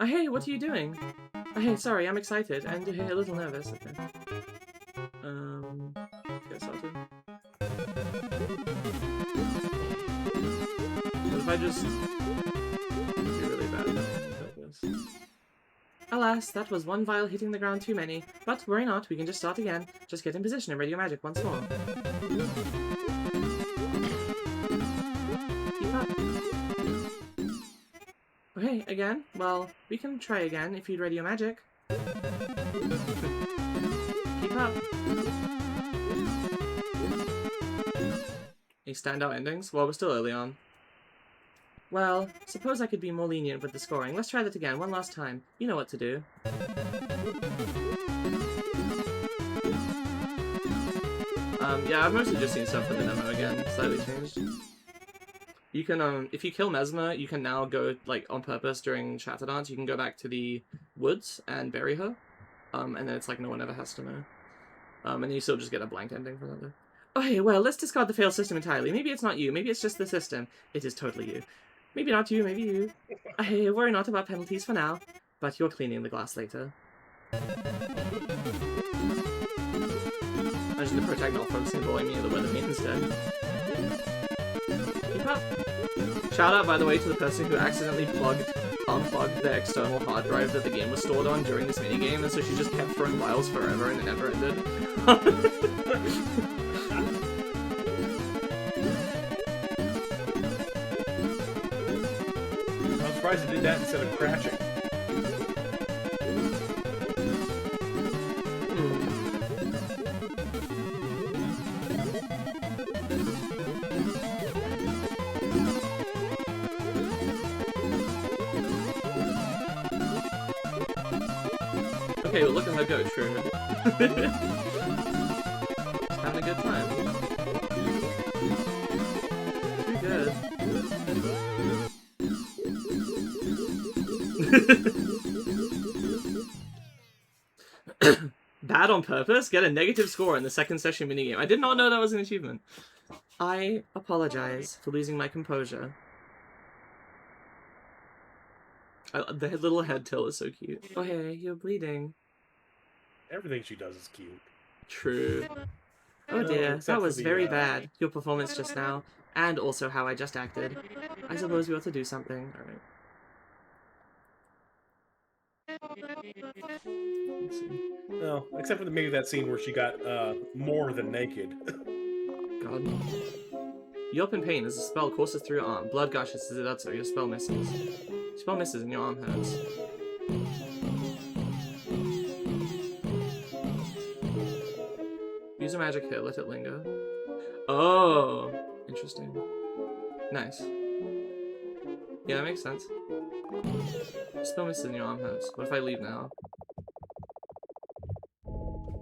Hey, what are you doing? Hey, sorry, I'm excited, and a little nervous, okay. Get started. What if I just... do really bad at this? Alas, that was one vial hitting the ground too many. But worry not, we can just start again. Just get in position and ready your magic once more. Keep up. Okay, again? Well, we can try again if you'd ready your magic. Keep up. Any standout endings? Well, we're still early on. Well, suppose I could be more lenient with the scoring. Let's try that again, one last time. You know what to do. Yeah, I've mostly just seen stuff from the demo again, slightly changed. You can, if you kill Mesma, you can now go, like, on purpose during Chatter Dance, you can go back to the woods and bury her. And then it's like no one ever has to know. And you still just get a blank ending for that, though. Okay, well, let's discard the failed system entirely. Maybe it's not you, maybe it's just the system. It is totally you. Maybe not you, maybe you. Hey, worry not about penalties for now, but you're cleaning the glass later. Imagine the protect not focusing bullying me the weather means instead. Keep up. Shout out, by the way, to the person who accidentally unplugged the external hard drive that the game was stored on during this minigame, and so she just kept throwing files forever and it never ended. I'm surprised it did that instead of crashing. Okay, well, look at her go, true. Just having a good time. Pretty good. Bad on purpose? Get a negative score in the second session minigame. I did not know that was an achievement. I apologize for losing my composure. The little head tilt is so cute. Oh hey, you're bleeding. Everything she does is cute. True. Oh dear, that was very bad. Your performance just now, and also how I just acted. I suppose we ought to do something. Alright. No, except for maybe that scene where she got more than naked. God. You open pain as the spell courses through your arm. Blood gushes as it does so. Your spell misses. Spell misses and your arm hurts. Use a magic hit, let it linger. Oh, interesting. Nice. Yeah, that makes sense. Spell misses and your arm hurts. What if I leave now?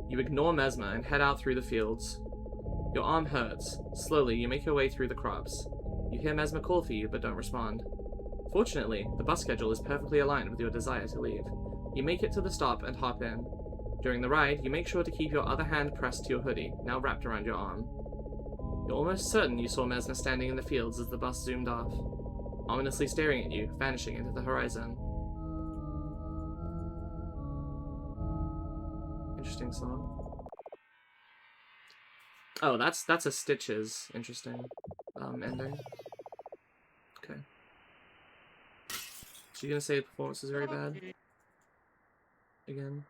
You ignore Mesmer and head out through the fields. Your arm hurts. Slowly, you make your way through the crops. You hear Mesmer call for you, but don't respond. Fortunately, the bus schedule is perfectly aligned with your desire to leave. You make it to the stop and hop in. During the ride, you make sure to keep your other hand pressed to your hoodie, now wrapped around your arm. You're almost certain you saw Mesmer standing in the fields as the bus zoomed off, ominously staring at you, vanishing into the horizon. Interesting song. Oh, that's a Stitches interesting ending. Okay. So you gonna say the performance is very bad? Again?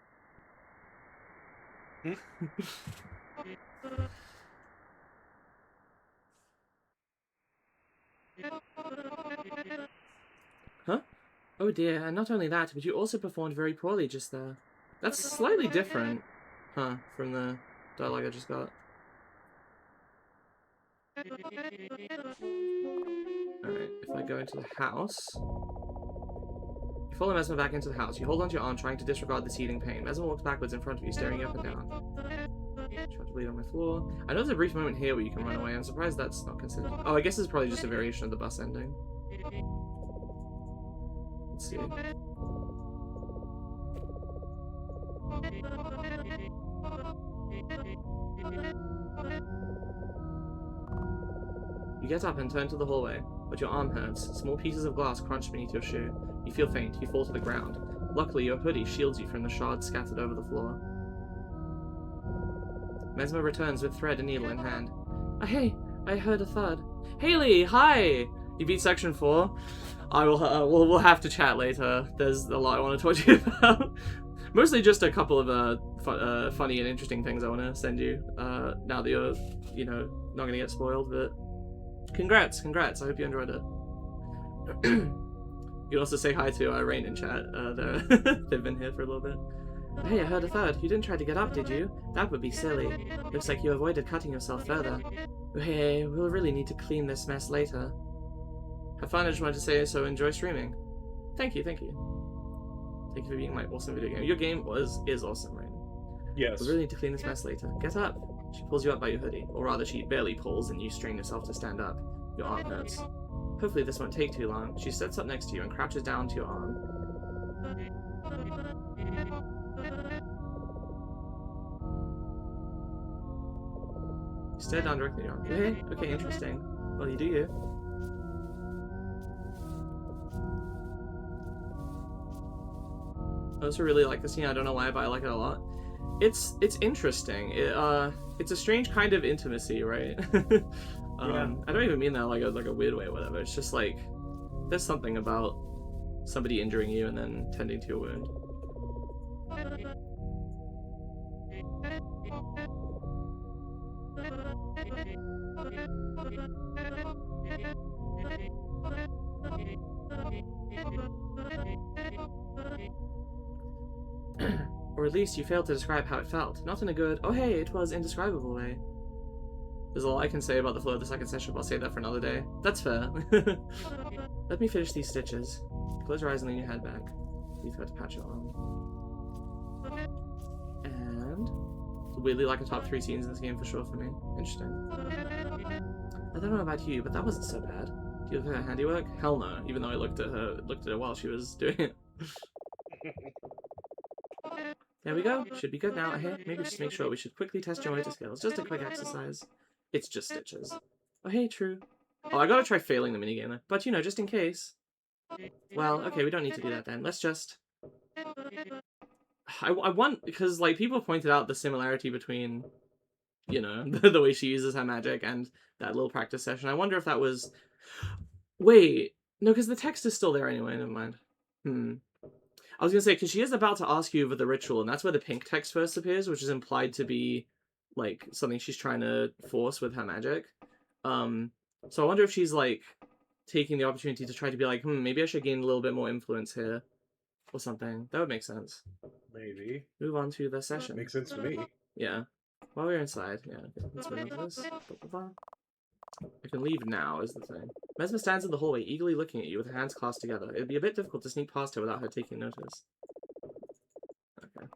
Huh? Oh dear, and not only that, but you also performed very poorly just there. That's slightly different, huh, from the dialogue I just got. Alright, if I go into the house... You follow Mesmer back into the house. You hold onto your arm, trying to disregard the seething pain. Mesmer walks backwards in front of you, staring you up and down. Try to bleed on my floor. I know there's a brief moment here where you can run away. I'm surprised that's not considered. Oh, I guess it's probably just a variation of the bus ending. Let's see. You get up and turn to the hallway, but your arm hurts. Small pieces of glass crunch beneath your shoe. You feel faint. You fall to the ground. Luckily, your hoodie shields you from the shards scattered over the floor. Mesmer returns with thread and needle in hand. Hey, I heard a thud. Haley, hi! You beat section 4? I will. We'll have to chat later. There's a lot I want to talk to you about. Mostly just a couple of funny and interesting things I want to send you. Now that you're, not gonna get spoiled, but congrats. I hope you enjoyed it. You can also say hi to Rain in chat. They've been here for a little bit. Hey, I heard a thud. You didn't try to get up, did you? That would be silly. Looks like you avoided cutting yourself further. Hey, we'll really need to clean this mess later. Have fun, I just wanted to say so. Enjoy streaming. Thank you. Thank you for being my awesome video game. Your game is awesome, Rain. Yes. We really need to clean this mess later. Get up. She pulls you up by your hoodie. Or rather, she barely pulls and you strain yourself to stand up. Your arm hurts. Hopefully this won't take too long. She sits up next to you and crouches down to your arm. You stare down directly at your arm. Okay, okay, interesting. Well, you do you. I also really like the scene. I don't know why, but I like it a lot. It's interesting. It's a strange kind of intimacy, right? Yeah. I don't even mean that like a weird way or whatever. It's just like there's something about somebody injuring you and then tending to your wound. Or at least you failed to describe how it felt. Not in a good, oh hey, it was indescribable way. There's a lot I can say about the flow of the second session, but I'll save that for another day. That's fair. Let me finish these stitches. Close your eyes and lean your head back. You've got to patch your arm. And it's weirdly like a top 3 scenes in this game for sure for me. Interesting. I don't know about you, but that wasn't so bad. Do you look at her handiwork? Hell no, even though I looked at her while she was doing it. There we go. Should be good now. Hey, maybe just make sure we should quickly test your motor skills. Just a quick exercise. It's just stitches. Oh, hey, true. Oh, I gotta try failing the minigame, but just in case. Well, okay, we don't need to do that then. Let's just... I want... Because, people pointed out the similarity between, the way she uses her magic and that little practice session. I wonder if that was... Wait. No, because the text is still there anyway. Never mind. I was gonna say, because she is about to ask you over the ritual, and that's where the pink text first appears, which is implied to be, something she's trying to force with her magic. So I wonder if she's, taking the opportunity to try to be like, maybe I should gain a little bit more influence here, or something. That would make sense. Maybe. Move on to the session. Makes sense to me. Yeah. While we're inside, yeah. Okay, let's move on to this. I can leave now, is the thing. Mesma stands in the hallway, eagerly looking at you with her hands clasped together. It'd be a bit difficult to sneak past her without her taking notice. Okay.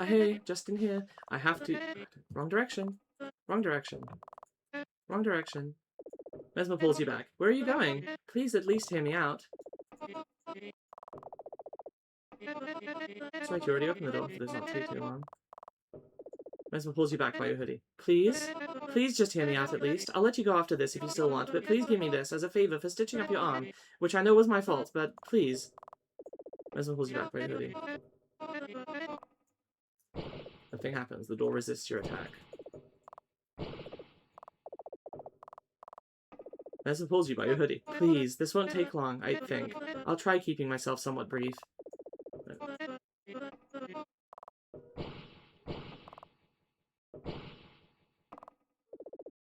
Hey, just in here. I have to... Wrong direction. Wrong direction. Wrong direction. Mesma pulls you back. Where are you going? Please at least hear me out. It's like you already opened the door, but there's not too long. Mesma pulls you back by your hoodie. Please? Please just hear me out at least. I'll let you go after this if you still want, but please give me this as a favor for stitching up your arm, which I know was my fault, but please. Mesma pulls you back by your hoodie. Nothing happens. The door resists your attack. Mesma pulls you by your hoodie. Please, this won't take long, I think. I'll try keeping myself somewhat brief.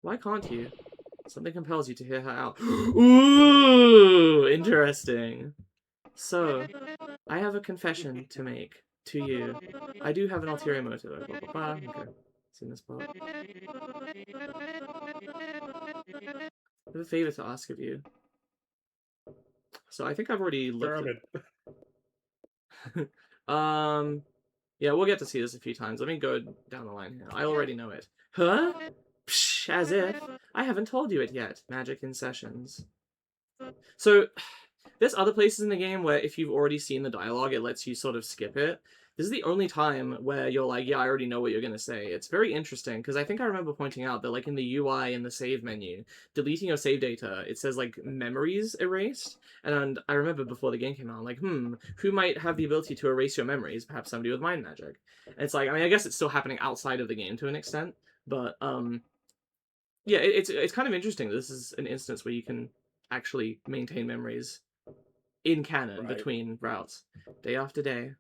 Why can't you? Something compels you to hear her out. Ooh, interesting. So, I have a confession to make to you. I do have an ulterior motive. Okay, seen this part. I have a favor to ask of you. So I think I've already looked at... yeah, we'll get to see this a few times. Let me go down the line here. I already know it. Huh? Psh, as if. I haven't told you it yet. Magic in sessions. So, there's other places in the game where if you've already seen the dialogue, it lets you sort of skip it. This is the only time where you're like, yeah, I already know what you're going to say. It's very interesting, because I think I remember pointing out that, like, in the UI in the save menu, deleting your save data, it says, like, memories erased. And I remember before the game came out, I'm like, who might have the ability to erase your memories? Perhaps somebody with mind magic. And it's like, I mean, I guess it's still happening outside of the game to an extent, but, yeah, it's kind of interesting. This is an instance where you can actually maintain memories in canon between routes, day after day.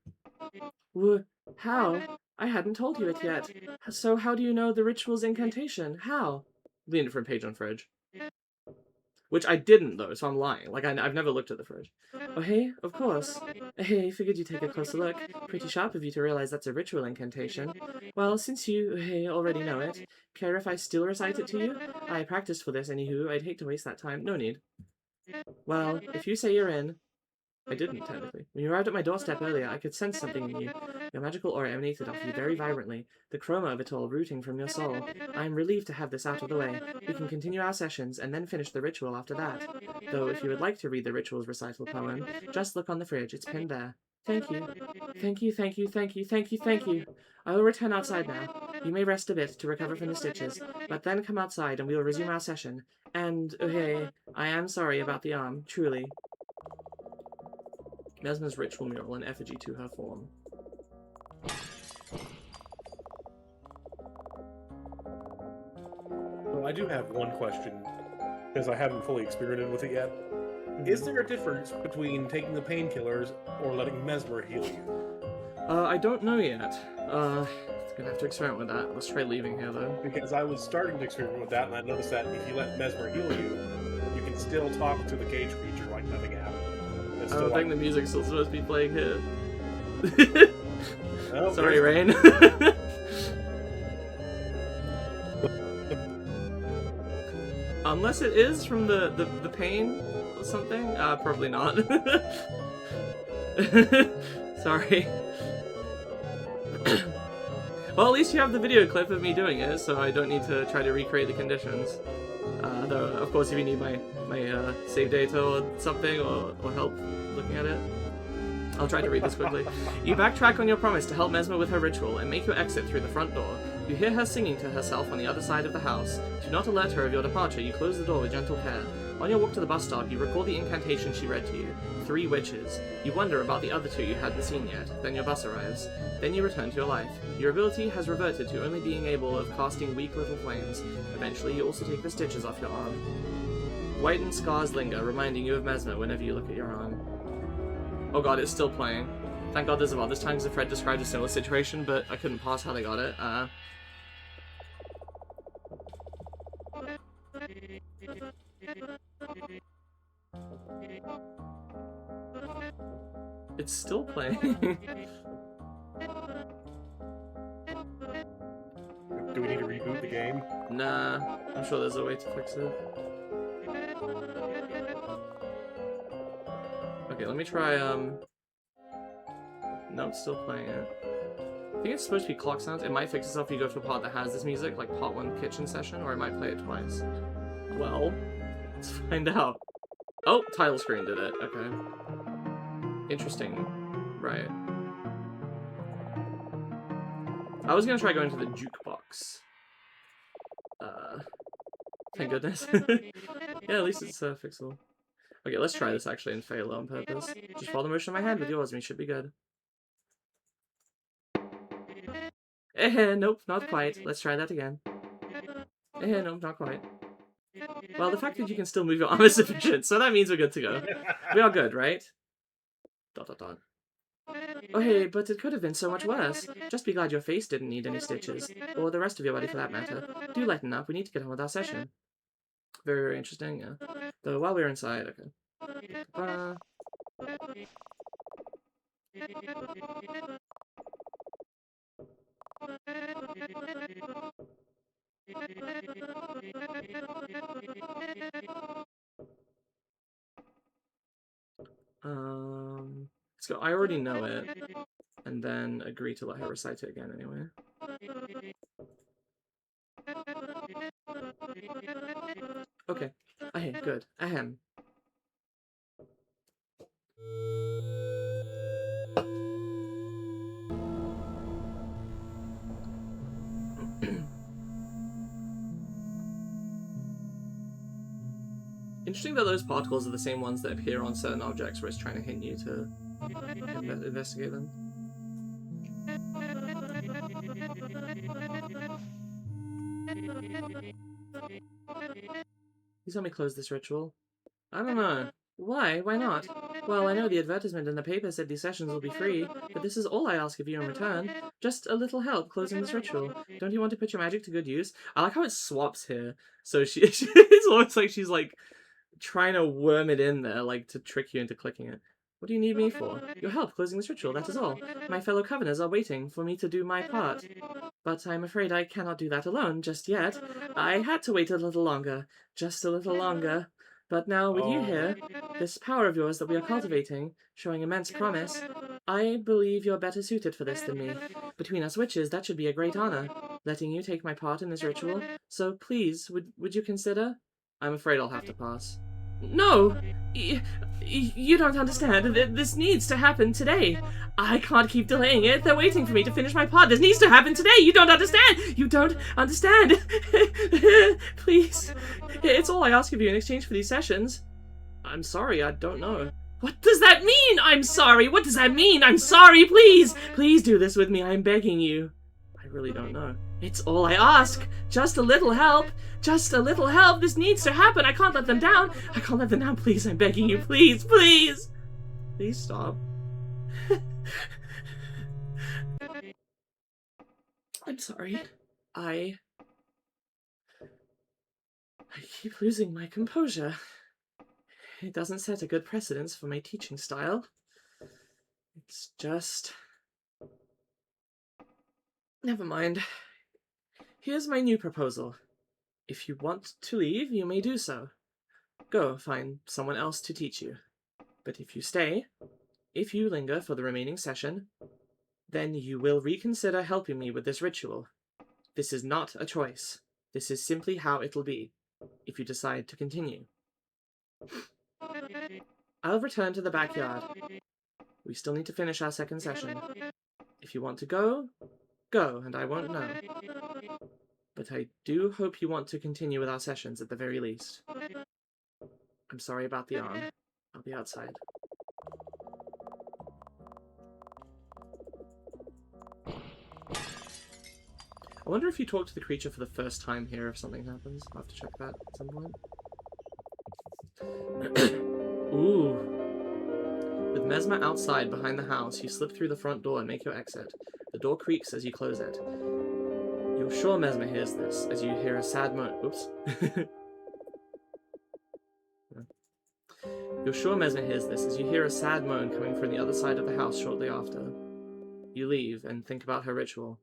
How? I hadn't told you it yet. So how do you know the ritual's incantation? How? The different page on fridge. Which I didn't, though, so I'm lying. Like, I've never looked at the fridge. Oh, hey, of course. Hey, figured you'd take a closer look. Pretty sharp of you to realize that's a ritual incantation. Well, since you, already know it, care if I still recite it to you? I practiced for this, anywho. I'd hate to waste that time. No need. Well, if you say you're in... I didn't, technically. When you arrived at my doorstep earlier, I could sense something in you. Your magical aura emanated off you very vibrantly, the chroma of it all rooting from your soul. I am relieved to have this out of the way. We can continue our sessions, and then finish the ritual after that. Though, if you would like to read the ritual's recital poem, just look on the fridge. It's pinned there. Thank you. Thank you, thank you, thank you, thank you, thank you. I will return outside now. You may rest a bit to recover from the stitches, but then come outside and we will resume our session. And, I am sorry about the arm, truly. Mesma's ritual mural in effigy to her form. Well, I do have one question, because I haven't fully experimented with it yet. Is there a difference between taking the painkillers or letting Mesmer heal you? I don't know yet. Gonna have to experiment with that. Let's try leaving here, though. Because I was starting to experiment with that, and I noticed that if you let Mesmer heal you, you can still talk to the cage creature like nothing happened. I don't think the music's still supposed to be playing here. Oh, sorry, Rain. Unless it is from the pain or something? Probably not. Sorry. Well, at least you have the video clip of me doing it, so I don't need to try to recreate the conditions. Though, of course, if you need my save data or something, or help looking at it, I'll try to read this quickly. You backtrack on your promise to help Mesma with her ritual and make your exit through the front door. You hear her singing to herself on the other side of the house. To not alert her of your departure, you close the door with gentle care. On your walk to the bus stop, you recall the incantation she read to you. 3 witches. You wonder about the other 2 you hadn't seen yet. Then your bus arrives. Then you return to your life. Your ability has reverted to only being able of casting weak little flames. Eventually, you also take the stitches off your arm. Whitened scars linger, reminding you of Mesma whenever you look at your arm. Oh god, it's still playing. Thank god there's a VoD this time, because Fred described a similar situation, but I couldn't pass how they got it. It's still playing. Do we need to reboot the game? Nah, I'm sure there's a way to fix it. Okay, let me try, no, it's still playing it. I think it's supposed to be clock sounds. It might fix itself if you go to a part that has this music, like part 1 kitchen session, or it might play it twice. Well, let's find out. Oh, title screen did it. Okay. Interesting. Right. I was gonna try going to the jukebox. Thank goodness. Yeah, at least it's fixable. Okay, let's try this actually and fail on purpose. Just follow the motion of my hand with yours and we should be good. Nope, not quite. Let's try that again. Nope, not quite. Well, the fact that you can still move your arm is sufficient, so that means we're good to go. We are good, right? ... Oh hey, but it could have been so much worse. Just be glad your face didn't need any stitches. Or the rest of your body for that matter. Do lighten up, we need to get on with our session. Very, very interesting, yeah. Though while we're inside, okay. Let's go. I already know it. And then agree to let her recite it again anyway. Okay. Ahem, good. Ahem. Interesting that those particles are the same ones that appear on certain objects where it's trying to hint you to investigate them. Please help me close this ritual. I don't know. Why? Why not? Well, I know the advertisement in the paper said these sessions will be free, but this is all I ask of you in return. Just a little help closing this ritual. Don't you want to put your magic to good use? I like how it swaps here. So it's almost like she's like trying to worm it in there, like to trick you into clicking it. What do you need me for? Your help closing this ritual, that is all. My fellow Coveners are waiting for me to do my part. But I'm afraid I cannot do that alone just yet. I had to wait a little longer. Just a little longer. But now with you here, this power of yours that we are cultivating, showing immense promise, I believe you're better suited for this than me. Between us witches, that should be a great honor, letting you take my part in this ritual. So please, would you consider? I'm afraid I'll have to pass. No! You don't understand. This needs to happen today. I can't keep delaying it. They're waiting for me to finish my part. This needs to happen today. You don't understand. You don't understand. Please. It's all I ask of you in exchange for these sessions. I'm sorry, I don't know. What does that mean? I'm sorry. What does that mean? I'm sorry. Please. Please do this with me. I'm begging you. I really don't know. It's all I ask. Just a little help. Just a little help. This needs to happen. I can't let them down. I can't let them down. Please, I'm begging you. Please, please. Please stop. I'm sorry. I keep losing my composure. It doesn't set a good precedence for my teaching style. It's just... Never mind. Here's my new proposal. If you want to leave, you may do so. Go find someone else to teach you. But if you stay, if you linger for the remaining session, then you will reconsider helping me with this ritual. This is not a choice. This is simply how it'll be, if you decide to continue. I'll return to the backyard. We still need to finish our second session. If you want to go, go, and I won't know. But I do hope you want to continue with our sessions at the very least. I'm sorry about the arm. I'll be outside. I wonder if you talk to the creature for the first time here if something happens. I'll have to check that at some point. Ooh. With Mesma outside behind the house, you slip through the front door and make your exit. The door creaks as you close it. You're sure Mesma hears this, as you hear a sad moan. Oops. You're sure Mesmer hears this as you hear a sad moan coming from the other side of the house shortly after. You leave and think about her ritual.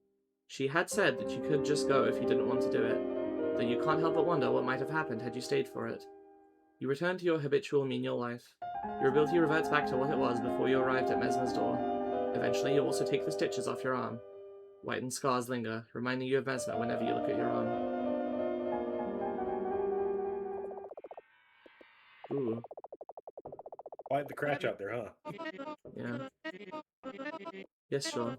She had said that you could just go if you didn't want to do it, though you can't help but wonder what might have happened had you stayed for it. You return to your habitual menial life. Your ability reverts back to what it was before you arrived at Mesmer's door. Eventually, you also take the stitches off your arm. Whitened scars linger, reminding you of Mesmer whenever you look at your arm. Ooh. Quite the crash out there, huh? Yeah. Yes, sure.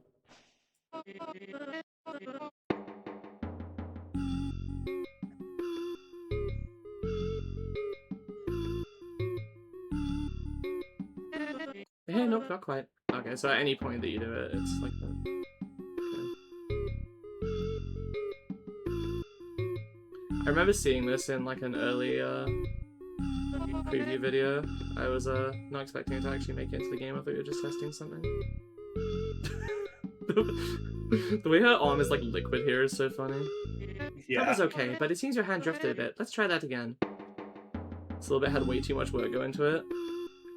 Hey, nope, not quite. Okay, so at any point that you do it, it's like that. Okay. I remember seeing this in like an early preview video. I was not expecting it to actually make it into the game. I thought you were just testing something. The way her arm is like liquid here is so funny. Yeah. That was okay, but it seems your hand drifted a bit. Let's try that again. This little bit had way too much work go into it.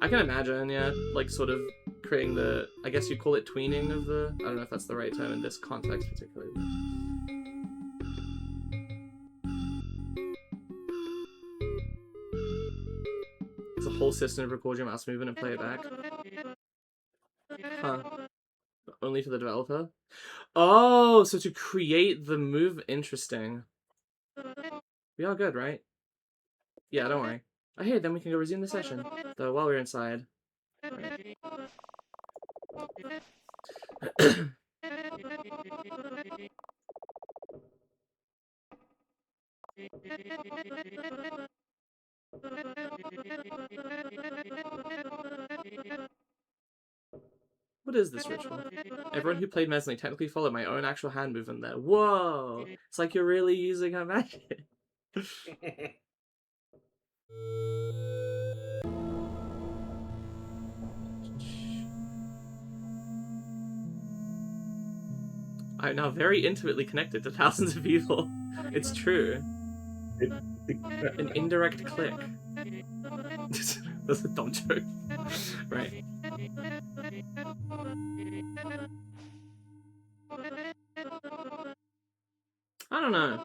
I can imagine, yeah, like sort of creating the, I guess you'd call it tweening of the, I don't know if that's the right term in this context particularly. But... There's a whole system to record your mouse movement and play it back. Huh. Only for the developer? Oh, so to create the move, interesting. We all good, right? Yeah, don't worry. Oh, hey, then we can go resume the session. Though, while we're inside. Right. What is this ritual? Everyone who played Mesmalie technically followed my own actual hand movement there. Whoa! It's like you're really using her magic. I'm now very intimately connected to thousands of people. It's true. An indirect click. That's a dumb joke. Right. I don't know.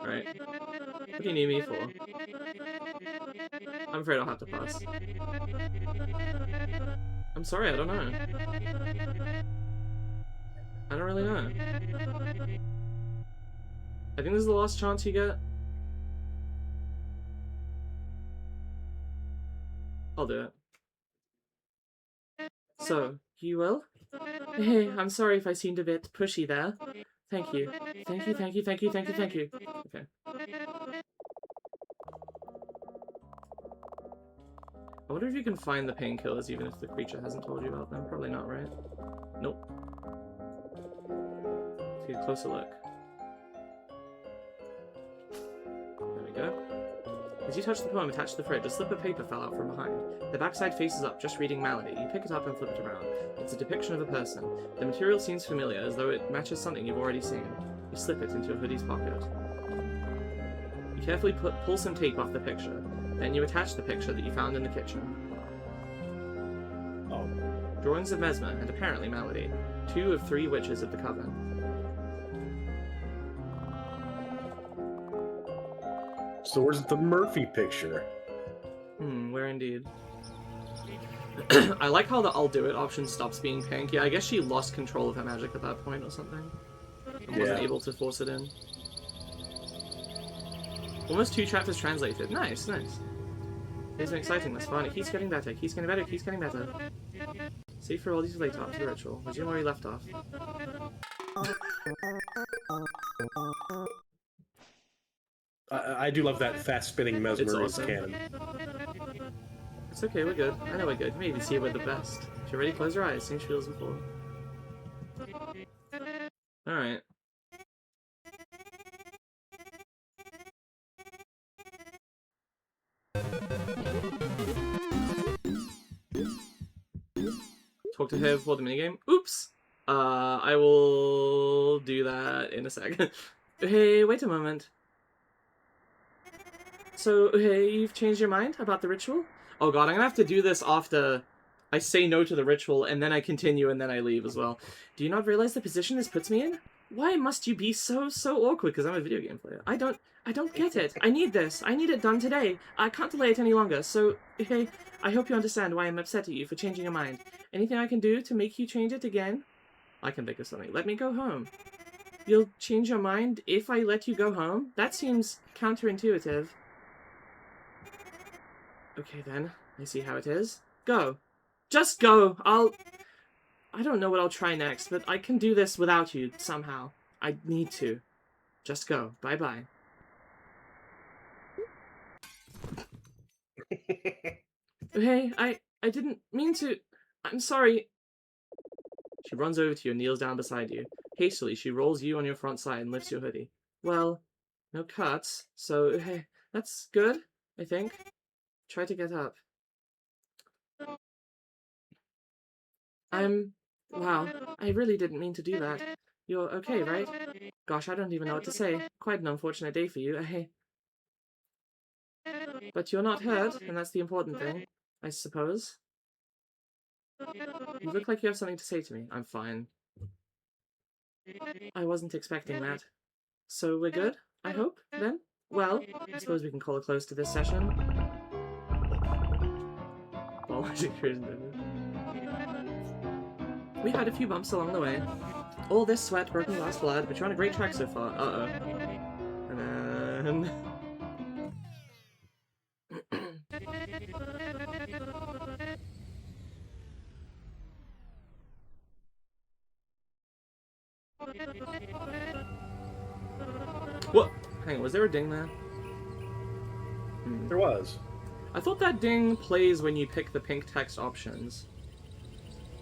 Right. What do you need me for? I'm afraid I'll have to pass. I'm sorry, I don't know. I don't really know. I think this is the last chance you get. I'll do it. So, you will? Hey, I'm sorry if I seemed a bit pushy there. Thank you. Thank you, thank you, thank you, thank you, thank you. Okay. I wonder if you can find the painkillers even if the creature hasn't told you about them. Probably not, right? Nope. Take a closer look. There we go. As you touch the poem attached to the fridge, a slip of paper fell out from behind. The backside faces up, just reading Malady. You pick it up and flip it around. It's a depiction of a person. The material seems familiar, as though it matches something you've already seen. You slip it into your hoodie's pocket. You carefully pull some tape off the picture. Then you attach the picture that you found in the kitchen. Oh. Drawings of Mesmer, and apparently Malady. 2 of 3 witches of the Coven. So where's the Murphy picture? Where indeed. I like how the I'll do it option stops being pink. Yeah, I guess she lost control of her magic at that point or something. And wasn't able to force it in. Almost 2 chapters translated. Nice, nice. It's been exciting thus far, and it keeps getting better, keeps getting better, keeps getting better. Save for all these relate to the ritual. Resume where you left off. I do love that fast-spinning Mesmer awesome. cannon. It's okay, we're good. I know we're good. You may even see we're the best. If you're ready, close your eyes. Same spiel as before. Alright. Talk to her before the minigame. Oops! I will do that in a second. Hey, wait a moment. So, hey, you've changed your mind about the ritual? Oh god, I'm gonna have to do this after I say no to the ritual, and then I continue, and then I leave as well. Do you not realize the position this puts me in? Why must you be so awkward? Because I'm a video game player. I don't get it. I need this. I need it done today. I can't delay it any longer. So, hey, I hope you understand why I'm upset at you for changing your mind. Anything I can do to make you change it again? I can think of something. Let me go home. You'll change your mind if I let you go home? That seems counterintuitive. Okay then, I see how it is. Go. Just go! I don't know what I'll try next, but I can do this without you, somehow. I need to. Just go. Bye-bye. Hey, I didn't mean to... I'm sorry. She runs over to you and kneels down beside you. Hastily, she rolls you on your front side and lifts your hoodie. Well, no cuts, so hey, that's good, I think. Try to get up. Wow, I really didn't mean to do that. You're okay, right? Gosh, I don't even know what to say. Quite an unfortunate day for you, hey. But you're not hurt, and that's the important thing, I suppose. You look like you have something to say to me. I'm fine. I wasn't expecting that. So we're good, I hope, then? Well, I suppose we can call a close to this session. We had a few bumps along the way. All this sweat, broken glass, blood, but you're on a great track so far. Uh-oh. And then... What? Hang on, was there a ding there? There was. I thought that ding plays when you pick the pink text options.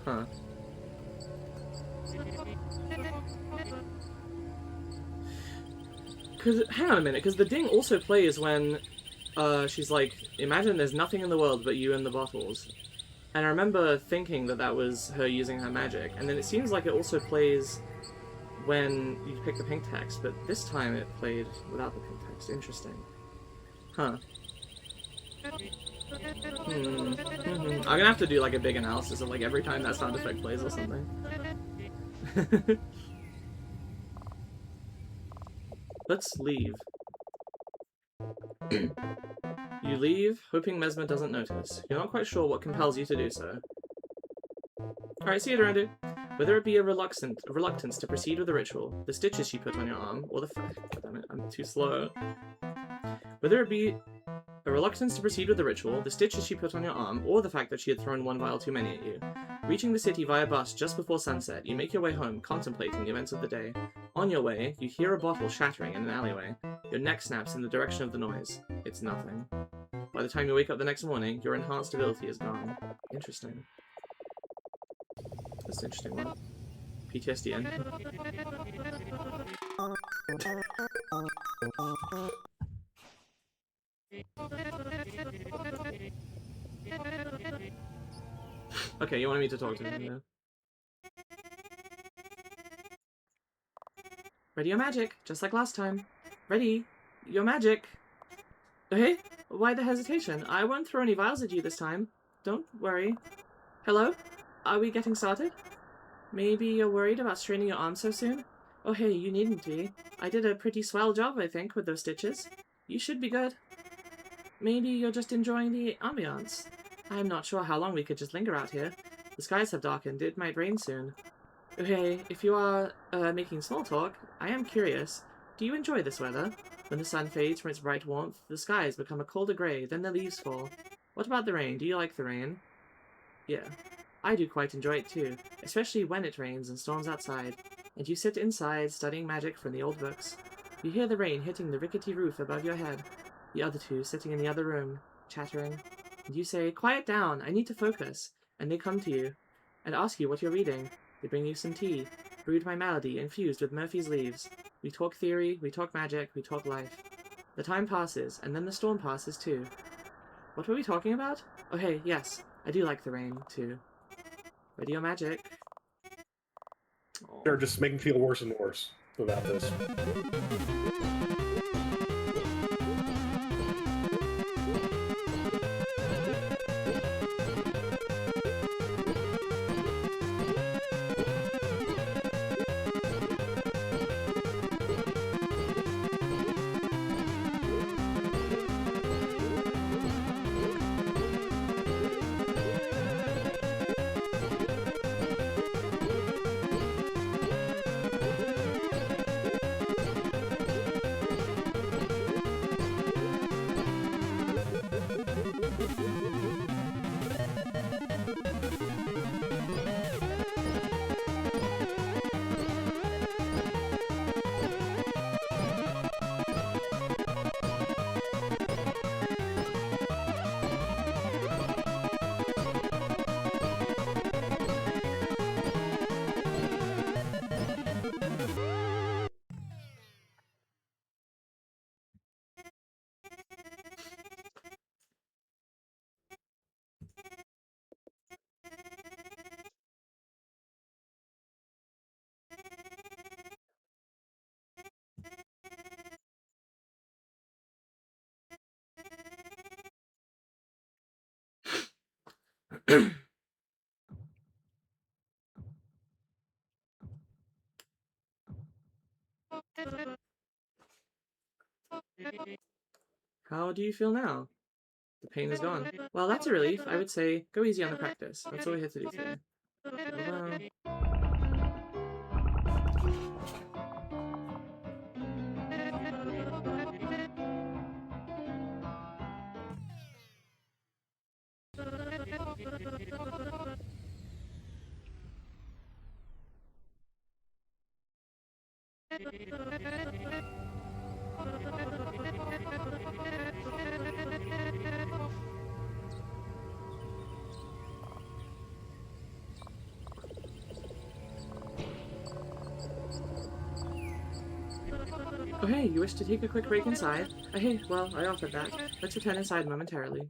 Huh. Hang on a minute, because the ding also plays when she's like, imagine there's nothing in the world but you and the bottles. And I remember thinking that that was her using her magic, and then it seems like it also plays when you pick the pink text, but this time it played without the pink text. Interesting. Huh. I'm gonna have to do like a big analysis of like every time that sound effect plays or something. Let's leave. You leave, hoping Mesma doesn't notice. You're not quite sure what compels you to do so. Alright, see you, Durandal. Whether it be a reluctance to proceed with the ritual, the stitches she put on your arm, or the damn it, I'm too slow. Whether it be a reluctance to proceed with the ritual, the stitches she put on your arm, or the fact that she had thrown one vial too many at you. Reaching the city via bus just before sunset, you make your way home, contemplating the events of the day. On your way, you hear a bottle shattering in an alleyway. Your neck snaps in the direction of the noise. It's nothing. By the time you wake up the next morning, your enhanced ability is gone. Interesting. That's an interesting one. PTSD end. Okay, you wanted me to talk to him, yeah. Ready your magic, just like last time. Ready your magic. Hey, why the hesitation? I won't throw any vials at you this time. Don't worry. Hello? Are we getting started? Maybe you're worried about straining your arm so soon? Oh hey, you needn't be. I did a pretty swell job, I think, with those stitches. You should be good. Maybe you're just enjoying the ambiance. I'm not sure how long we could just linger out here. The skies have darkened, it might rain soon. Okay, if you are making small talk, I am curious. Do you enjoy this weather? When the sun fades from its bright warmth, the skies become a colder grey, then the leaves fall. What about the rain? Do you like the rain? Yeah, I do quite enjoy it too, especially when it rains and storms outside, and you sit inside studying magic from the old books. You hear the rain hitting the rickety roof above your head, the other two sitting in the other room, chattering, and you say, "Quiet down, I need to focus," and they come to you, and ask you what you're reading. They bring you some tea, brewed by Malady, infused with Murphy's leaves. We talk theory, we talk magic, we talk life. The time passes, and then the storm passes too. What were we talking about? Oh hey, yes, I do like the rain, too. Ready your magic. They're just making me feel worse and worse about this. How do you feel now? The pain is gone. Well, that's a relief. I would say go easy on the practice. That's all we have to do today. Oh hey, you wish to take a quick break inside? Hey, well, I offered that. Let's return inside momentarily.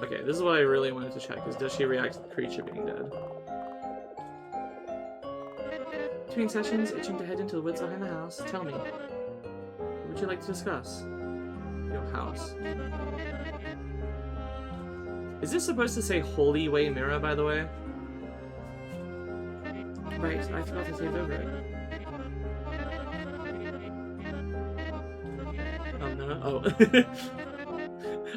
Okay, this is what I really wanted to check, is does she react to the creature being dead? Between sessions, itching to head into the woods behind the house. Tell me, what would you like to discuss? Your house. Is this supposed to say Holy Way Mirror, by the way? Right, I forgot to save over it. Oh no, oh.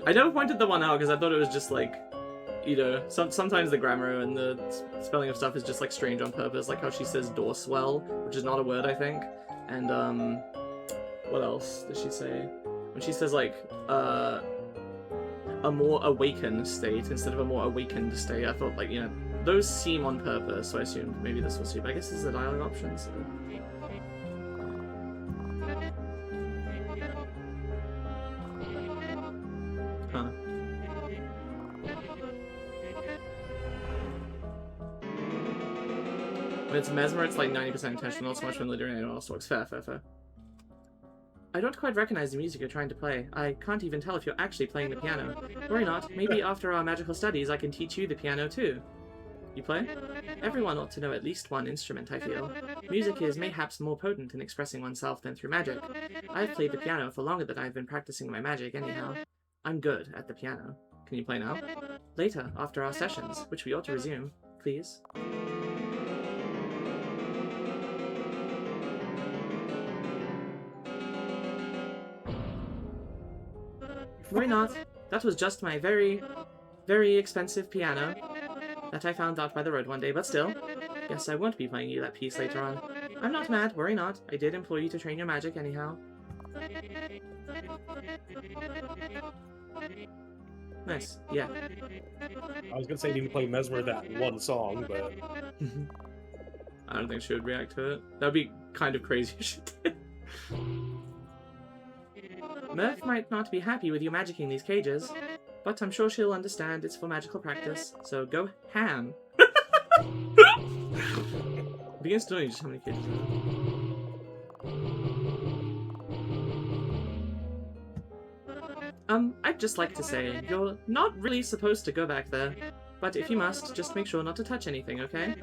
I never pointed the one out because I thought it was just like, you know, sometimes the grammar and the spelling of stuff is just like strange on purpose, like how she says door swell, which is not a word, I think. And what else does she say? When she says like a more awakened state instead of a more awakened state, I thought like, you know, those seem on purpose, so I assumed maybe this was too, but I guess this is a dialogue option, so... Huh. When it's Mesmer, it's like 90% intentional, not so much when literally anyone else talks. Fair, fair, fair. I don't quite recognize the music you're trying to play. I can't even tell if you're actually playing the piano. Worry not, maybe after our magical studies I can teach you the piano too. You play? Everyone ought to know at least one instrument, I feel. Music is mayhaps more potent in expressing oneself than through magic. I've played the piano for longer than I've been practicing my magic anyhow. I'm good at the piano. Can you play now? Later, after our sessions, which we ought to resume. Please? Worry not. That was just my very, very expensive piano that I found out by the road one day, but still. Yes, I won't be playing you that piece later on. I'm not mad, worry not. I did implore you to train your magic anyhow. Nice, yeah. I was gonna say you can play Mesmer that one song, but... I don't think she would react to it. That'd be kind of crazy if she did. Murph might not be happy with you magicking these cages, but I'm sure she'll understand it's for magical practice, so go ham. Begins to know just how many cages there are. I'd just like to say, you're not really supposed to go back there, but if you must, just make sure not to touch anything, okay?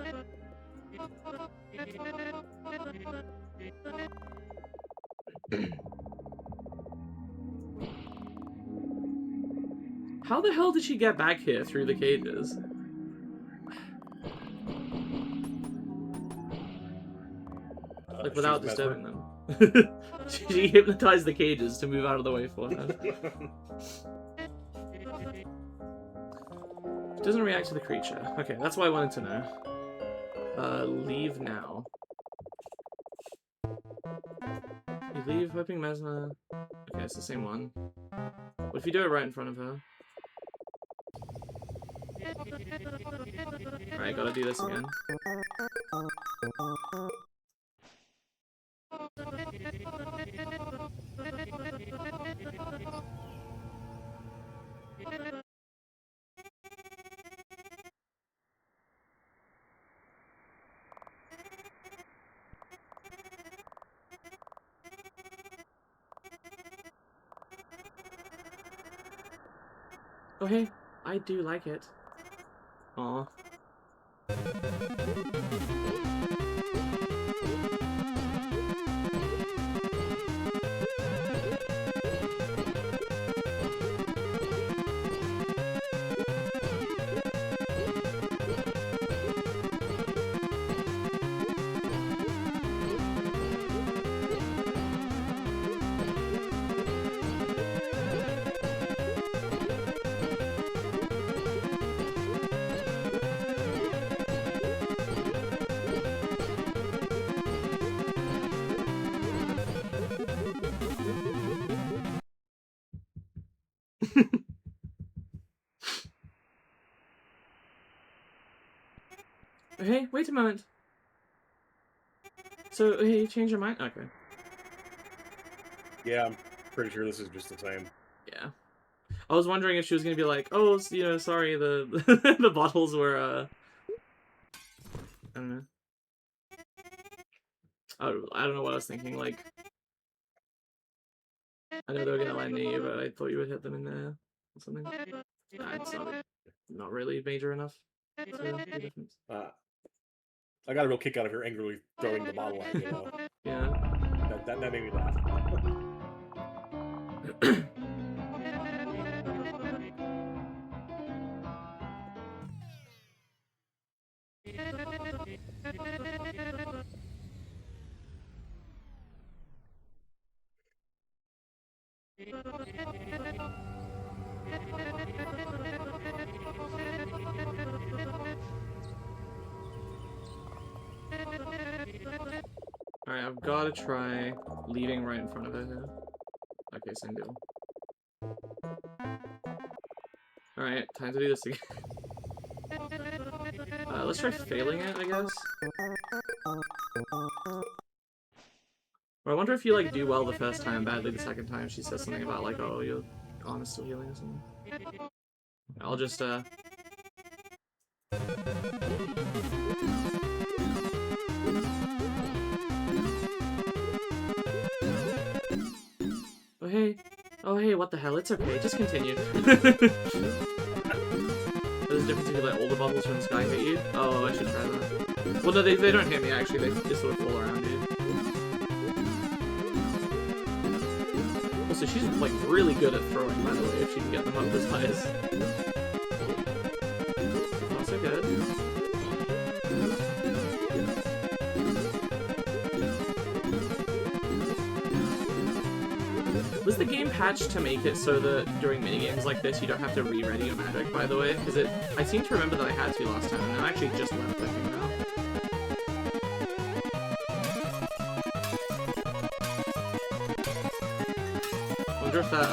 How the hell did she get back here through the cages? Like, without disturbing them. She hypnotized the cages to move out of the way for her. She doesn't react to the creature. Okay, that's what I wanted to know. Leave now. You leave, hoping Mesma... Okay, it's the same one. What if you do it right in front of her? Alright, gotta do this again. Oh hey, I do like it. Aw. Hey, wait a moment. So, hey, you changed your mind? Okay. Yeah, I'm pretty sure this is just the same. Yeah. I was wondering if she was gonna be like, oh, you know, sorry, the the bottles were, I don't know. I don't know what I was thinking, like, I know they were gonna land near you, but I thought you would hit them in there or something. Nah, it's not really major enough to be a difference. I got a real kick out of her angrily throwing the bottle at you, though. Yeah. That made me laugh. Alright, I've gotta try leaving right in front of her here. Okay, same deal. Alright, time to do this again. Let's try failing it, I guess. Or I wonder if you, like, do well the first time and badly the second time. She says something about, like, oh, your arm is still healing or something. I'll just, Oh, hey. Oh, hey, what the hell? It's okay. Just continue. There's a difference if you let all the bubbles from the sky hit you. Oh, I should try that. Well, no, they don't hit me, actually. They just sort of fall around you. Also, she's, like, really good at throwing, by the way, if she can get them up as high as... Not so good. Was the game patched to make it so that during minigames like this you don't have to re-ready your magic, by the way? Because I seem to remember that I had to last time, and I actually just left clicking now. I wonder if that,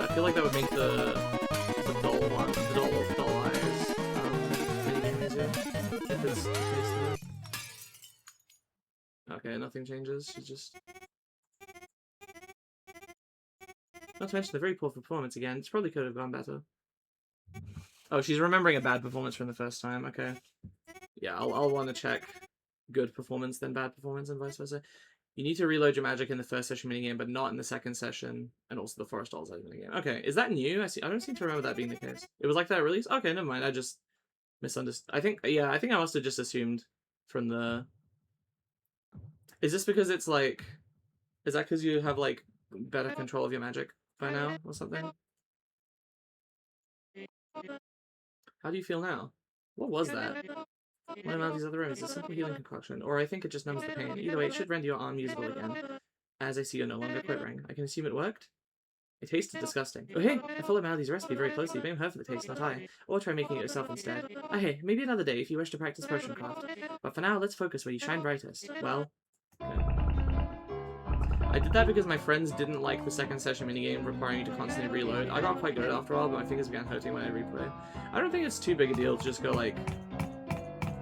I feel like that would make the dull one, the dull eyes, minigame easier. If it's the case there. Okay, nothing changes, she's just... Not to mention the very poor performance again. It probably could have gone better. Oh, she's remembering a bad performance from the first time. Okay. Yeah, I'll want to check good performance then bad performance and vice versa. You need to reload your magic in the first session minigame, but not in the second session, and also the Forest Dolls minigame. Okay, is that new? I don't seem to remember that being the case. It was like that release? Okay, never mind. I just misunderstood. I think I must have just assumed from the... Is this because it's like... Is that because you have, like, better control of your magic by now, or something? How do you feel now? What was that? One of these other rooms, a simple healing concoction, or I think it just numbs the pain. Either way, it should render your arm usable again. As I see you're no longer quivering. I can assume it worked? It tasted disgusting. Oh hey, I followed Maldy's recipe very closely. Blame her for the taste, not I. Or try making it yourself instead. Oh hey, maybe another day if you wish to practice potion craft. But for now, let's focus where you shine brightest. Well... Okay. I did that because my friends didn't like the second session minigame requiring you to constantly reload. I got quite good at it after a while, but my fingers began hurting when I replay. I don't think it's too big a deal to just go, like,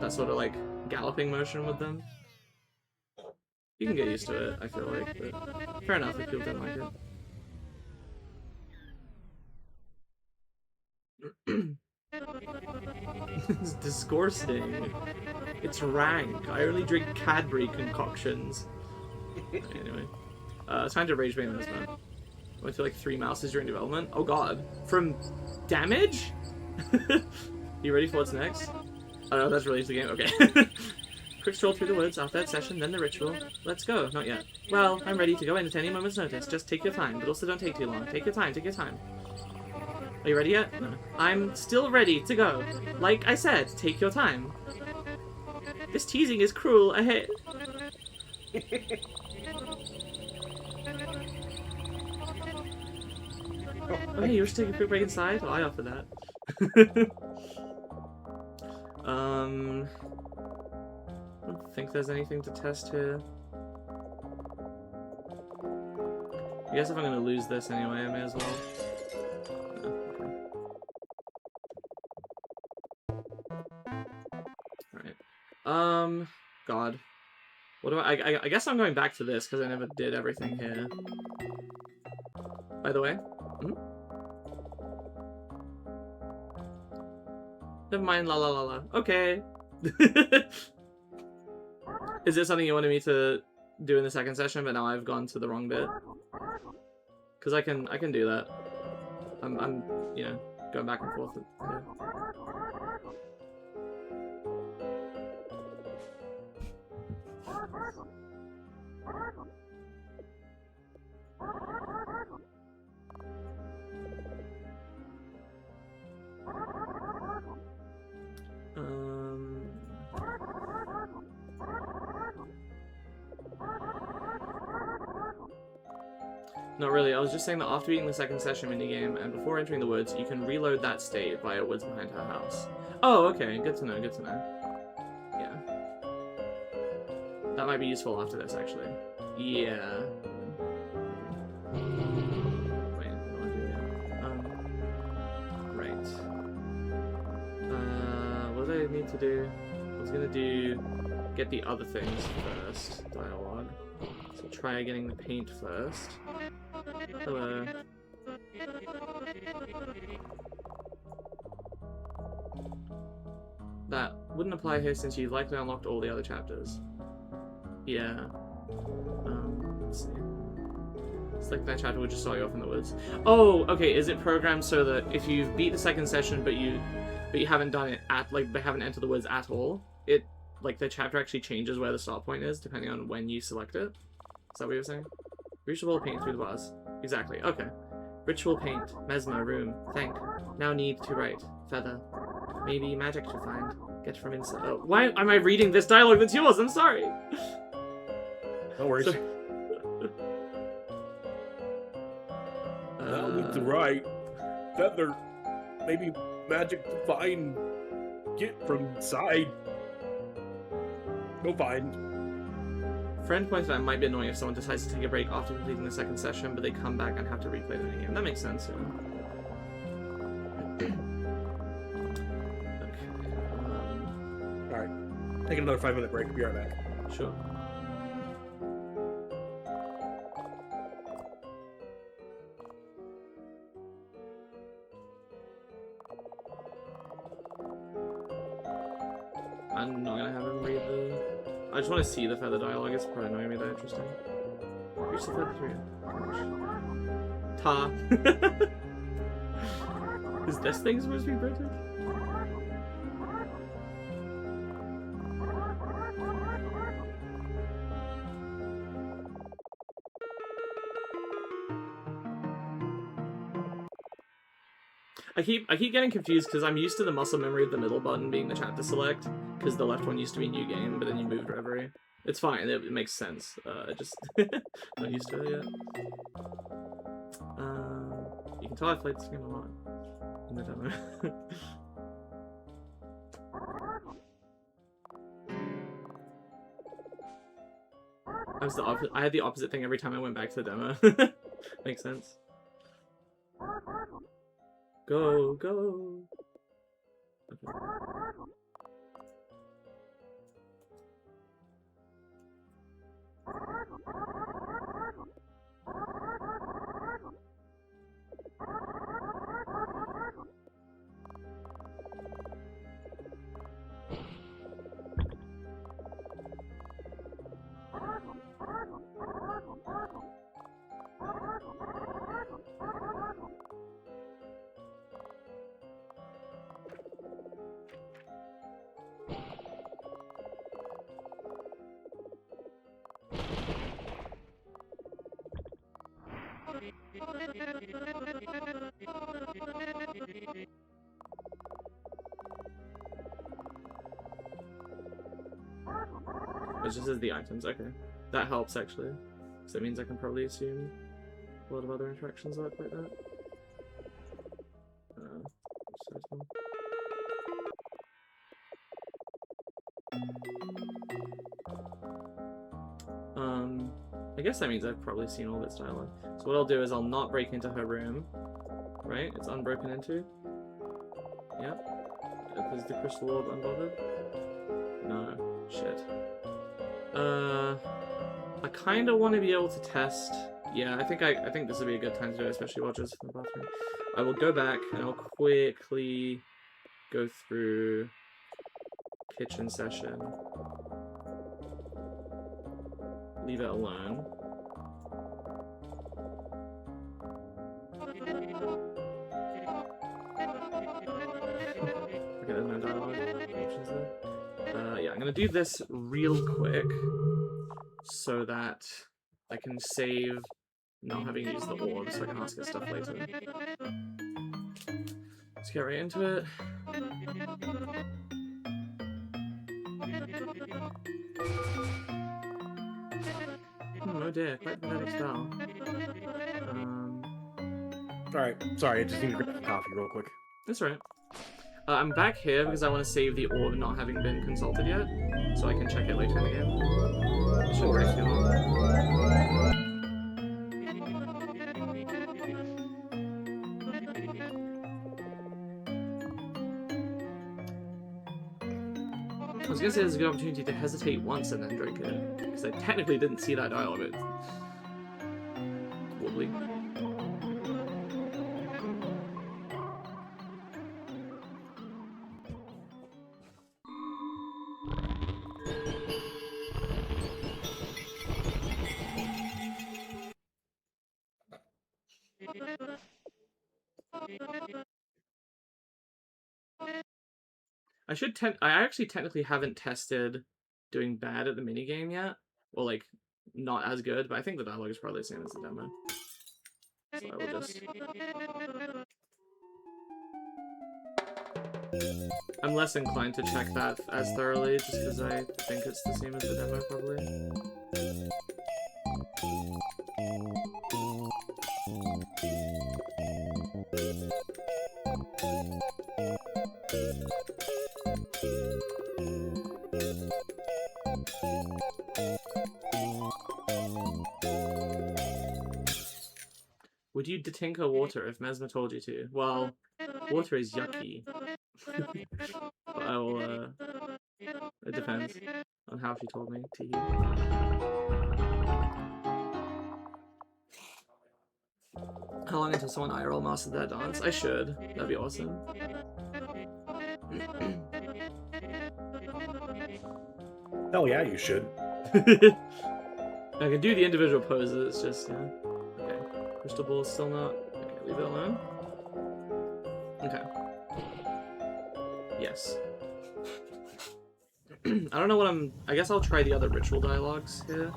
that sort of, like, galloping motion with them. You can get used to it, I feel like, but fair enough if people don't like it. It's disgusting. It's rank. I only drink Cadbury concoctions. Anyway. It's time to Rage Bane Mesmalie. Went through like 3 mouses during development. Oh god. From damage? You ready for what's next? Oh no, that's released the game. Okay. Quick stroll through the woods, our third session, then the ritual. Let's go. Not yet. Well, I'm ready to go in at any moment's notice. Just take your time, but also don't take too long. Take your time, take your time. Are you ready yet? No. I'm still ready to go. Like I said, take your time. This teasing is cruel. I hate... Oh, hey, you wish to take a quick break inside? Oh, I offer that. I don't think there's anything to test here. I guess if I'm gonna lose this anyway, I may as well. God. What do I guess I'm going back to this because I never did everything here. By the way. Hmm? Never mind, la la la la. Okay. Is this something you wanted me to do in the second session, but now I've gone to the wrong bit? Because I can do that. I'm you know, going back and forth. Yeah. Not really, I was just saying that after beating the second session minigame and before entering the woods, you can reload that state via woods behind her house. Oh, okay, good to know, good to know. Yeah. That might be useful after this, actually. Yeah. Wait, what do I do here? Right. What do I need to do? I was gonna get the other things first, dialogue. So try getting the paint first. Hello. That wouldn't apply here since you've likely unlocked all the other chapters. Yeah. Let's see. It's like that chapter would just start you off in the woods. Oh, okay, is it programmed so that if you beat the second session but you haven't done it at, like, they haven't entered the woods at all, it, like, the chapter actually changes where the start point is depending on when you select it? Is that what you're saying? Ritual paint through the bars. Exactly, okay. Ritual paint, Mesma, room, thank. Now need to write, feather. Maybe magic to find. Get from inside. Oh, why am I reading this dialogue that's yours? I'm sorry. No worries. Now need to write, feather. Maybe magic to find. Get from inside. Go find. Friend points out it might be annoying if someone decides to take a break after completing the second session, but they come back and have to replay the minigame. That makes sense, yeah. Okay. Alright. Take another 5-minute break. Be right back. Sure. I'm not gonna have him read the... I just want to see the feather dialogue, it's probably not gonna be that interesting. Here's the feather 3. Ta. Is this thing supposed to be printed? I keep getting confused because I'm used to the muscle memory of the middle button being the chapter select, because the left one used to be new game, but then you moved reverie. It's fine, it makes sense. Just not used to it yet. You can tell I played this game a lot in the demo. I had the opposite thing every time I went back to the demo. Makes sense. Go, go. Okay. It just says the items, okay. That helps actually. Because that means I can probably assume a lot of other interactions look like that. I guess that means I've probably seen all this dialogue. So what I'll do is I'll not break into her room. Right? It's unbroken into. Yep. Is the crystal orb unbothered? No. Shit. I kind of want to be able to test. Yeah, I think this would be a good time to do it, especially while just in the bathroom. I will go back and I'll quickly go through kitchen session. Leave it alone. Okay, there's no dialogue options there. Yeah, I'm gonna do this real quick so that I can save not having used the orb so I can ask it stuff later. Let's get right into it. Oh dear, quite the pathetic spell. Alright, sorry, I just need to grab some coffee real quick. That's right. I'm back here because I want to save the orb not having been consulted yet, so I can check it later in the game. It shouldn't take too long. I was gonna say there's a good opportunity to hesitate once and then drink it, because I technically didn't see that dialogue. It's wobbly. I actually technically haven't tested doing bad at the minigame yet. Or, like, not as good, but I think the dialogue is probably the same as the demo. So I will just... I'm less inclined to check that as thoroughly, just because I think it's the same as the demo, probably. Would you detinker water if Mesma told you to? Well, water is yucky. But I will, it depends on how she told me to. How long until someone IRL mastered that dance? I should. That'd be awesome. Hell yeah, you should. I can do the individual poses, it's just, yeah. Okay. Crystal ball is still not... Okay, leave it alone. Okay. Yes. I don't know what I'm... I guess I'll try the other ritual dialogues here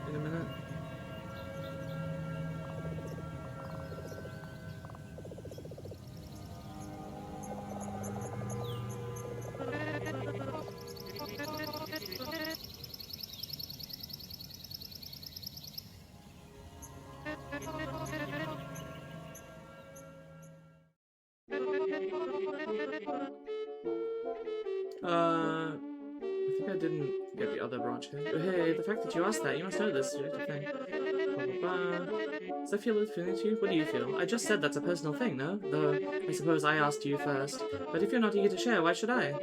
in a minute. I think I didn't get the other branch here. Oh, hey, the fact that you asked that, you must know this thing. Does that feel a little familiar to you? What do you feel? I just said that's a personal thing, no? Though, I suppose I asked you first. But if you're not eager to share, why should I?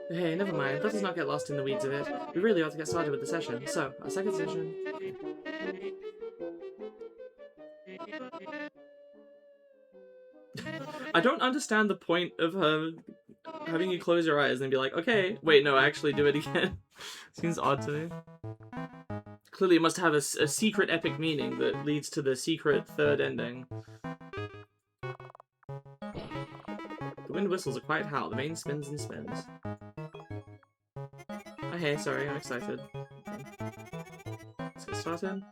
Hey, never mind. Let us not get lost in the weeds of it. We really ought to get started with the session. So, our second session. I don't understand the point of her having you close your eyes and be like, okay, wait, no, actually do it again. Seems odd to me. Clearly it must have a secret epic meaning that leads to the secret third ending. The wind whistles a quiet howl, the vane spins and spins. Oh hey, sorry, I'm excited. Let's get started.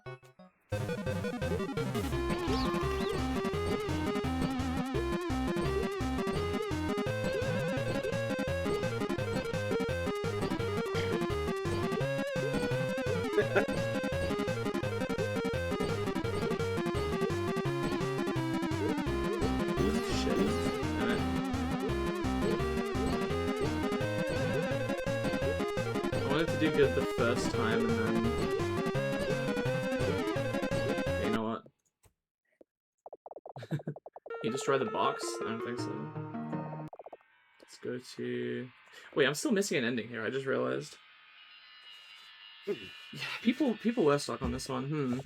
Do good the first time and then... You know what? You destroy the box? I don't think so. Let's go to... Wait, I'm still missing an ending here, I just realized. Yeah, people were stuck on this one.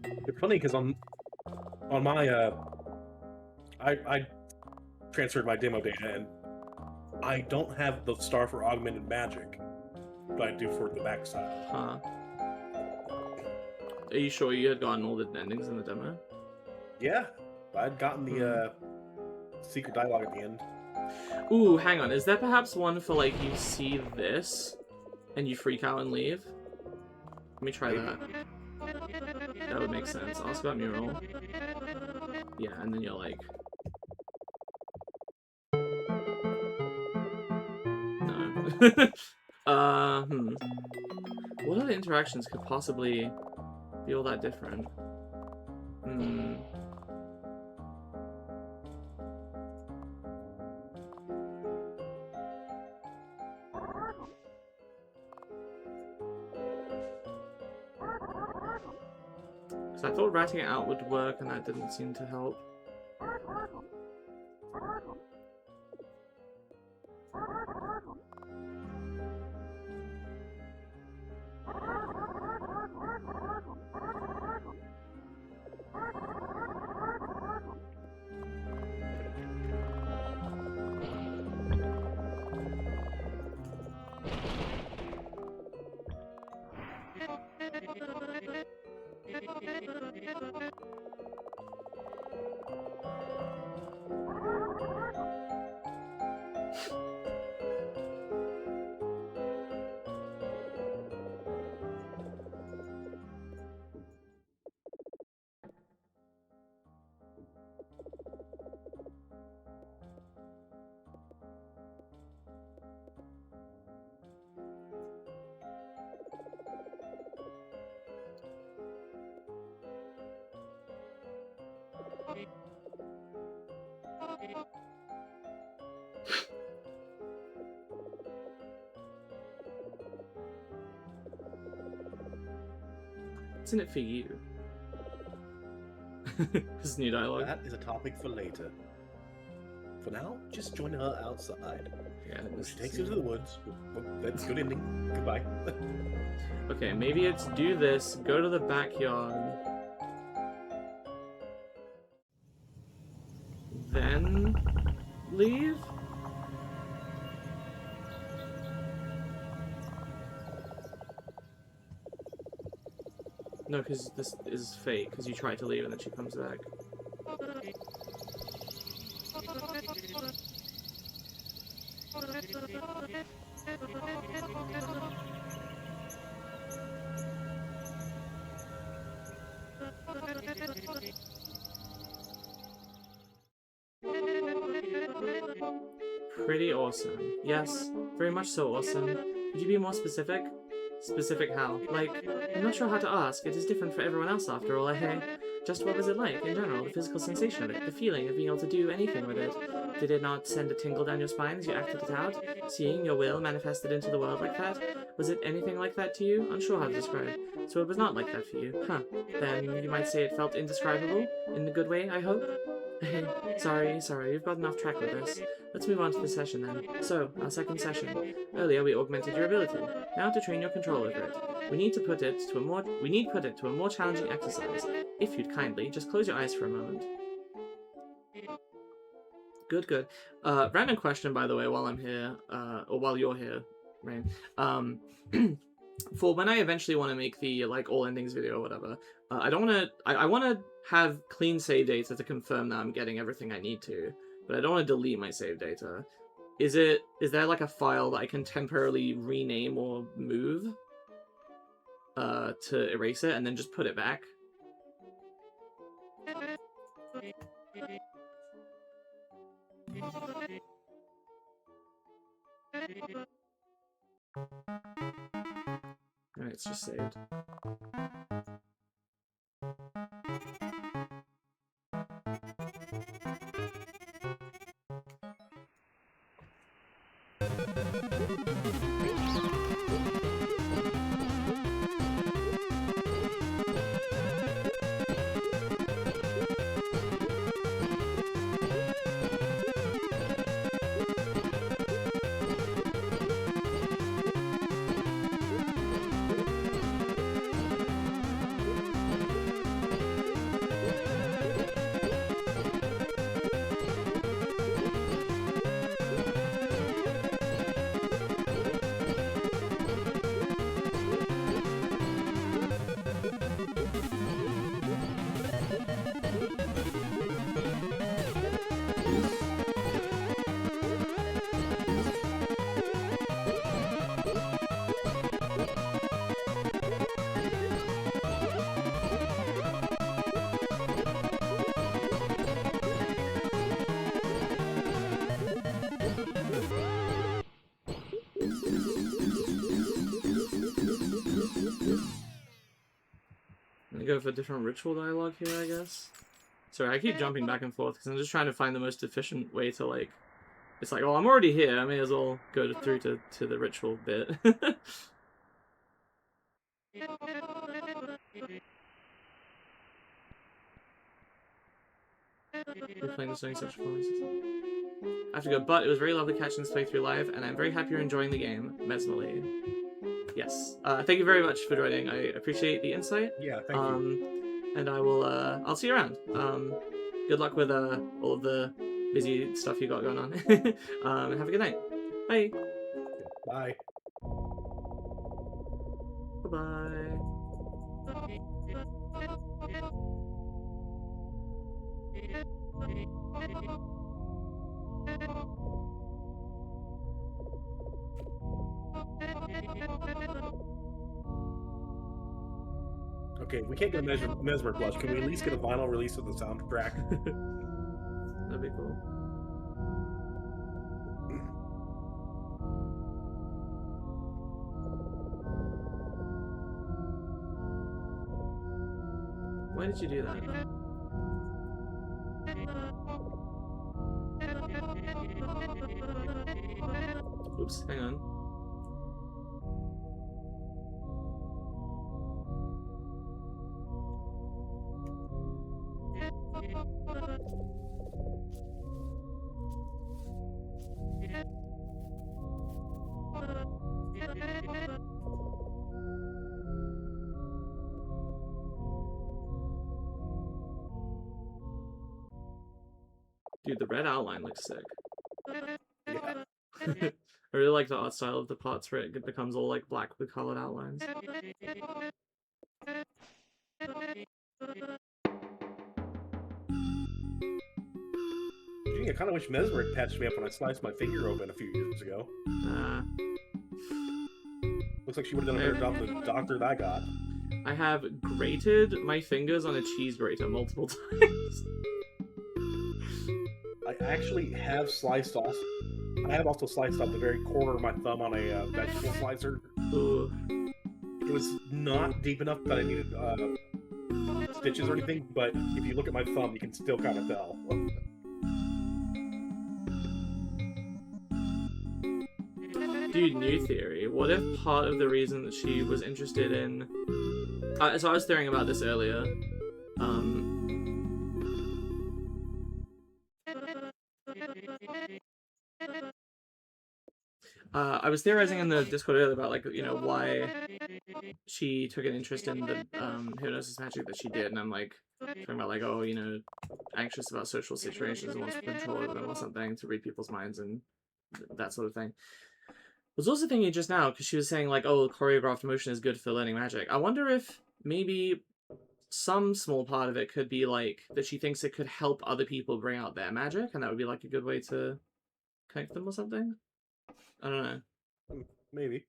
It's funny because on my I transferred my demo data and I don't have the star for augmented magic, but I do for the backside. Huh. Are you sure you had gotten all the endings in the demo? Yeah, I'd gotten the secret dialogue at the end. Ooh, hang on. Is there perhaps one for, like, you see this, and you freak out and leave? Let me try that. That would make sense. Ask about mural. Yeah, and then you're like... No. What other interactions could possibly be all that different? So I thought writing it out would work, and that didn't seem to help. What's in it for you? This new dialogue. That is a topic for later. For now, just join her outside. Yeah, When she takes you to the woods. Well, that's a good ending. Goodbye. Okay, maybe it's do this, go to the backyard, then leave? No, because this is fake, because you try to leave and then she comes back. Pretty awesome. Yes, very much so awesome. Could you be more specific? Specific how? Like, I'm not sure how to ask. It is different for everyone else after all, hey? Just what was it like, in general, the physical sensation of it, the feeling of being able to do anything with it? Did it not send a tingle down your spine as you acted it out? Seeing your will manifested into the world like that? Was it anything like that to you? Unsure how to describe. So it was not like that for you. Huh. Then you might say it felt indescribable? In a good way, I hope? Sorry, we've gotten off track with this. Let's move on to the session then. So, our second session. Earlier we augmented your ability. Now to train your control over it. We need put it to a more challenging exercise. If you'd kindly, just close your eyes for a moment. Good. Random question, by the way, while I'm here, or while you're here, Rain. For when I eventually want to make the, like, all endings video or whatever, I want to have clean save data to confirm that I'm getting everything I need to, but I don't want to delete my save data. Is there, like, a file that I can temporarily rename or move, to erase it and then just put it back? Alright, it's just saved. And go for different ritual dialogue here, I guess. Sorry, I keep jumping back and forth because I'm just trying to find the most efficient way to, like... It's like, oh, I'm already here, I may as well go through to the ritual bit. We're playing this during such performances. I have to go, but it was very lovely catching this playthrough live, and I'm very happy you're enjoying the game, Mesmalie. Yes. Thank you very much for joining. I appreciate the insight. Yeah, thank you. And I will, I'll see you around. Good luck with, all of the busy stuff you got going on. And have a good night. Bye. Bye. Bye-bye. Okay, we can't get a Mesmer plush. Can we at least get a vinyl release of the soundtrack? That'd be cool. Why did you do that? Oops, hang on. Dude, the red outline looks sick. Yeah. I really like the art style of the parts where it becomes all like black with colored outlines. Gee, I kind of wish Mesmer had patched me up when I sliced my finger open a few years ago. Looks like she would have done a better job than the doctor that I got. I have grated my fingers on a cheese grater multiple times. I actually have sliced off. I have also sliced off the very corner of my thumb on a vegetable slicer. Ooh. It was not deep enough that I needed stitches or anything, but if you look at my thumb, you can still kind of tell. Dude, new theory. What if part of the reason that she was interested in... so I was theorying about this earlier. I was theorizing in the Discord earlier about, like, you know, why she took an interest in the hypnosis magic that she did, and I'm like, talking about, like, oh, you know, anxious about social situations and wants to control over them or something, to read people's minds and that sort of thing. I was also thinking just now, because she was saying, like, oh, choreographed motion is good for learning magic. I wonder if maybe some small part of it could be, like, that she thinks it could help other people bring out their magic, and that would be, like, a good way to connect them or something? I don't know. Maybe.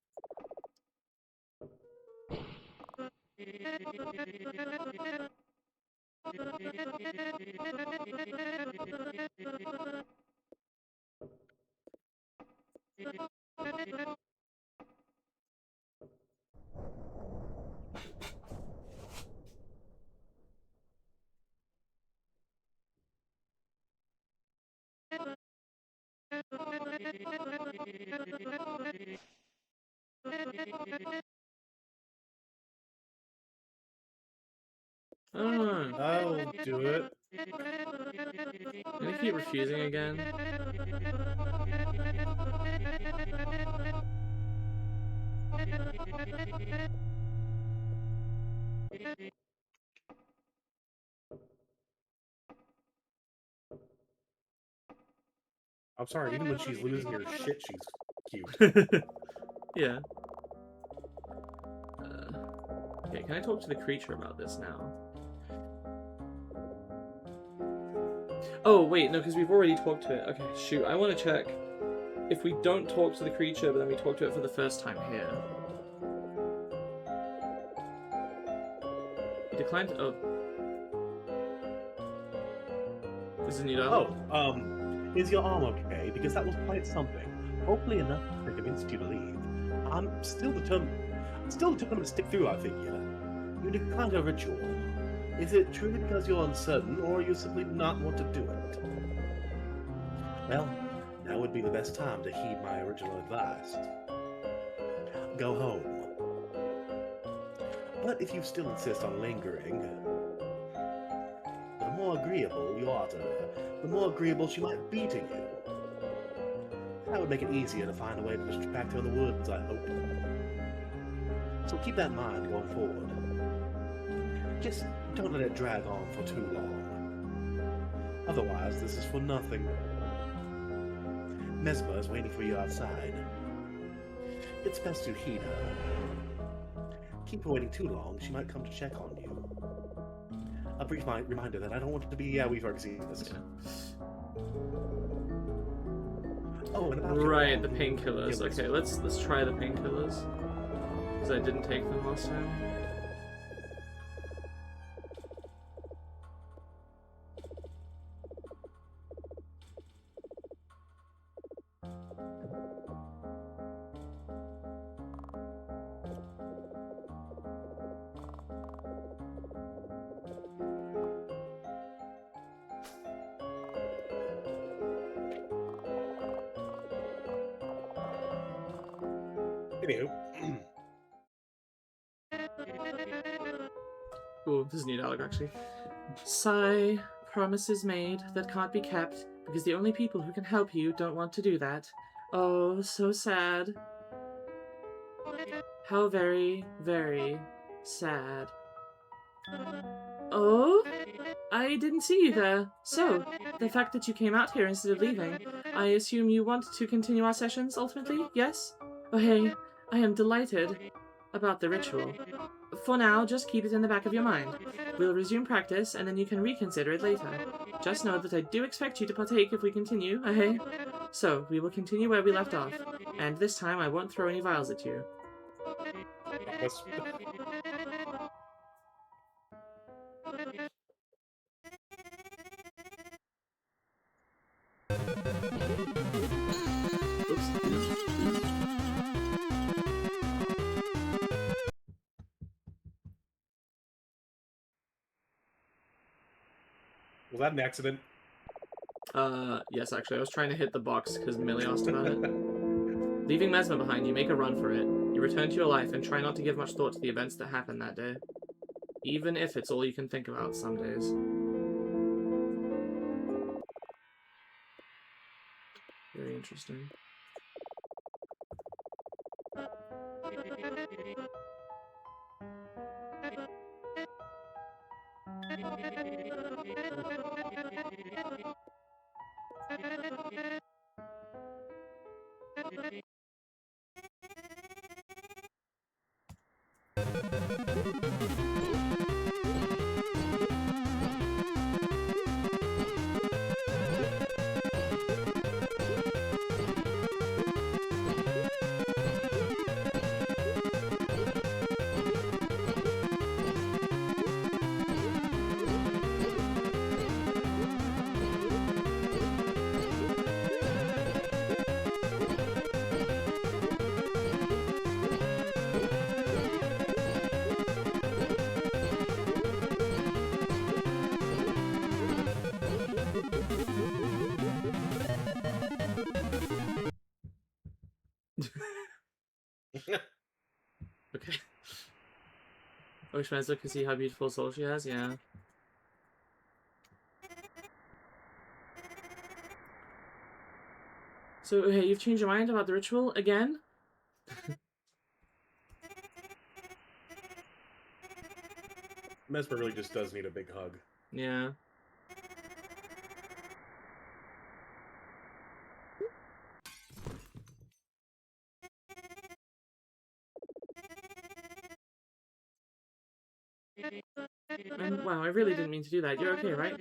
I'll do it. I'm gonna keep refusing again. I'm sorry, even when she's losing her shit, she's cute. Yeah. Okay, can I talk to the creature about this now? Oh, wait, no, because we've already talked to it. Okay, shoot, I want to check if we don't talk to the creature, but then we talk to it for the first time here. He declined to... Oh. This is a new dialogue. Oh, is your arm okay? Because that was quite something. Hopefully enough to convince you to leave. I'm still determined to stick through, I think, you declined a ritual. Is it truly because you're uncertain, or you simply not want to do it? Well, now would be the best time to heed my original advice. Go home. But if you still insist on lingering, the more agreeable you are to her, the more agreeable she might be to you. That would make it easier to find a way to distract her in the woods, I hope. So keep that in mind going forward. Just don't let it drag on for too long. Otherwise, this is for nothing. Mesma is waiting for you outside. It's best to heed her. Keep her waiting too long, she might come to check on you. A brief reminder that I don't want it to be, yeah, we've already seen this. Oh, and about right, the painkillers. Okay, let's try the painkillers. Because I didn't take them last time. Anywho. Ooh, this is a new dialogue, actually. Sigh. Promises made that can't be kept because the only people who can help you don't want to do that. Oh, so sad. How very, very sad. Oh? I didn't see you there. So, the fact that you came out here instead of leaving, I assume you want to continue our sessions ultimately, yes? Oh hey, I am delighted about the ritual. For now, just keep it in the back of your mind. We'll resume practice, and then you can reconsider it later. Just know that I do expect you to partake if we continue, hey? So, we will continue where we left off, and this time I won't throw any vials at you. Was that an accident? Yes, actually, I was trying to hit the box because Millie asked about it. Leaving Mesma behind, you make a run for it. You return to your life and try not to give much thought to the events that happened that day. Even if it's all you can think about some days. Very interesting. Okay. I wish Mesma could see how beautiful a soul she has, yeah. So, hey, you've changed your mind about the ritual again? Mesmer really just does need a big hug. Yeah. And, wow, I really didn't mean to do that. You're okay, right?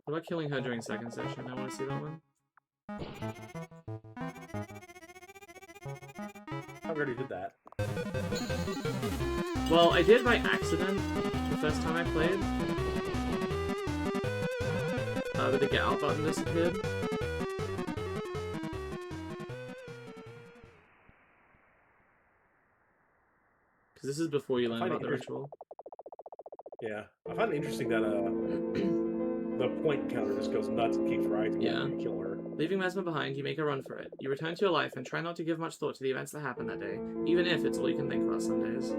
What about killing her during second session? I want to see that one. I already did that. Well, I did by accident the first time I played. But the get out button disappeared. Because this is before you learn about the ritual. Yeah, I find it interesting that the point counter just goes nuts and keeps rising after you kill her. Leaving Mesma behind, you make a run for it. You return to your life and try not to give much thought to the events that happened that day, even if it's all you can think about some days.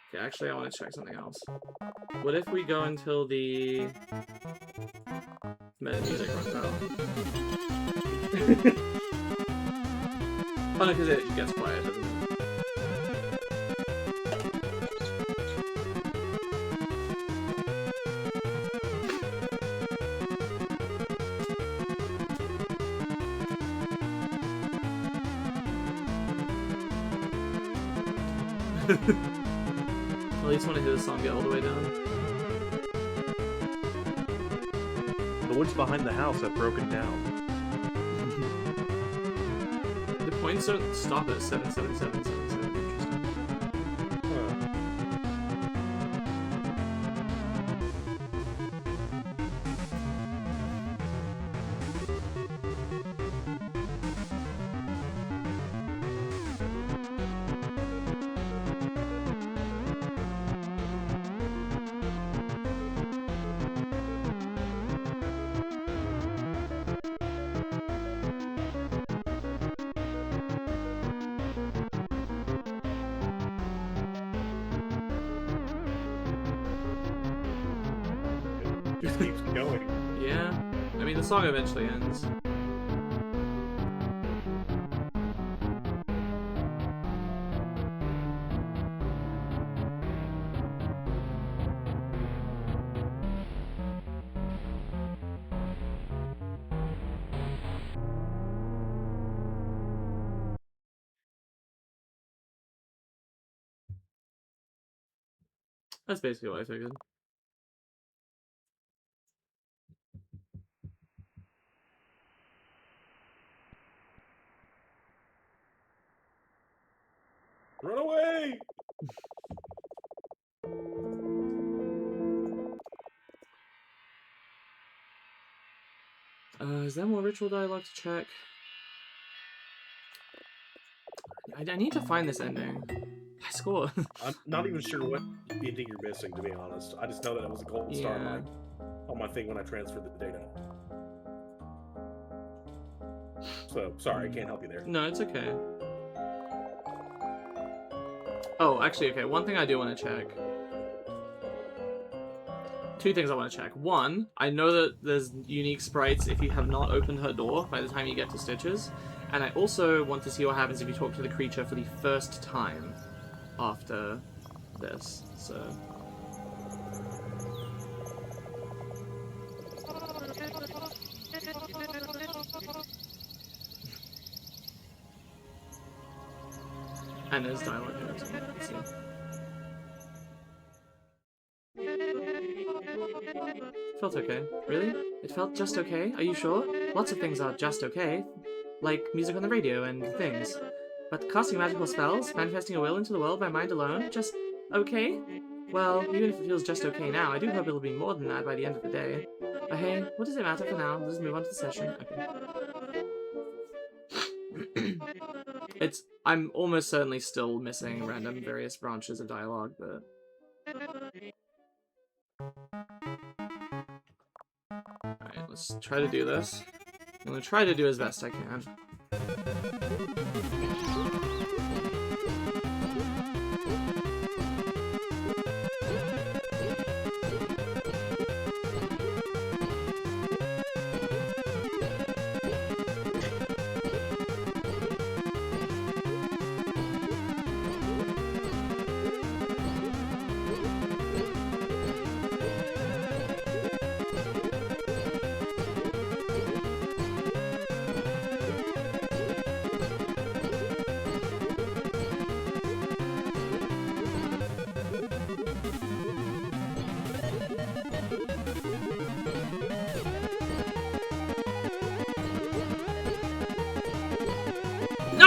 Okay, actually I want to check something else. What if we go until the music runs out? Oh no, because it gets quiet, doesn't it? At least want to hear the song get all the way down. The woods behind the house have broken down. The points don't stop at 77777. Interesting. Just keeps going. Yeah, I mean the song eventually ends. That's basically what I figured. Run away! Is there more ritual dialogue to check? I need to find this ending. I score. I'm not even sure what ending you're missing, to be honest. I just know that it was a gold star on my thing when I transferred the data. So, sorry, I can't help you there. No, it's okay. Oh, actually, okay, one thing I do want to check. Two things I want to check. One, I know that there's unique sprites if you have not opened her door by the time you get to Stitches. And I also want to see what happens if you talk to the creature for the first time after this, so... And there's dialogue here as well. Let's see. Felt okay. Really? It felt just okay? Are you sure? Lots of things are just okay. Like music on the radio and things. But casting magical spells, manifesting a will into the world by mind alone, just okay? Well, even if it feels just okay now, I do hope it'll be more than that by the end of the day. But hey, what does it matter for now? Let's move on to the session. Okay. I'm almost certainly still missing random various branches of dialogue, but... Alright, let's try to do this. I'm gonna try to do as best I can.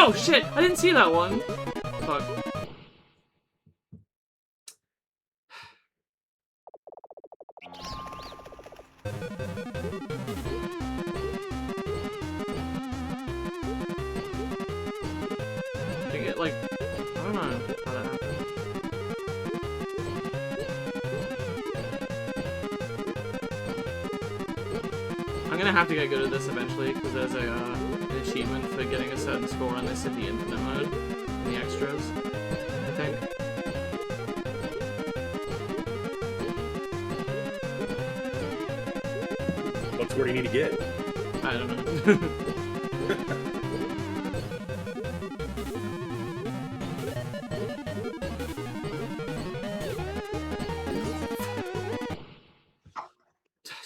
Oh shit! I didn't see that one. Fuck. I think it like, I don't know how that happened. I'm gonna have to get good at this eventually because there's an achievement for getting a certain score on this in the infinite mode, in the extras, I think. What score do you need to get? I don't know.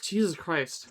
Jesus Christ.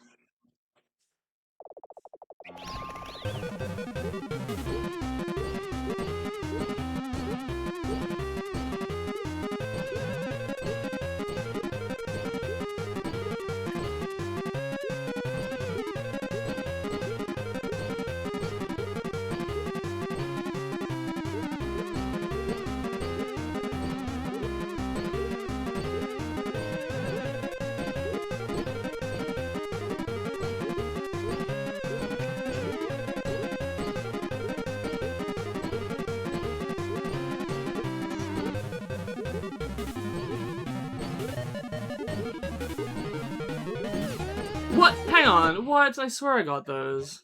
What? Hang on. What? I swear I got those.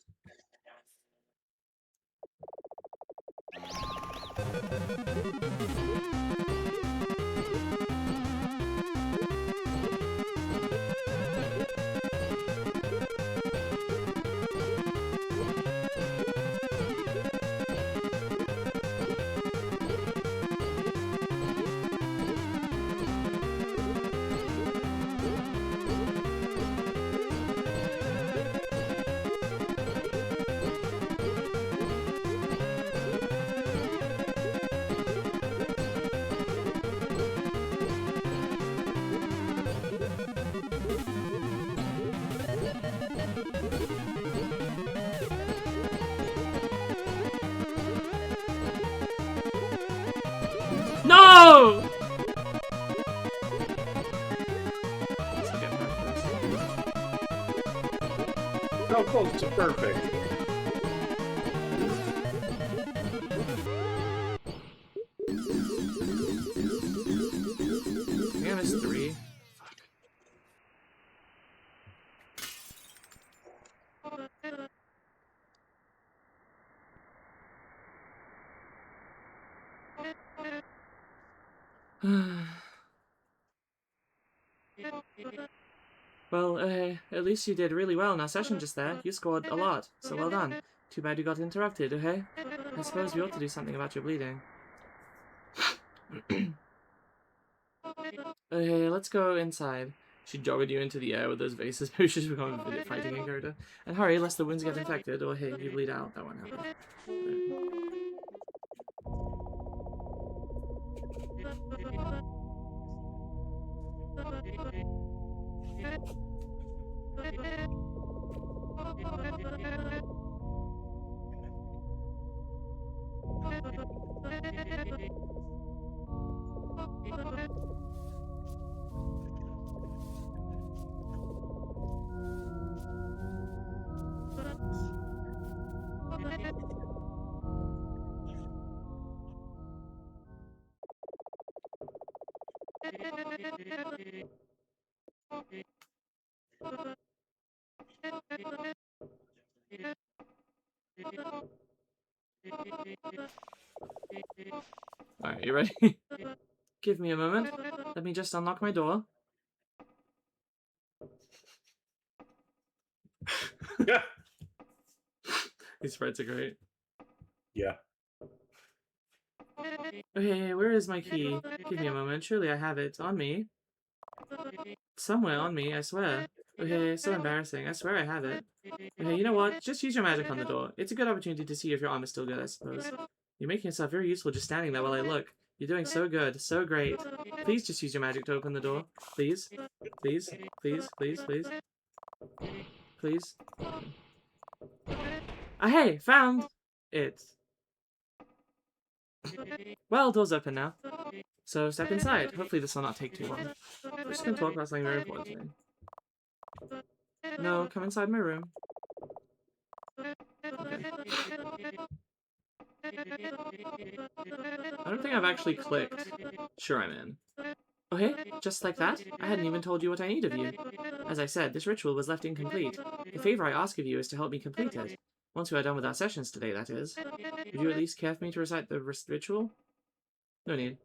No! So close to perfect. I think I missed 3. Well, at least you did really well in our session just there. You scored a lot, so well done. Too bad you got interrupted, okay? I suppose we ought to do something about your bleeding. Okay, let's go inside. She jogged you into the air with those vases. Maybe she's become a fighting game character. And hurry, lest the wounds get infected, or hey, you bleed out. That won't happen. Alright, you ready? Give me a moment. Let me just unlock my door. Yeah. These sprites are great. Yeah. Okay, where is my key? Give me a moment. Surely I have it. On me. Somewhere on me, I swear. Okay, so embarrassing. I swear I have it. Okay, you know what? Just use your magic on the door. It's a good opportunity to see if your arm is still good, I suppose. You're making yourself very useful just standing there while I look. You're doing so good. So great. Please just use your magic to open the door. Please. Please. Please. Please. Please. Please. Hey! Found it. Well, door's open now. So step inside. Hopefully this will not take too long. We're just gonna talk about something very important to me. No, come inside my room. Okay. I don't think I've actually clicked. Sure, I'm in. Okay, just like that? I hadn't even told you what I need of you. As I said, this ritual was left incomplete. The favor I ask of you is to help me complete it. Once we are done with our sessions today, that is. Would you at least care for me to recite the ritual? No need.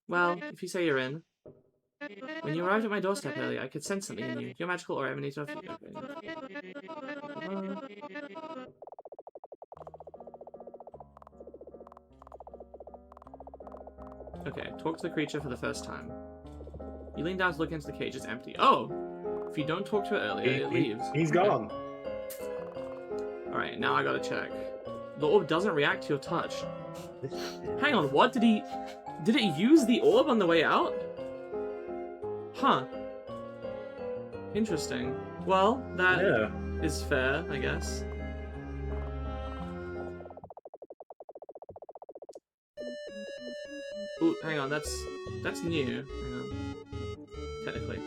Well, if you say you're in. When you arrived at my doorstep earlier, I could sense something in you. Your magical aura emanates off you. Okay, talk to the creature for the first time. You lean down to look into the cage, it's empty. Oh! If you don't talk to it earlier, it leaves. He's gone. Alright, now I gotta check. The orb doesn't react to your touch. Hang on, what? Did it use the orb on the way out? Huh. Interesting. Well, that is fair, I guess. Ooh, hang on, that's new. Hang on. Technically.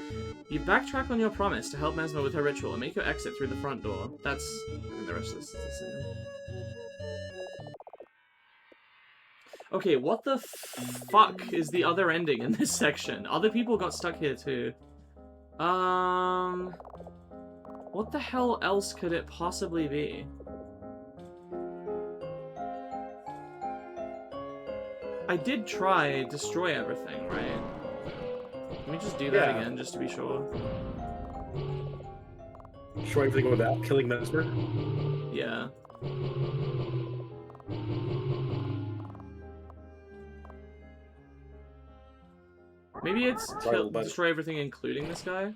You backtrack on your promise to help Mesmalie with her ritual and make your exit through the front door. That's... and the rest of this is the same. Okay, what the fuck is the other ending in this section? Other people got stuck here too. What the hell else could it possibly be? I did try destroy everything, right? Let me just do that again, just to be sure. Destroy everything without killing Mesmer? Yeah. Maybe it's destroy everything, including this guy?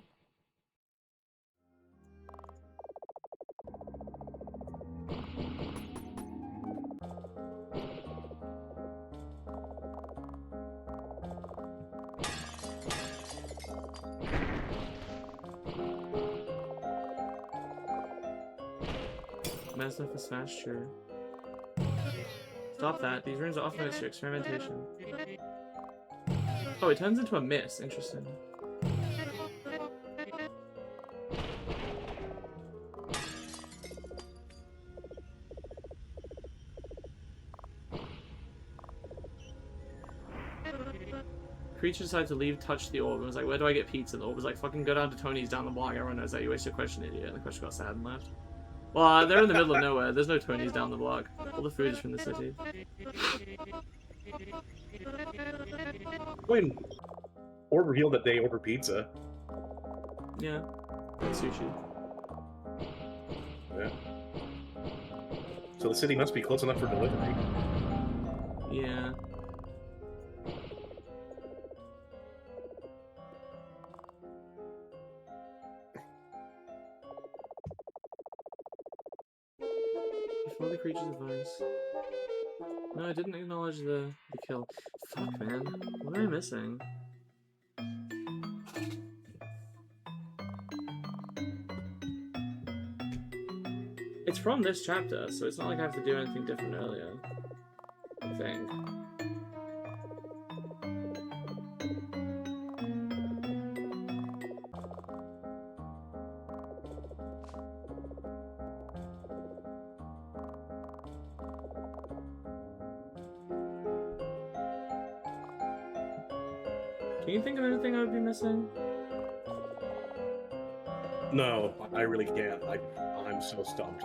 Mesmalie for smash, sure. Stop that. These rooms are off limits to experimentation. Oh, it turns into a miss. Interesting. Creature decided to leave, touch the orb, and was like, where do I get pizza? The orb was like, fucking go down to Tony's down the block. Everyone knows that. You wasted your question, idiot. And the question got sad and left. Well, they're in the middle of nowhere. There's no Tony's down the block. All the food is from the city. When Orb revealed that they order pizza. Yeah. And sushi. Yeah. So the city must be close enough for delivery. Yeah. Before the creature's advice. No, I didn't acknowledge the kill. Fuck, man. What am I missing? It's from this chapter, so it's not like I have to do anything different earlier. I think. Can you think of anything I would be missing? No, I really can't. I'm so stumped.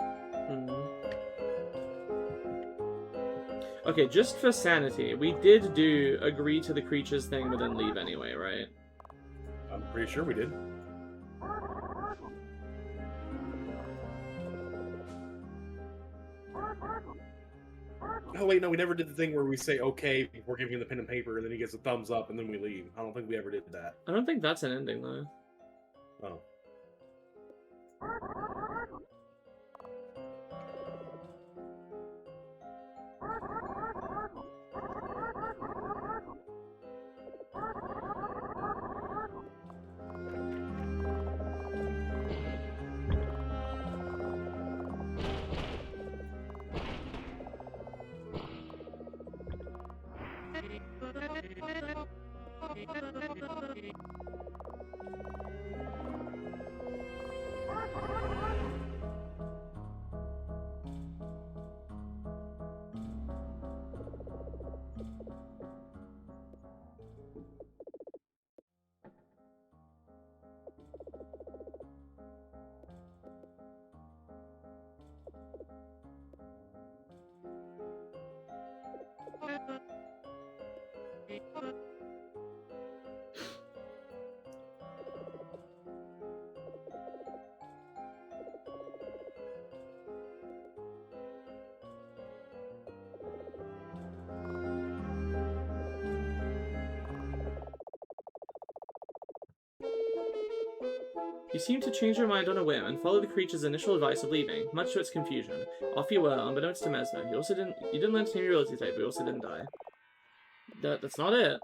Okay, just for sanity, we did agree to the creatures thing but then leave anyway, right? I'm pretty sure we did. Oh wait, no, we never did the thing where we say okay before giving him the pen and paper, and then he gets a thumbs up, and then we leave. I don't think we ever did that. I don't think that's an ending, though. Oh. You seem to change your mind on a whim and follow the creature's initial advice of leaving, much to its confusion. Off you were, unbeknownst to Mesmalie. You didn't learn to name your ability type, but you also didn't die. That's not it.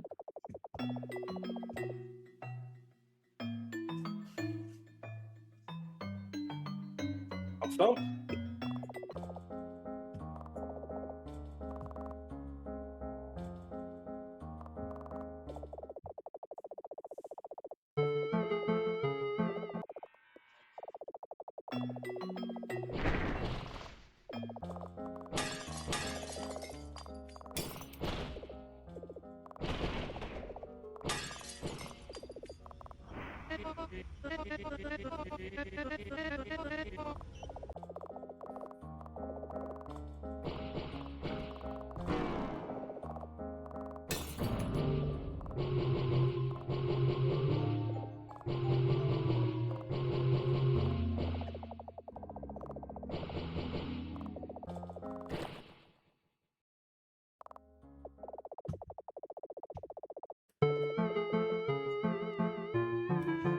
So?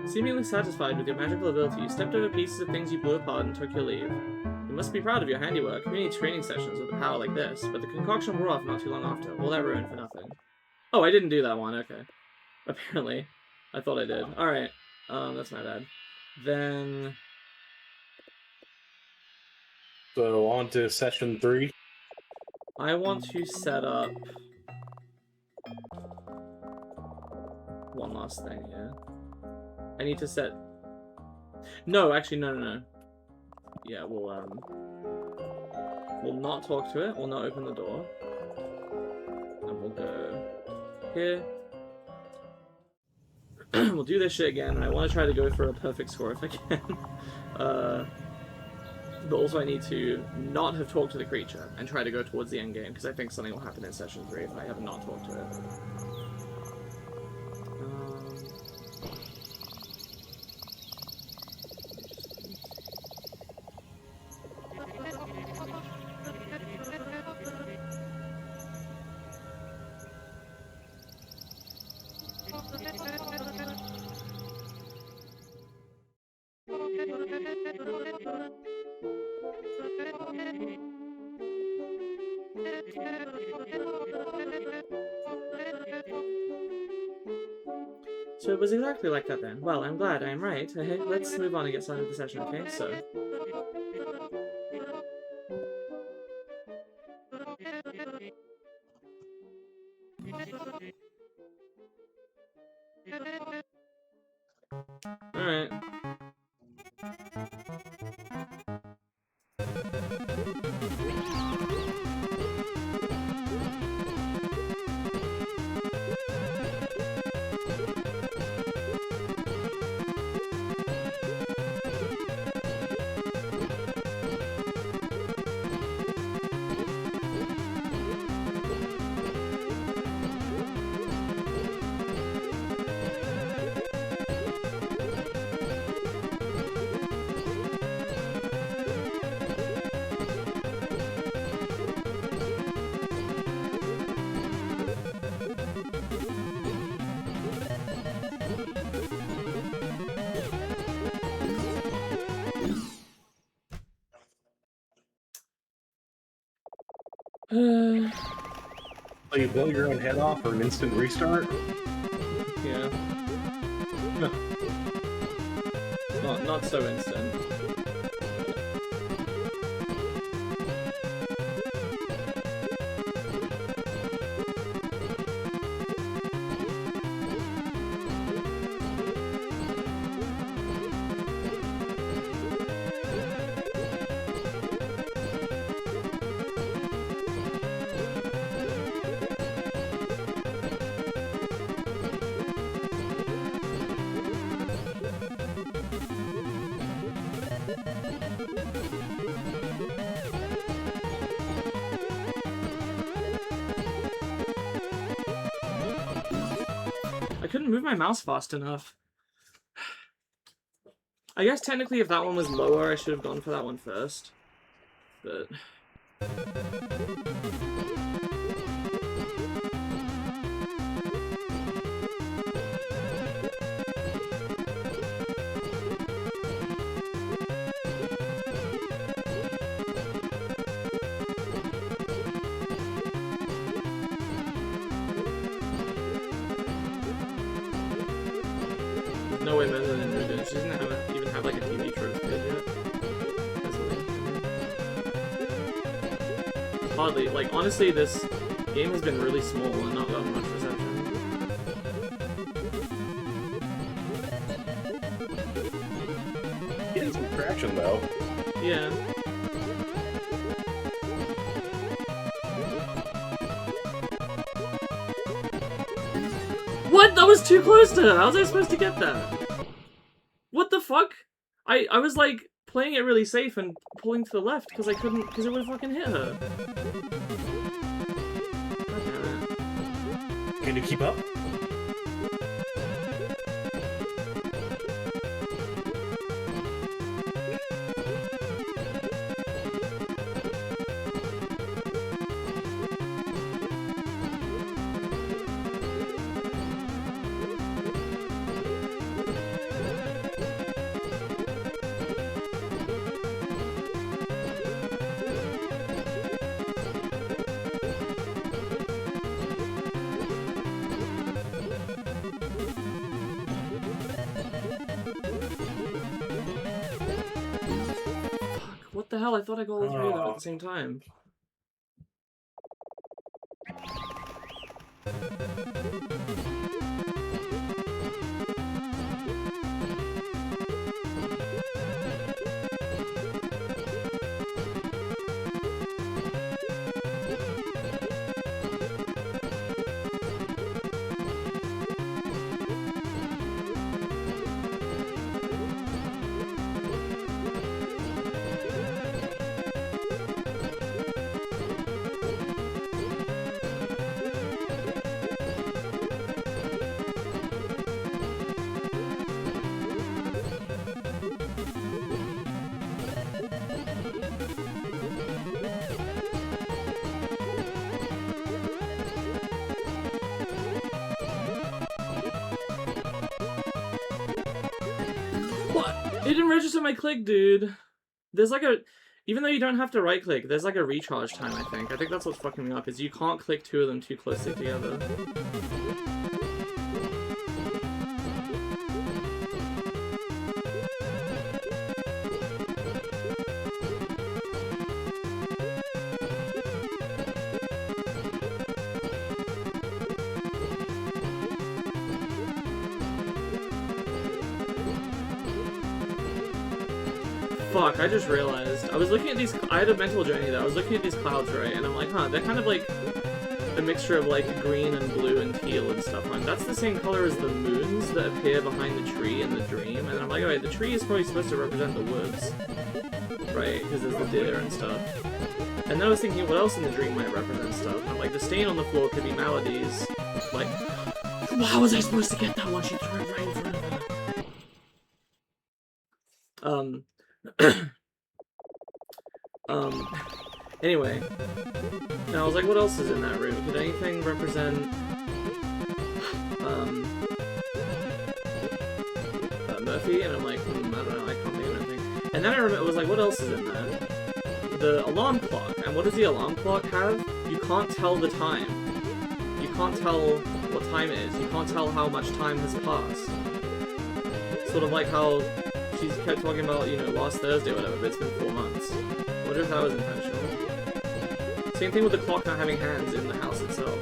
Seemingly satisfied with your magical ability, you stepped over pieces of things you blew apart and took your leave. You must be proud of your handiwork. Who needs training sessions with a power like this? But the concoction wore off not too long after. All that ruined for nothing. Oh, I didn't do that one. Okay. Apparently. I thought I did. Alright. That's my bad. Then... So, on to session 3. I want to set up... one last thing here. I need to set... No, actually, no. Yeah, we'll not talk to it. We'll not open the door. And we'll go here. We'll do this shit again, and I want to try to go for a perfect score if I can. But also I need to not have talked to the creature and try to go towards the end game, because I think something will happen in session 3 if I have not talked to it. So it was exactly like that then. Well, I'm glad I'm right. Let's move on and get started with the session, okay? So... Alright. So you blow your own head off for an instant restart? Yeah. Not so instant. I couldn't move my mouse fast enough. I guess technically if that one was lower, I should have gone for that one first. But... no way Mesmalie didn't do it. She doesn't even have like a TV trophy yet. Hardly. Like, honestly, this game has been really small and not gotten much reception. Getting some traction, though. Yeah. What? That was too close to her! How was I supposed to get that? What the fuck? I was like playing it really safe and pulling to the left because I couldn't, because it would have fucking hit her. God damn it. Can you keep up? What the hell? I thought I got all three of them at the same time. It didn't register my click, dude. There's like a... Even though you don't have to right-click, there's like a recharge time, I think. I think that's what's fucking me up, is you can't click two of them too closely together. Fuck, I just realized. I was looking at these... I had a mental journey though. I was looking at these clouds, right? And I'm like, huh, they're kind of like a mixture of like green and blue and teal and stuff. Like, that's the same color as the moons that appear behind the tree in the dream. And I'm like, alright, the tree is probably supposed to represent the woods. Right? Because there's the deer and stuff. And then I was thinking, what else in the dream might represent stuff? And I'm like, the stain on the floor could be Maladies. Like, how was I supposed to get that one? She threw it right in front of her. Anyway. And I was like, what else is in that room? Could anything represent, Murphy? And I'm like, I don't know, I can't think of anything. And then I was like, what else is in there? The alarm clock. And what does the alarm clock have? You can't tell the time. You can't tell what time it is. You can't tell how much time has passed. Sort of like how she's kept talking about, you know, last Thursday or whatever, but it's been 4 months. I wonder if that was intentional. Same thing with the clock not having hands in the house itself.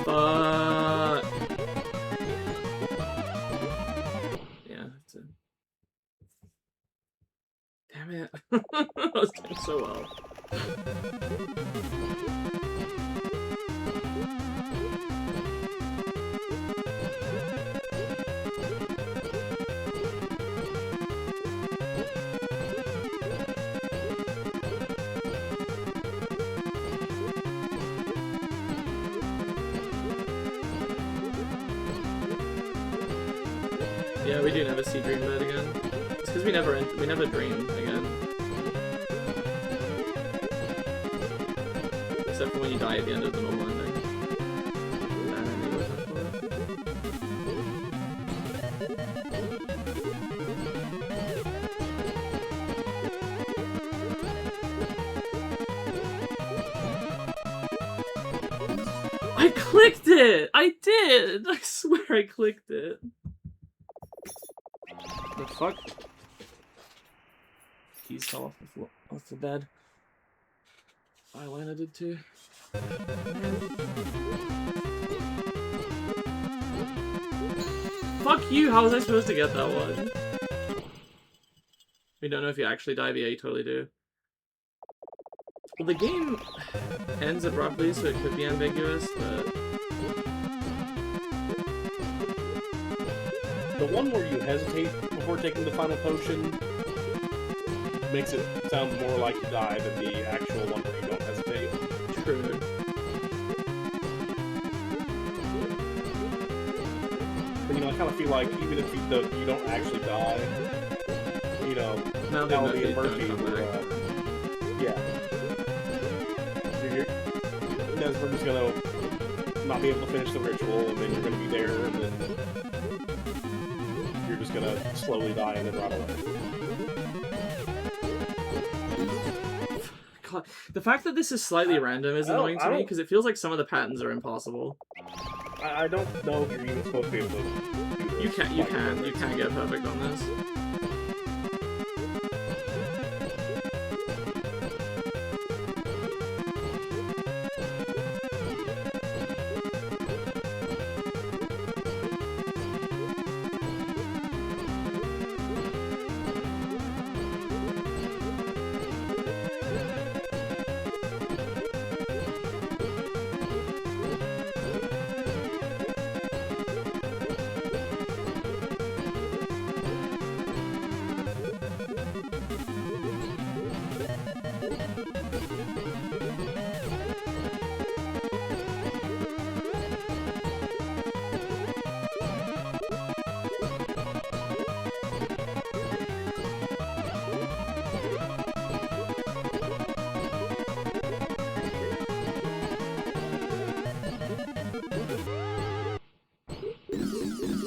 But... yeah, that's it. Damn it. I was doing so well. Yeah, we do never see Dreambird again. It's because we never dream again. Except for when you die at the end of the normal ending. I clicked it! I did! I swear I clicked it. The fuck? Keys fell off the bed. Eyeliner did too. Fuck you! How was I supposed to get that one? We don't know if you actually die, but yeah, you totally do. Well, the game ends abruptly, so it could be ambiguous, but... The one where you hesitate before taking the final potion makes it sound more like you die than the actual one where you don't hesitate. True. But, you know, I kind of feel like even if you don't actually die, you know, Now Melody and Murphy Murphy don't come were, back. yeah. We're just gonna not be able to finish the ritual, and then you're gonna be there, and then you're just gonna slowly die and then run away. God, the fact that this is slightly random is annoying to me, because it feels like some of the patterns are impossible. I don't know if you're even supposed to be able to do this. You can get perfect on this.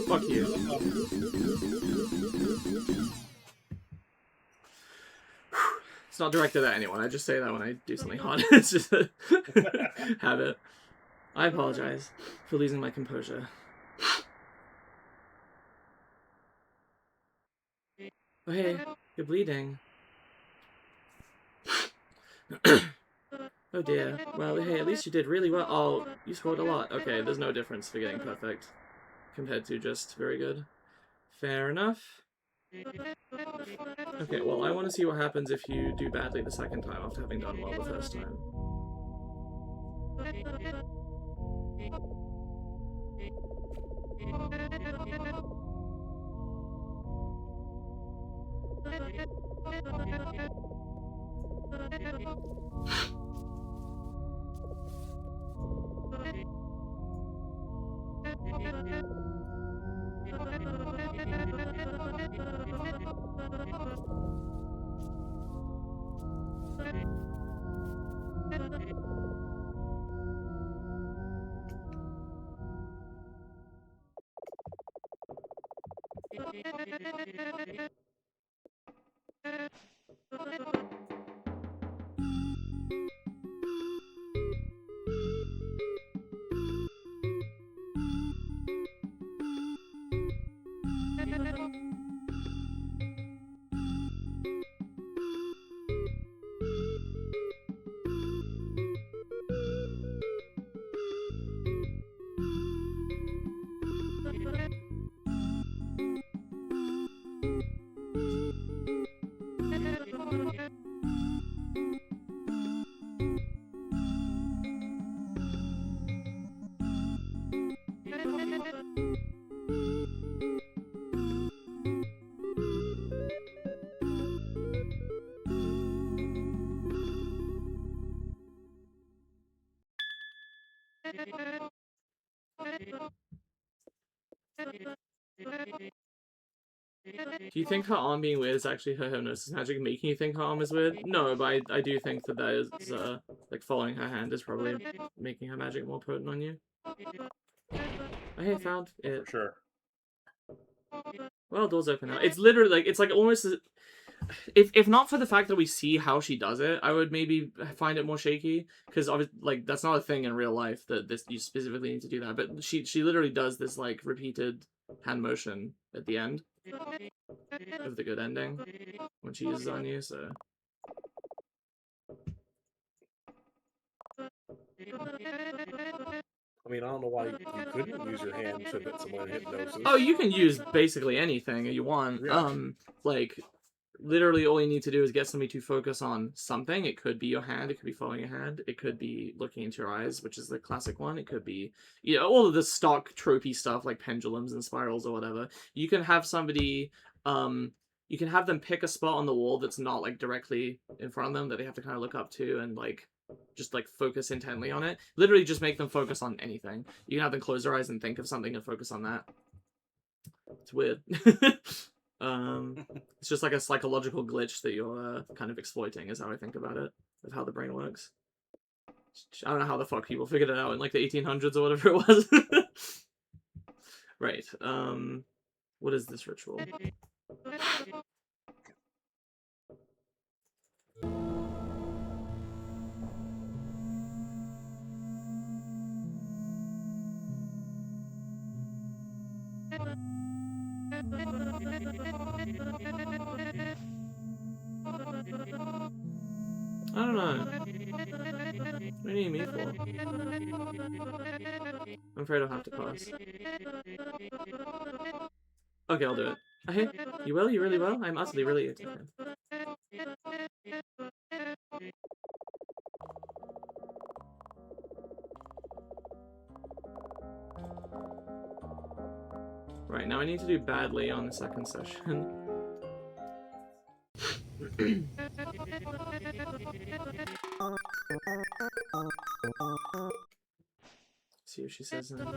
Fuck you. It's not directed at anyone. I just say that when I do something hot. It's just a habit. I apologize for losing my composure. Oh hey, you're bleeding. Oh dear. Well, hey, at least you did really well. Oh, you scored a lot. Okay, there's no difference for getting perfect compared to just very good. Fair enough. Okay, well, I want to see what happens if you do badly the second time after having done well the first time. Do you think her arm being weird is actually her hypnosis magic making you think her arm is weird? No, but I do think that that is, like, following her hand is probably making her magic more potent on you. I found it. For sure. Well, door's open now. It's literally, like, it's like almost... If not for the fact that we see how she does it, I would maybe find it more shaky, because like that's not a thing in real life that you specifically need to do that. But she literally does this like repeated hand motion at the end of the good ending when she uses it on you. So I mean, I don't know why you couldn't use your hand to put someone in hypnosis. oh, you can use basically anything you want. Yeah. Like literally all you need to do is get somebody to focus on something. It could be your hand, it could be following your hand, it could be looking into your eyes, which is the classic one. It could be, you know, all of the stock tropey stuff like pendulums and spirals or whatever. You can have somebody, you can have them pick a spot on the wall that's not like directly in front of them that they have to kind of look up to and like just like focus intently on it. Literally just make them focus on anything. You can have them close their eyes and think of something and focus on that. It's weird. It's just like a psychological glitch that you're kind of exploiting, is how I think about it, of how the brain works. I don't know how the fuck people figured it out in like the 1800s or whatever it was. Right. What is this ritual? I don't know. What do you need me for? I'm afraid I'll have to pass. Okay, I'll do it. Hey, you will? You really will? I'm utterly really excited. Right, now I need to do badly on the second session. See what she says now.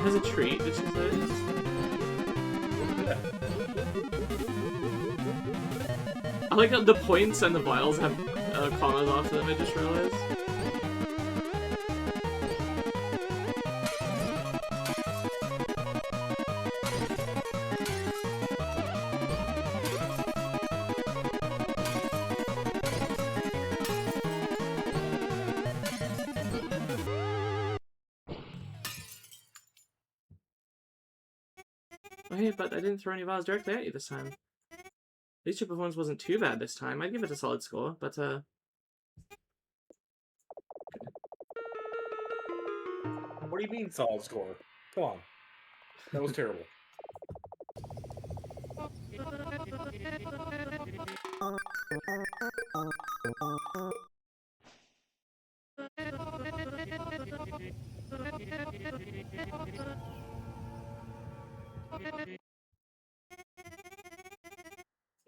Has a treat, did she say? I like how the points and the vials have commas after them, I just realized. Oh, hey, but I didn't throw any vials directly at you this time. At least your performance wasn't too bad this time. I'd give it a solid score, but okay. What do you mean solid score? Come on. That was terrible.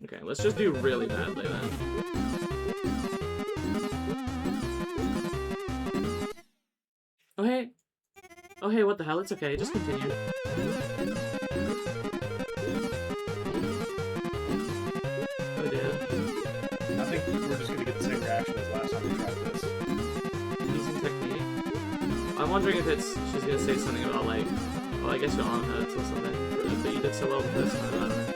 Okay, let's just do really badly then. Oh hey! Oh hey, what the hell? It's okay, just continue. Oh dear. I think we're just gonna get the same reaction as last time we tried this. Using technique. I'm wondering if it's she's gonna say something about like, oh I guess your arm hurts or something, but you did so well the first time. I don't know.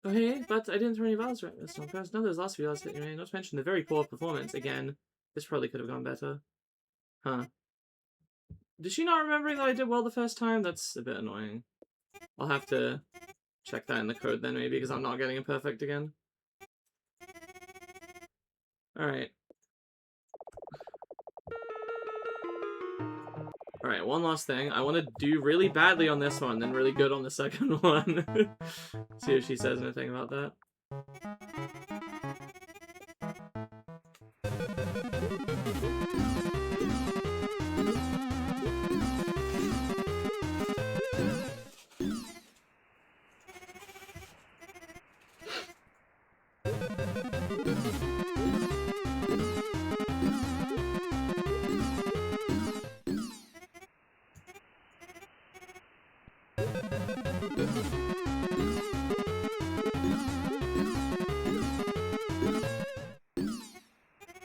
Oh hey, but I didn't throw any vials right this time. Perhaps none of those last few vials hit you, not to mention the very poor performance. Again, this probably could have gone better. Huh. Does she not remember that I did well the first time? That's a bit annoying. I'll have to check that in the code then, maybe, because I'm not getting it perfect again. Alright. Alright, one last thing. I want to do really badly on this one, then really good on the second one. See if she says anything about that.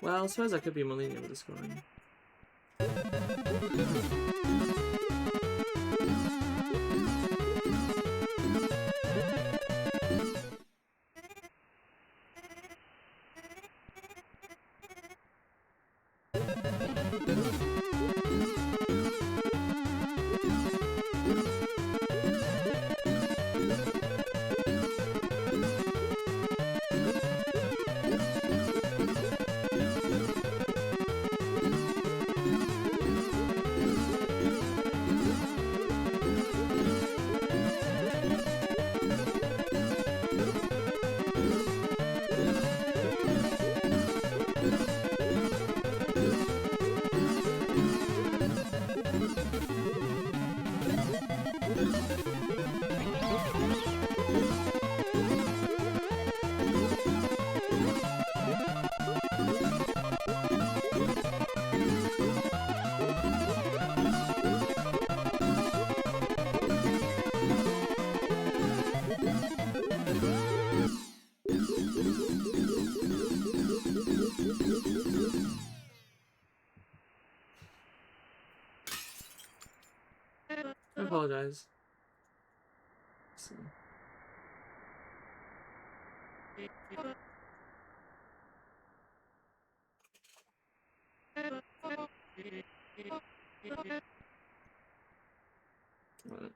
Well, I suppose I could be more lenient with the scoring. I apologize. Let's see. What?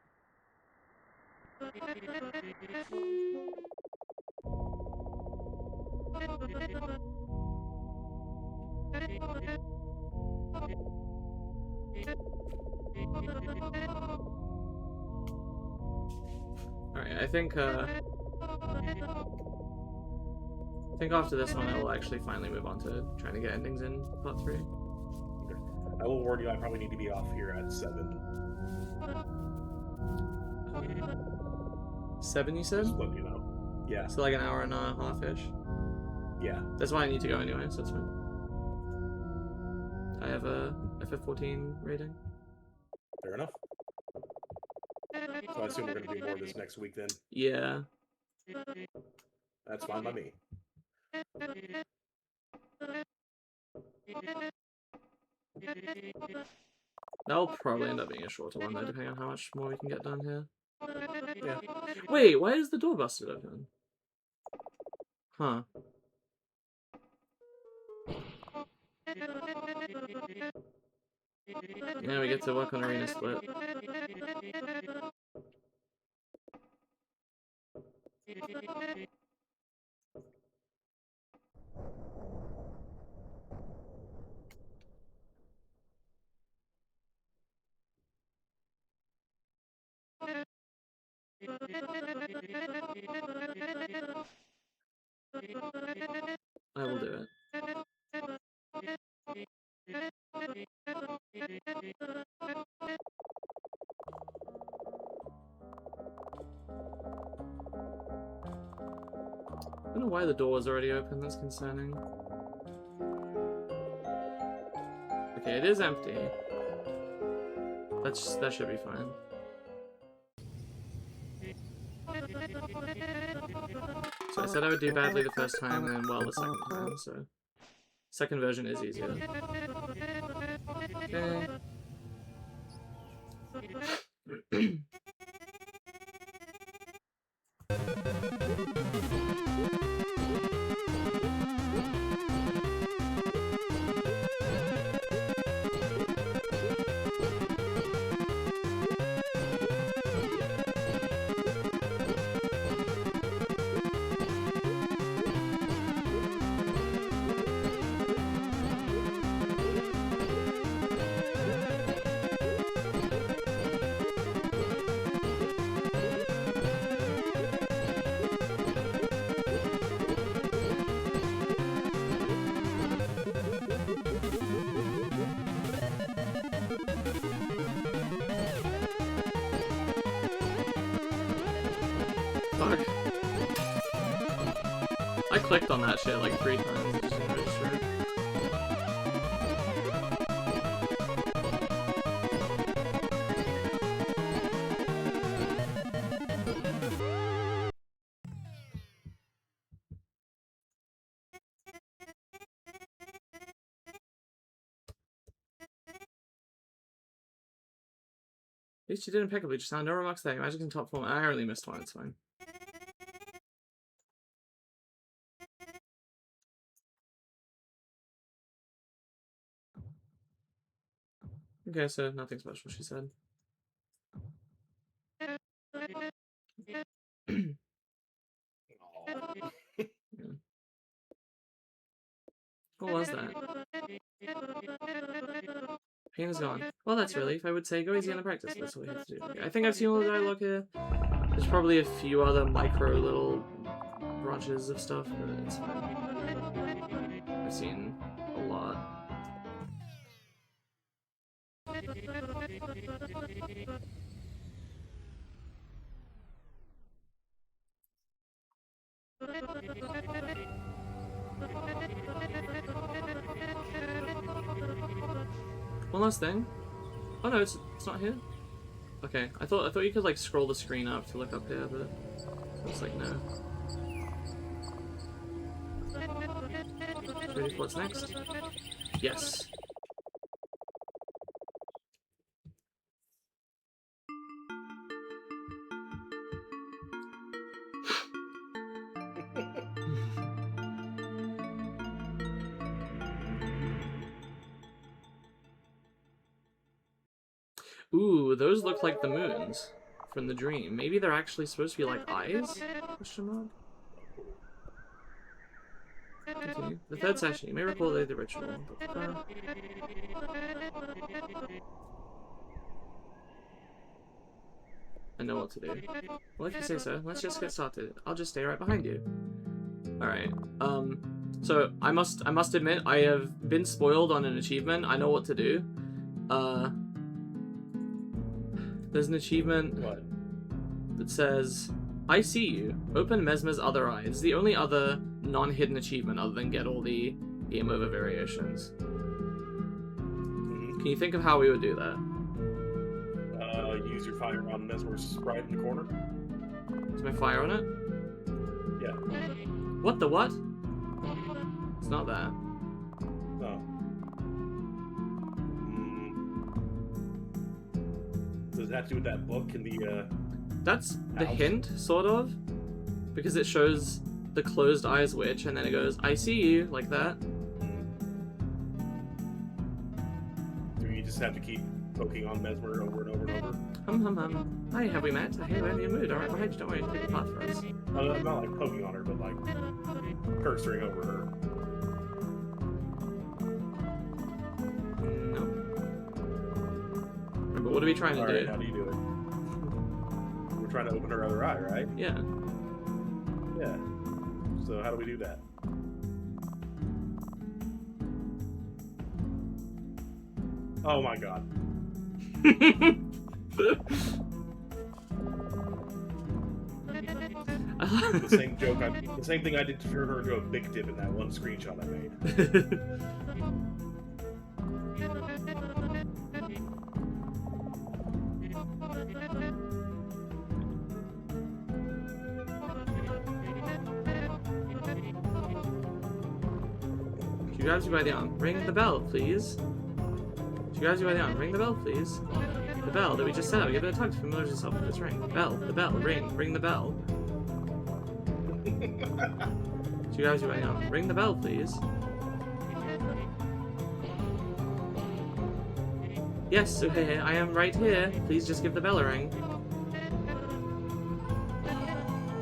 Alright, I think after this one I will actually finally move on to trying to get endings in part 3. I will warn you, I probably need to be off here at 7. 7, you said? Just let you know. Yeah. So like an hour and a half-ish? Yeah. That's why I need to go anyway, so that's fine. I have a FF14 rating. Fair enough. So I assume we're going to do more of this next week then? Yeah. That's fine by me. That'll probably end up being a shorter one though, depending on how much more we can get done here. Yeah. Wait, why is the door busted open? Huh. Now we get to work on Arena Split. I will do it. I don't know why the door was already open, that's concerning. Okay, it is empty. That should be fine. So I said I would do badly the first time and then well the second time, so... Second version is easier. Okay. fuck? I clicked on that shit like 3 times. It just didn't register. At least you did impeccably. Just found no remarks there. Magic's in top form. I only missed one. It's fine. Okay, so nothing special, she said. Yeah. What was that? Pain is gone. Well, that's relief. I would say go easy on the practice. That's what we have to do. Okay, I think I've seen all the dialogue here. There's probably a few other micro little branches of stuff, but it's fine. I've seen a lot. One last thing. Oh no, it's not here. Okay, I thought you could like scroll the screen up to look up here, but it's like no. Ready for what's next? Yes. Ooh, those look like the moons from the dream. Maybe they're actually supposed to be like eyes? Question mark? Continue. The third session. You may recall the ritual. I know what to do. Well, if you say so, let's just get started. I'll just stay right behind you. Alright. So I must admit, I have been spoiled on an achievement. I know what to do. There's an achievement that says, I see you. Open Mesma's other eye. It's the only other non-hidden achievement other than get all the game over variations. Can you think of how we would do that? Use your fire on Mesmer's sprite in the corner. Is my fire on it? Yeah. What the what? It's not that. Oh. Does it have to do with that book in the, That's the house? hint, sort of. Because it shows the closed eyes witch, and then it goes, I see you, like that. Do you just have to keep poking on Mesmer over and over and over? Hi, have we met? Hey, we're in your mood. Alright, behind you, don't worry, pick a path for us. Not like poking on her, but like cursoring over her. No. But what are we trying to do? How do you do it? We're trying to open her other eye, right? Yeah. Yeah. So how do we do that? Oh my god. The same joke, the same thing I did to turn her into a big tip in that one screenshot I made. She grabs you by the arm. Ring the bell, please. She grabs you by the arm. Ring the bell, please. The bell that we just set up. Give it a tug to familiarize yourself with its ring. Bell. The bell. Ring the bell. She grabs you by the arm. Ring the bell, please. Yes, okay, I am right here. Please just give the bell a ring.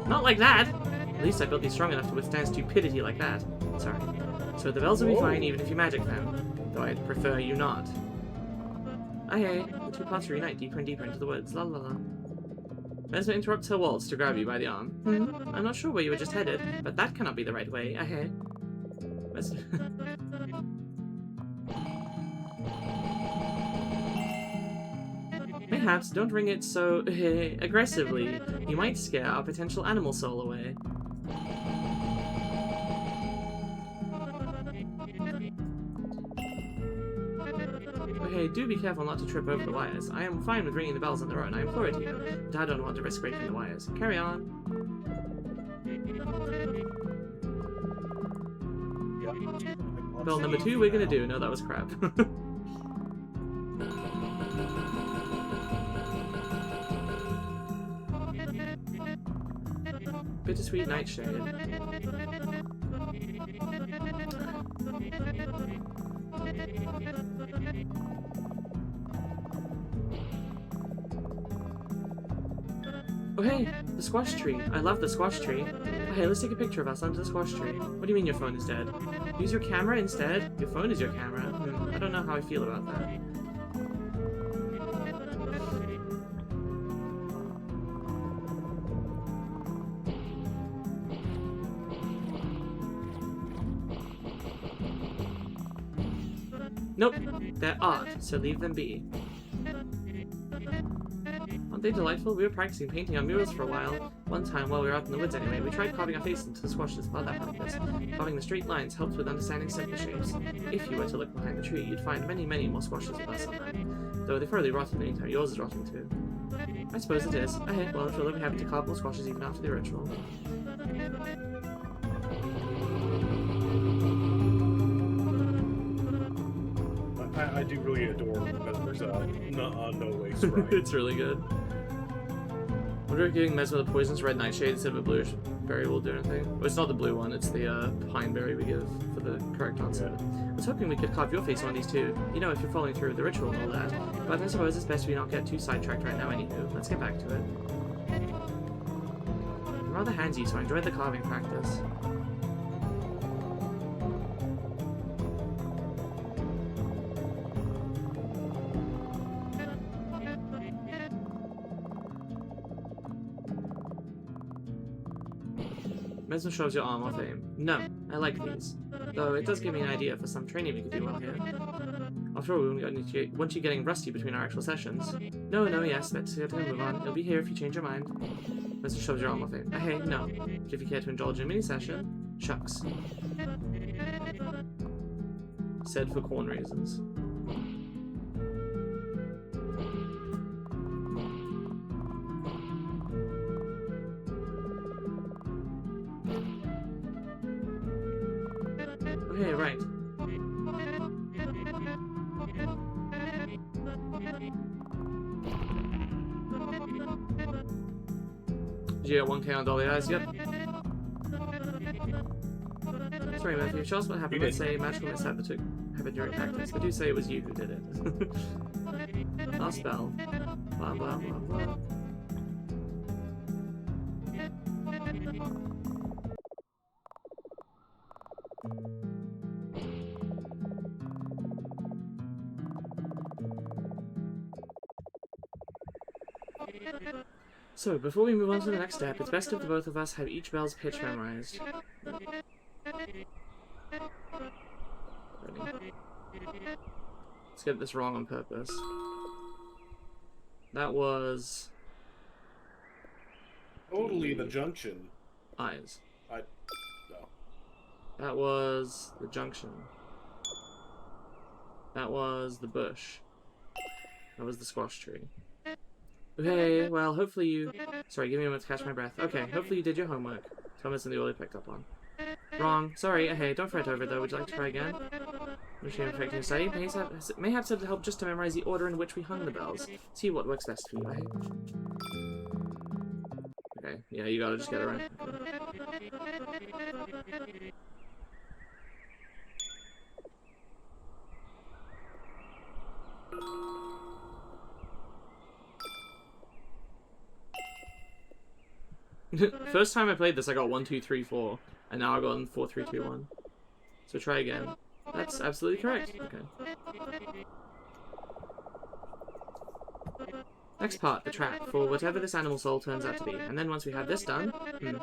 Not like that! At least I built these strong enough to withstand stupidity like that. Sorry. So the bells will be fine even if you magic them. Though I'd prefer you not. Aye, the two paths reunite deeper and deeper into the woods. La la la. Mesmer interrupts her waltz to grab you by the arm. I'm not sure where you were just headed, but that cannot be the right way. Aye. Mesmer... Mayhaps don't ring it so aggressively. You might scare our potential animal soul away. Okay, do be careful not to trip over the wires. I am fine with ringing the bells on their own, I implore it to you, but I don't want to risk breaking the wires. Carry on. Yeah. Bell number 2, we're gonna do. No, that was crap. Bittersweet Nightshade. Oh hey, the squash tree. I love the squash tree. Oh, hey, let's take a picture of us under the squash tree. What do you mean your phone is dead? Use your camera instead? Your phone is your camera. I don't know how I feel about that. Nope, they're art, so leave them be. Aren't they delightful? We were practicing painting on murals for a while. One time, while we were out in the woods anyway, we tried carving our face into the squashes for that purpose. Carving the straight lines helps with understanding simple shapes. If you were to look behind the tree, you'd find many, many more squashes with us on them. Though they're fairly rotten in the meantime, yours is rotten too. I suppose it is. Okay, well, if you'll be happy to carve more squashes even after the ritual. I do really adore Mesmer's no way sprite. It's really good. I wonder if giving Mesmer the poisonous red nightshade instead of a bluish berry will do anything. Well, it's not the blue one, it's the pine berry we give for the correct answer. Yeah. I was hoping we could carve your face on these too, you know, if you're following through with the ritual and all that. But I suppose it's best we not get too sidetracked right now anywho. Let's get back to it. I'm rather handsy, so I enjoyed the carving practice. Mesmer shows your arm off aim. No, I like these. Though it does give me an idea for some training we could do well here. After all, once you're getting rusty between our actual sessions. No, yes, let's move on. It'll be here if you change your mind. Mesmer shoves your arm off aim. Hey, no. But if you care to indulge in a mini-session, shucks. Said for corn reasons. Okay, right. Did you get 1K on Dolly Eyes? Yep. Sorry, Matthew. Show us what happened. Let's say magical mishap happened during practice, but do say it was you who did it. Last spell. Blah, blah, blah, blah. So, before we move on to the next step, it's best if the both of us have each bell's pitch memorized. Ready. Let's get this wrong on purpose. That was... Totally the junction. Eyes. No. That was the junction. That was the bush. That was the squash tree. Okay, well, hopefully you... Sorry, give me a moment to catch my breath. Okay, hopefully you did your homework. Thomas and the order picked up on. Wrong. Sorry, hey, don't fret over it, though. Would you like to try again? Machine affecting your study may have to help just to memorize the order in which we hung the bells. See what works best for you, eh? Okay, yeah, you gotta just get it right. Okay. First time I played this, I got 1, 2, 3, 4, and now I got 4, 3, 2, 1. So try again. That's absolutely correct. Okay. Next part, the trap, for whatever this animal soul turns out to be. And then once we have this done...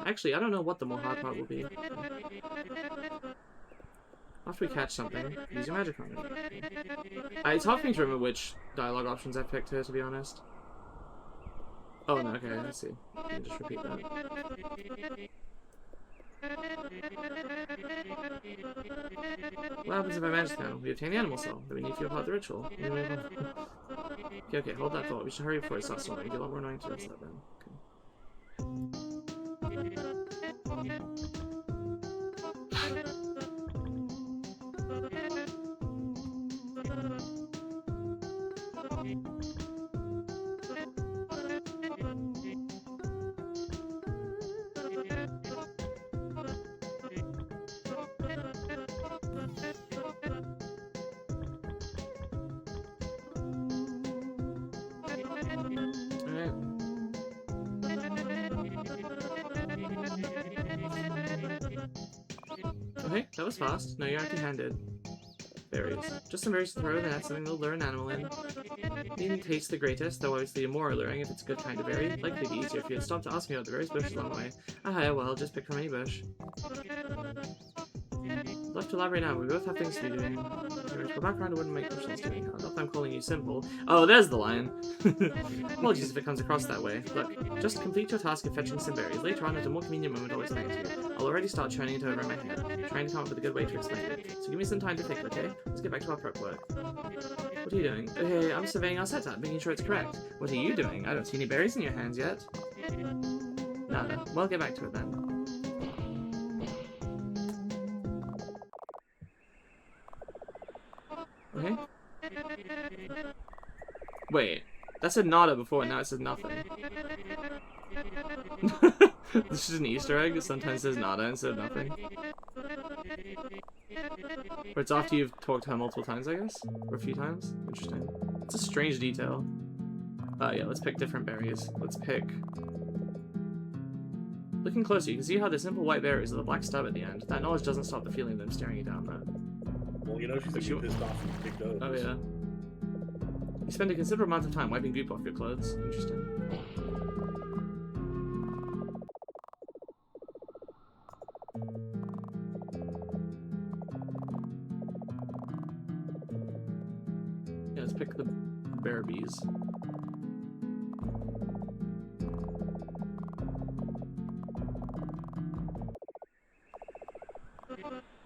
actually, I don't know what the more hard part will be. After we catch something, use your magic on it. It's hard for me to remember which dialogue options I picked here, to be honest. Oh, no, okay, I see. Let me just repeat that. What happens if I manage now? We obtain the animal cell that we need to be a part of the ritual. Okay, hold that thought. We should hurry before it starts snowing. It'd be a lot more annoying to rest that then. Okay, that was fast. Now you're empty-handed. Berries. Just some berries to throw, then add something to lure an animal in. Needn't taste the greatest, though obviously more alluring if it's a good kind of berry. Likely be easier if you had stopped to ask me about the various bushes along the way. Ah, well, just pick from any bush. Left to elaborate now, we both have things to be doing. Go back around, it wouldn't make much sense to me. Not that I'm calling you simple. Oh, there's the line. Apologies if it comes across that way. Look, just complete your task of fetching some berries. Later on, at a more convenient moment, I'll explain it to you. I'll already start churning it over in my head, trying to come up with a good way to explain it. So give me some time to think, okay? Let's get back to our prep work. What are you doing? Okay, I'm surveying our setup, making sure it's correct. What are you doing? I don't see any berries in your hands yet. Nada. Well, get back to it then. Okay. Wait, that said nada before, and now it says nothing. This is an Easter egg that sometimes says nada instead of nothing. Or it's after you've talked to her multiple times, I guess? Or a few times? Interesting. It's a strange detail. Yeah, let's pick different berries. Let's pick... Looking closer, you can see how the simple white berries with a black stub at the end. That knowledge doesn't stop the feeling of them staring you down, though. Well, you know, she's gonna be pissed off when you pick those. Oh, yeah. You spend a considerable amount of time wiping goop off your clothes. Interesting. Yeah, let's pick the bear bees.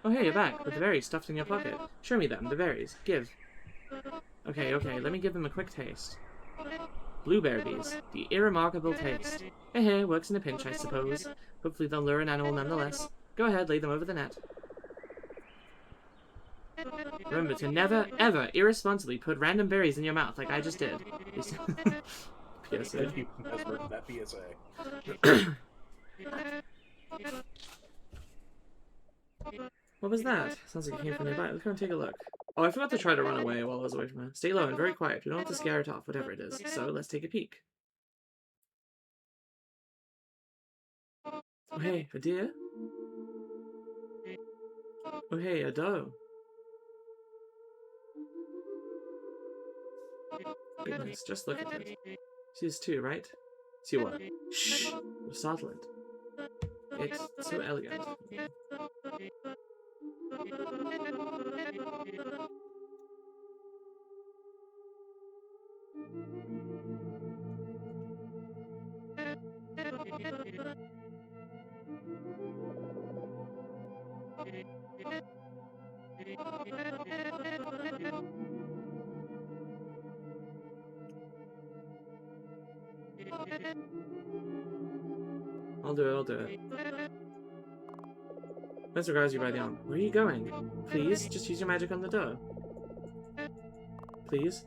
Oh hey, you're back, with the berries stuffed in your pocket. Show me them, the berries. Give. Okay, let me give them a quick taste. Blueberries, the irremarkable taste. Hey, works in a pinch, I suppose. Hopefully they'll lure an animal nonetheless. Go ahead, lay them over the net. Remember to never, ever irresponsibly put random berries in your mouth like I just did. PSA. That PSA. What was that? Sounds like it came from nearby. Let's go and take a look. Oh, I forgot to try to run away while I was away from her. Stay low and very quiet. We don't want to scare it off, whatever it is. So, let's take a peek. Oh, hey, a deer? Oh, hey, a doe. Goodness, just look at it. She's two, right? See what? Shh! You're startling. It's so elegant. I'll do it. Let's grabs you by the arm. Where are you going? Please, just use your magic on the dough. Please?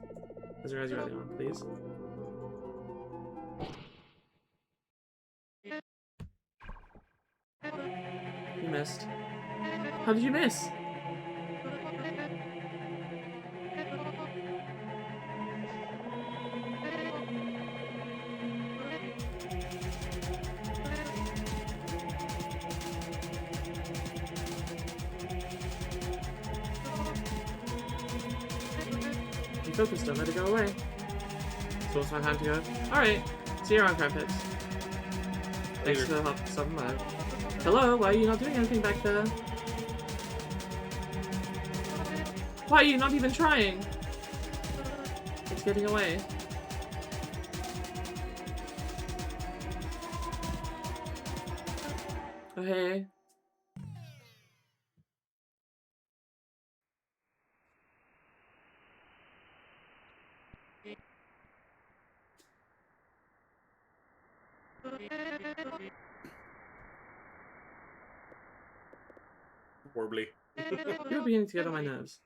Let's grabs you by the arm, please. You missed. How did you miss? Focus, don't let it go away. So it's my time to go. Alright, see you around, Crampets. Thanks for the help, stopping by. Hello, why are you not doing anything back there? Why are you not even trying? It's getting away. Oh, hey. Horribly. You're beginning to get on my nerves.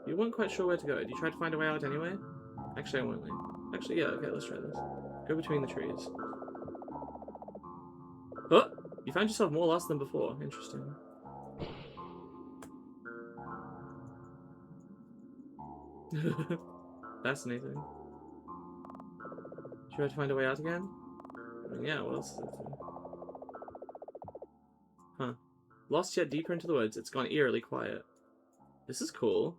You weren't quite sure where to go. Did you try to find a way out anyway? Actually, I won't leave. Actually, yeah, okay, let's try this. Go between the trees. Oh! You found yourself more lost than before. Interesting. Fascinating. Did you try to find a way out again? I mean, yeah, what else is it for? Huh. Lost yet deeper into the woods, it's gone eerily quiet. This is cool.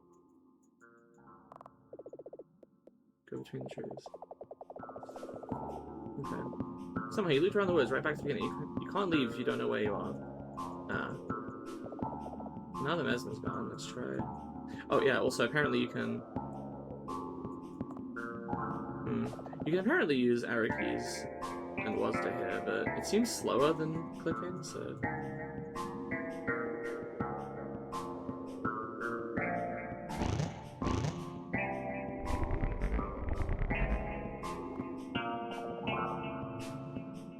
Go between the trees. Okay. Somehow you looped around the woods right back to the beginning. You can't leave if you don't know where you are. Ah. Now the Mesma's gone, let's try. Oh yeah, also apparently you can... You can apparently use arrow keys and WASD here, but it seems slower than clicking, so...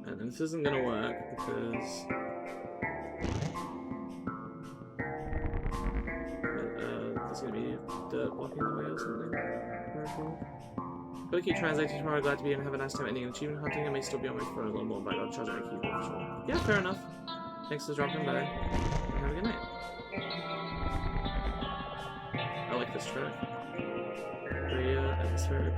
And this isn't gonna work because... there's gonna be dirt blocking the way or something. Very cool. Gotta keep translating tomorrow. Glad to be here and have a nice time ending and achievement hunting. I may still be on my phone a little more, but I gotta charge my keyboard for sure. Yeah, fair enough. Thanks for dropping by. And have a good night. I like this track. Very atmospheric.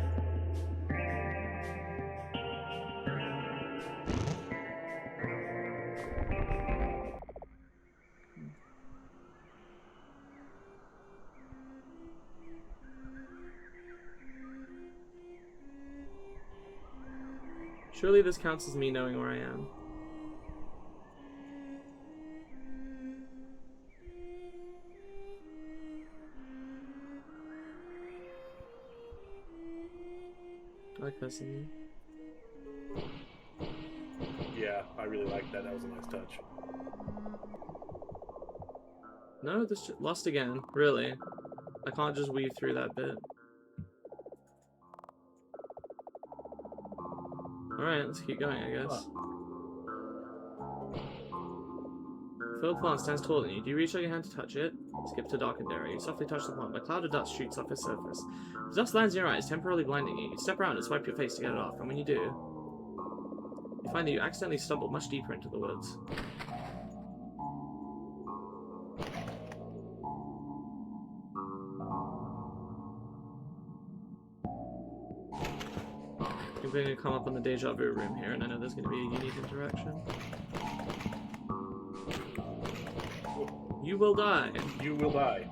Surely this counts as me knowing where I am. I like that singing. Yeah, I really like that. That was a nice touch. No, this lost again. Really? I can't just weave through that bit. Alright, let's keep going, I guess. Filled plant stands taller than you. Do you reach out your hand to touch it? Skip to darkened area. You softly touch the plant. A cloud of dust shoots off its surface. The dust lands in your eyes, temporarily blinding you. You step around and swipe your face to get it off, and when you do, you find that you accidentally stumble much deeper into the woods. You're going to come up on the deja vu room here, and I know there's going to be a unique interaction. You will die. You will die.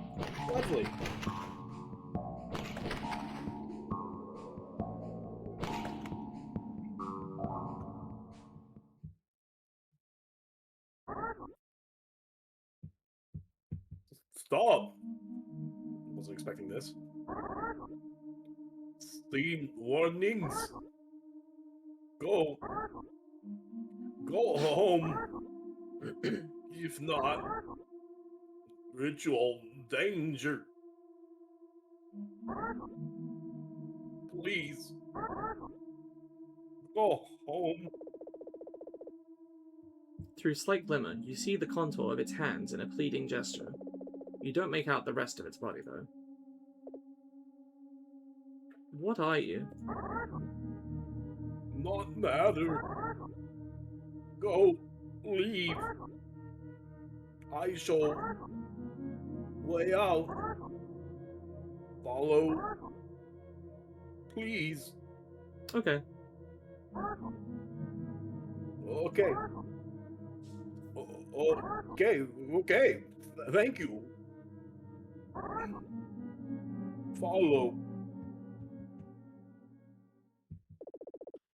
Lovely. Stop! Wasn't expecting this. Steam warnings. Go. Go home. If not, ritual danger. Please. Go home. Through slight glimmer, you see the contour of its hands in a pleading gesture. You don't make out the rest of its body, though. What are you? Not matter. Go. Leave. I shall way out. Follow. Please. Okay. Okay. Okay. Okay. Thank you. Follow.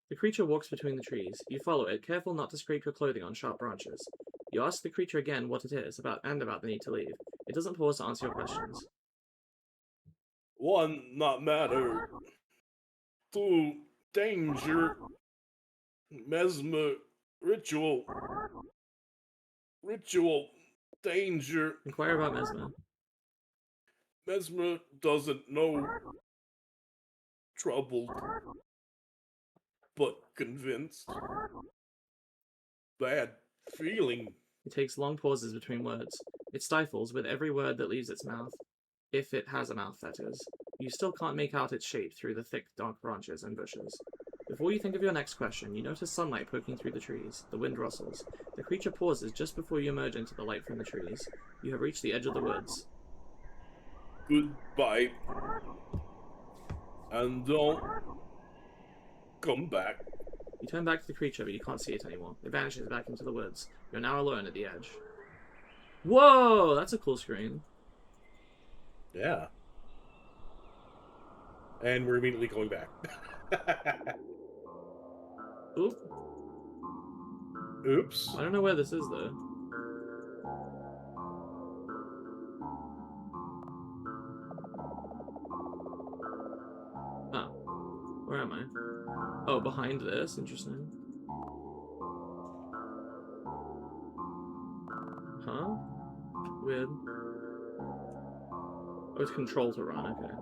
The creature walks between the trees. You follow it, careful not to scrape your clothing on sharp branches. You ask the creature again what it is, about the need to leave. It doesn't pause to answer your questions. 1, not matter. 2, danger. Mesmer, ritual. Ritual, danger. Inquire about Mesmer. Mesmer doesn't know. Troubled, but convinced. Bad feeling. It takes long pauses between words. It stifles with every word that leaves its mouth. If it has a mouth, that is. You still can't make out its shape through the thick, dark branches and bushes. Before you think of your next question, you notice sunlight poking through the trees. The wind rustles. The creature pauses just before you emerge into the light from the trees. You have reached the edge of the woods. Goodbye. And don't come back. You turn back to the creature, but you can't see it anymore. It vanishes back into the woods. You're now alone at the edge. Whoa! That's a cool screen. Yeah. And we're immediately going back. Oop. Oops. I don't know where this is, though. Oh. Where am I? Oh, behind this? Interesting. Huh? Weird. Oh, it's control to run, okay.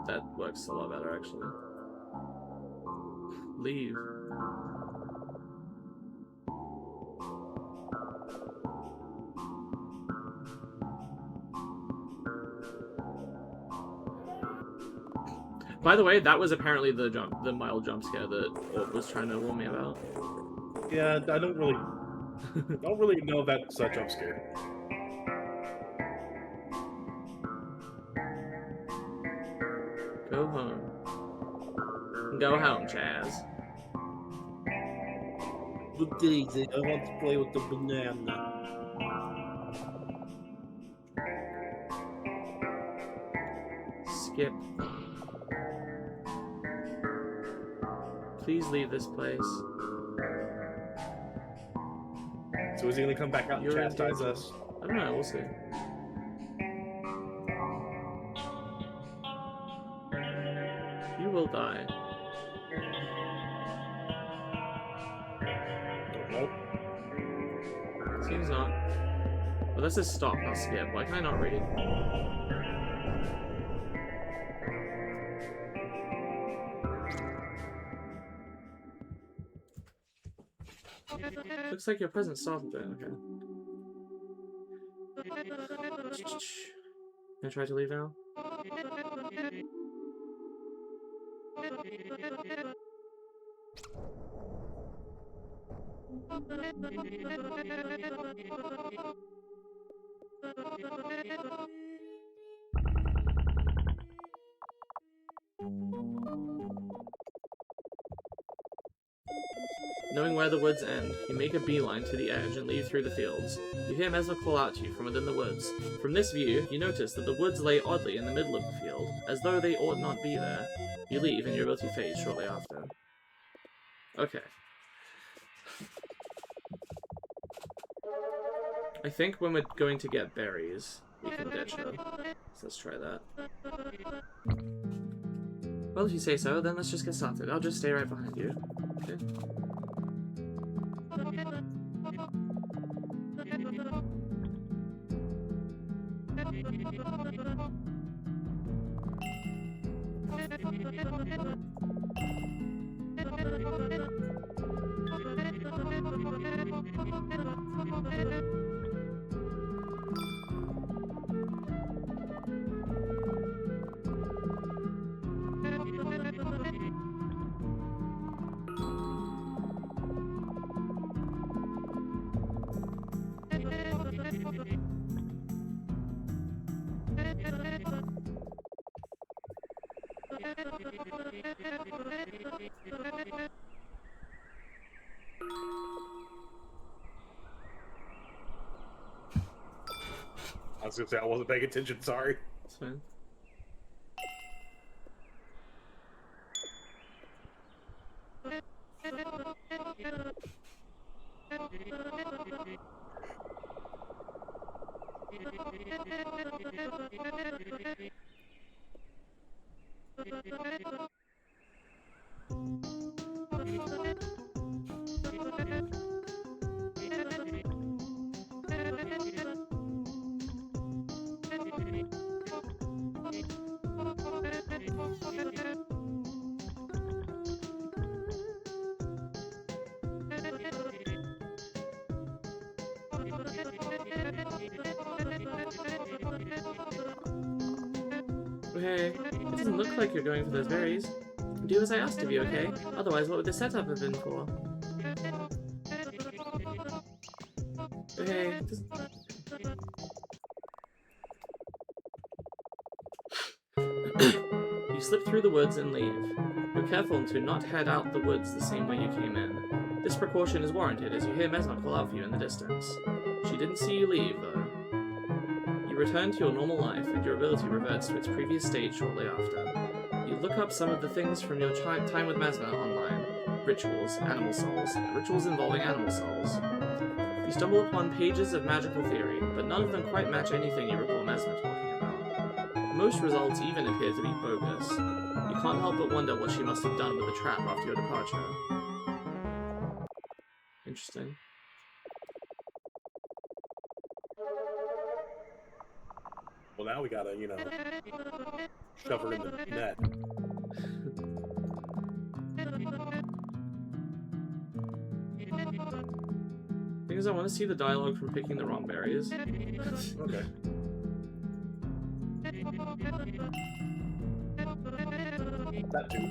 That works a lot better, actually. Leave. By the way, that was apparently the mild jump scare that Orb was trying to warn me about. Yeah, I don't really know that's a jump scare. Go home. Go home, Chaz. But Daisy, I want to play with the banana. Skip. Please leave this place. So is he gonna come back out and You're chastise in us? I don't know, we'll see. You will die. Don't know. Seems not. Well, this is stop, not skip. Why can I not read? Looks like your present started there, okay. Can I try to leave now? Knowing where the woods end, you make a beeline to the edge and leave through the fields. You hear Mesmer call out to you from within the woods. From this view, you notice that the woods lay oddly in the middle of the field, as though they ought not be there. You leave and your ability fades shortly after. Okay. I think when we're going to get berries, we can ditch her. So let's try that. Well, if you say so, then let's just get started. I'll just stay right behind you. Okay? I was gonna say I wasn't paying attention, sorry. It's fine. Okay, it doesn't look like you're going for those berries. Do as I asked of you, okay? Otherwise, what would the setup have been for? Okay, You slip through the woods and leave. You're careful to not head out the woods the same way you came in. This precaution is warranted as you hear Mesmalie call out for you in the distance. She didn't see you leave, though. You return to your normal life, and your ability reverts to its previous state shortly after. You look up some of the things from your time with Mesmalie online. Rituals, animal souls, rituals involving animal souls. You stumble upon pages of magical theory, but none of them quite match anything you recall Mesmalie talking about. Most results even appear to be bogus. You can't help but wonder what she must have done with the trap after your departure. Interesting. Well, now we gotta, you know, shove her in the net. Thing is, I want to see the dialogue from picking the wrong berries. Okay. That too.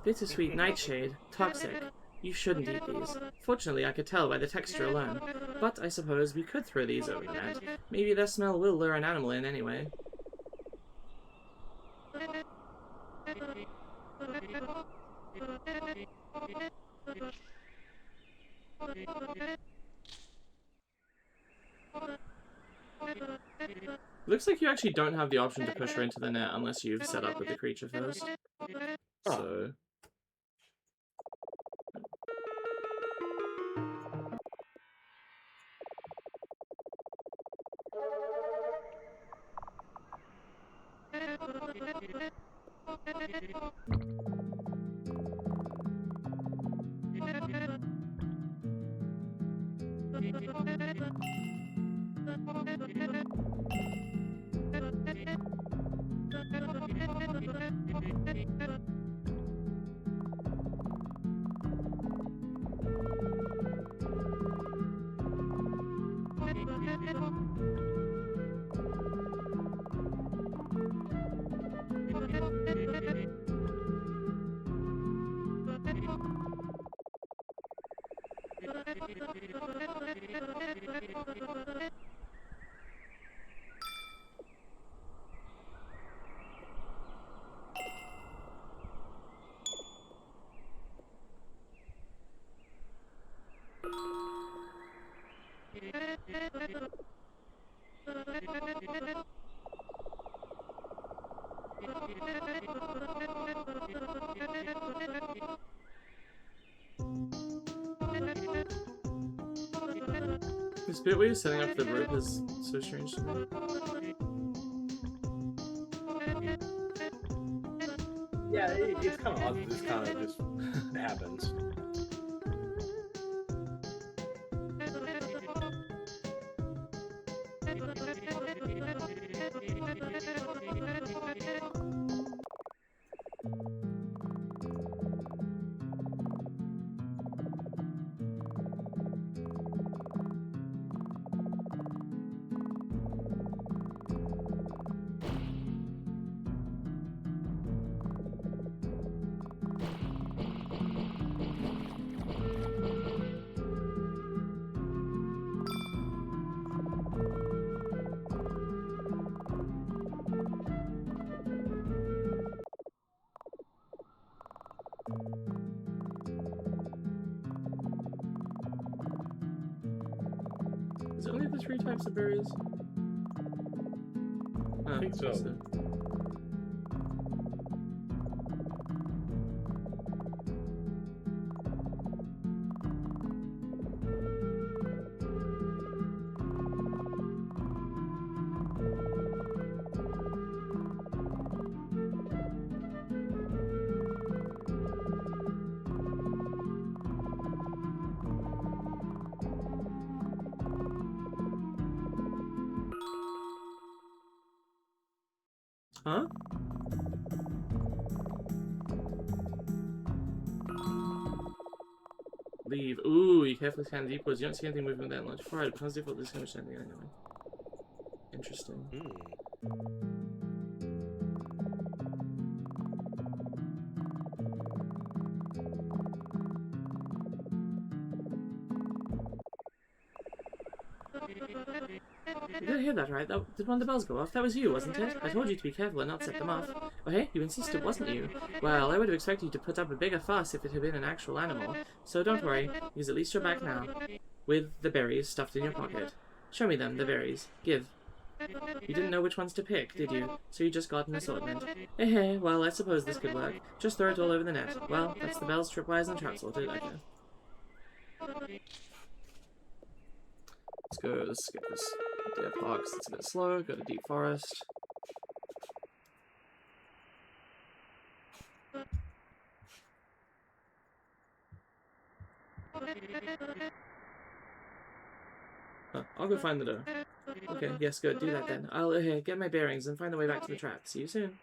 Bittersweet nightshade. Toxic. You shouldn't eat these. Fortunately, I could tell by the texture alone. But I suppose we could throw these over the net. Maybe their smell will lure an animal in anyway. Looks like you actually don't have the option to push her into the net unless you've set up with the creature first. So... This bit where you're setting up the rope is so strange to me. Yeah, it's kind of odd that this kind of just happens. Is it only the 3 types of berries? I think so. Huh? Leave. Ooh, you carefully scan deep woods. You don't see anything moving that much. Right, because default this kind of anything anyway. Interesting. You didn't hear that, right? Did one of the bells go off? That was you, wasn't it? I told you to be careful and not set them off. Oh hey, you insisted, wasn't you? Well, I would have expected you to put up a bigger fuss if it had been an actual animal. So don't worry, because at least you're back now. With the berries stuffed in your pocket. Show me them, the berries. Give. You didn't know which ones to pick, did you? So you just got an assortment. Eh, well, I suppose this could work. Just throw it all over the net. Well, that's the bells, tripwires, and trap sorted. Okay. Let's skip this dead box. It's a bit slow. Go to deep forest. Huh, I'll go find the door. Okay, yes, good. Do that then. I'll get my bearings and find the way back to the trap. See you soon.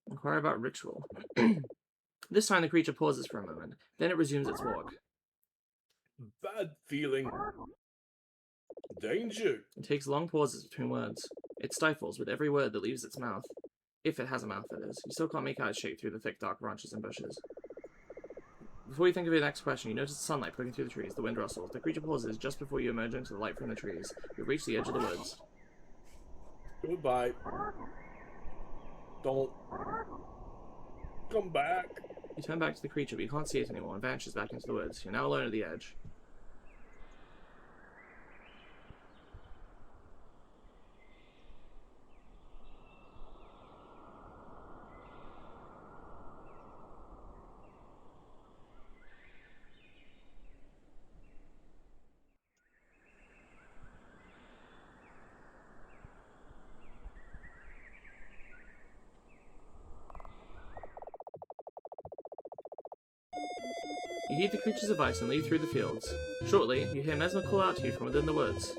Inquire about ritual. This time the creature pauses for a moment, then it resumes its walk. Bad feeling. Danger. It takes long pauses between words. It stifles with every word that leaves its mouth. If it has a mouth, that is. You still can't make out its shape through the thick, dark branches and bushes. Before you think of your next question, you notice the sunlight poking through the trees. The wind rustles. The creature pauses just before you emerge into the light from the trees. You reach the edge of the woods. Goodbye. Don't come back. You turn back to the creature, but you can't see it anymore, and vanishes back into the woods. You're now alone at the edge. You heed the creature's advice and leave through the fields. Shortly, you hear Mesmalie call out to you from within the woods.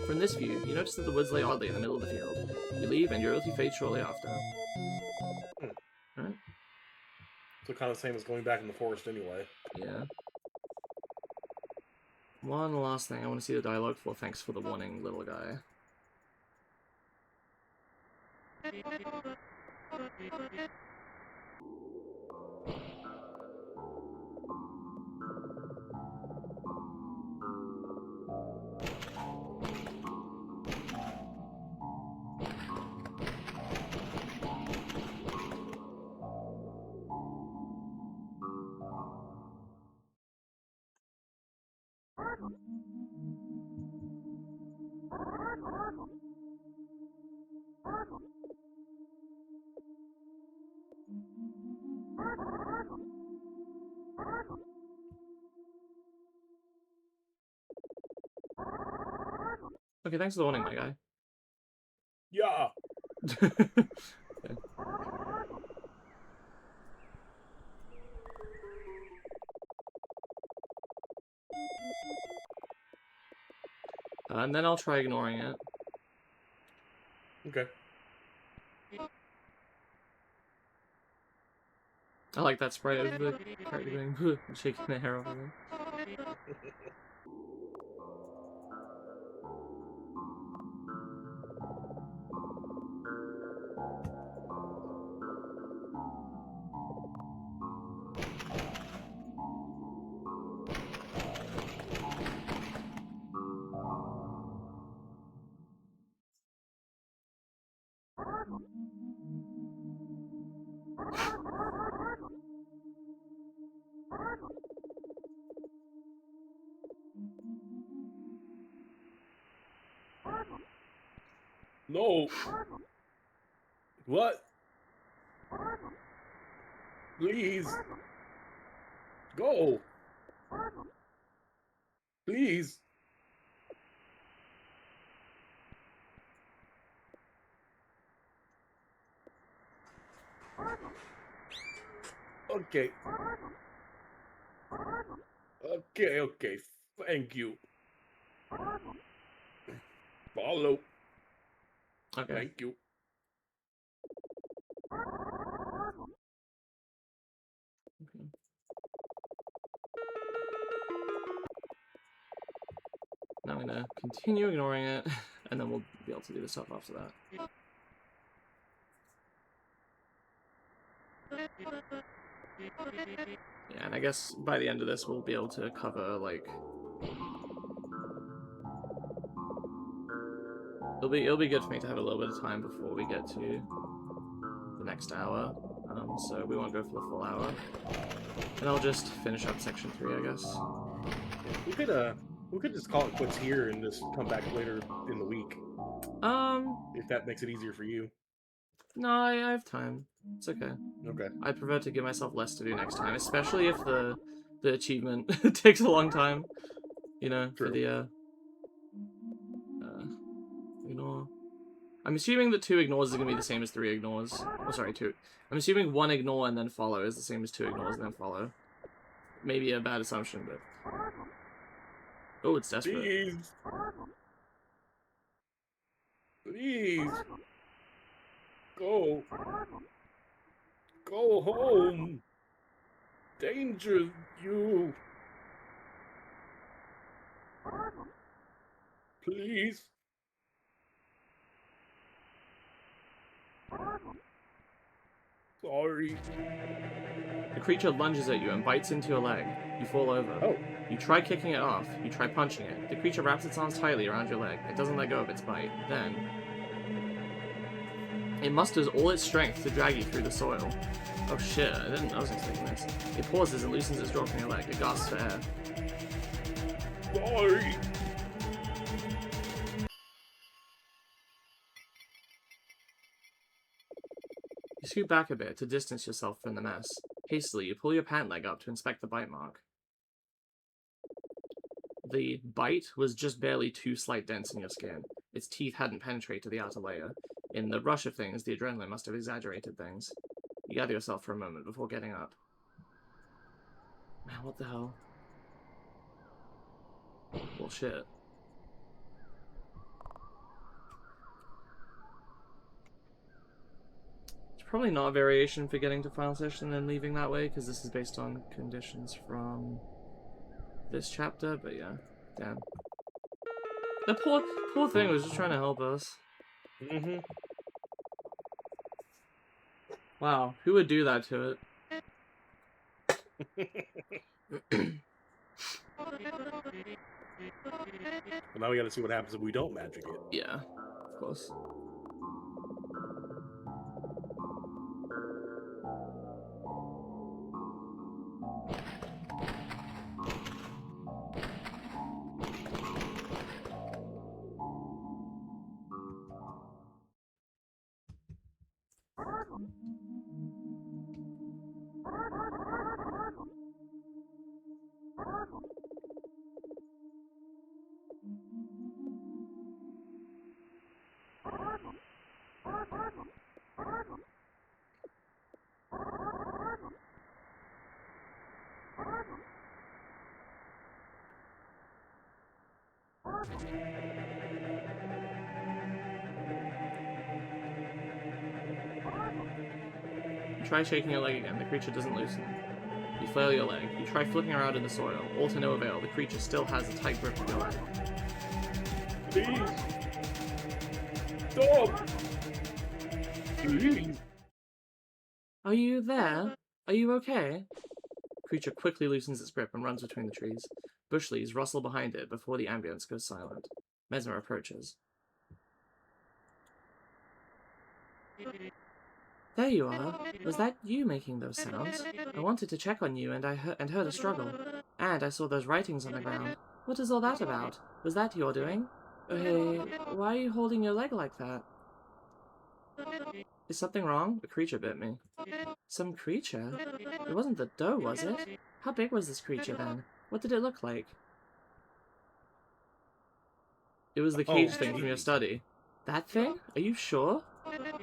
From this view, you notice that the woods lay oddly in the middle of the field. You leave, and your ulti fades shortly after. Alright. So kind of the same as going back in the forest anyway. Yeah. One last thing I want to see the dialogue for. Thanks for the warning, little guy. Okay, thanks for the warning, my guy. Yeah. Okay. And then I'll try ignoring it. Okay. I like that spray of the character going and shaking their hair over there. No. What? Please. Go. Please. Okay. Okay. Thank you. Follow. Okay. Thank you. Okay. Now I'm gonna continue ignoring it, and then we'll be able to do the stuff after that. Yeah, and I guess by the end of this we'll be able to cover, like... It'll be good for me to have a little bit of time before we get to the next hour, so we won't go for the full hour. And I'll just finish up section 3, I guess. We could just call it quits here and just come back later in the week. If that makes it easier for you. No, I have time. It's okay. Okay. I prefer to give myself less to do next time, especially if the achievement takes a long time. You know, True. for the ignore. I'm assuming that 2 ignores is gonna be the same as 3 ignores. Oh, sorry, 2. I'm assuming 1 ignore and then follow is the same as 2 ignores and then follow. Maybe a bad assumption, but... Oh, it's desperate. Please. Please. Go. Go home. Danger, you. Please. Sorry. The creature lunges at you and bites into your leg. You fall over. Oh. You try kicking it off. You try punching it. The creature wraps its arms tightly around your leg. It doesn't let go of its bite. Then... it musters all its strength to drag you through the soil. Oh shit, I wasn't expecting this. It pauses and loosens its draw from your leg. It gasps for air. Sorry. You scoot back a bit to distance yourself from the mess. Hastily, you pull your pant leg up to inspect the bite mark. The bite was just barely 2 slight dents in your skin. Its teeth hadn't penetrated the outer layer. In the rush of things, the adrenaline must have exaggerated things. You gather yourself for a moment before getting up. Man, what the hell? Well, shit. It's probably not a variation for getting to final session and leaving that way, because this is based on conditions from this chapter, but yeah. Damn. The poor thing was just trying to help us. Mm-hmm. Wow, who would do that to it? Well, now we gotta see what happens if we don't magic it. Yeah, of course. Try shaking your leg again. The creature doesn't loosen. You flail your leg. You try flipping around in the soil. All to no avail. The creature still has a tight grip of your leg. Please! Stop! Please! Are you there? Are you okay? The creature quickly loosens its grip and runs between the trees. Bush leaves rustle behind it before the ambience goes silent. Mesmer approaches. There you are. Was that you making those sounds? I wanted to check on you, and I heard a struggle. And I saw those writings on the ground. What is all that about? Was that your doing? Oh, hey, why are you holding your leg like that? Is something wrong? A creature bit me. Some creature? It wasn't the doe, was it? How big was this creature, then? What did it look like? It was the cage thing from your study. That thing? Are you sure?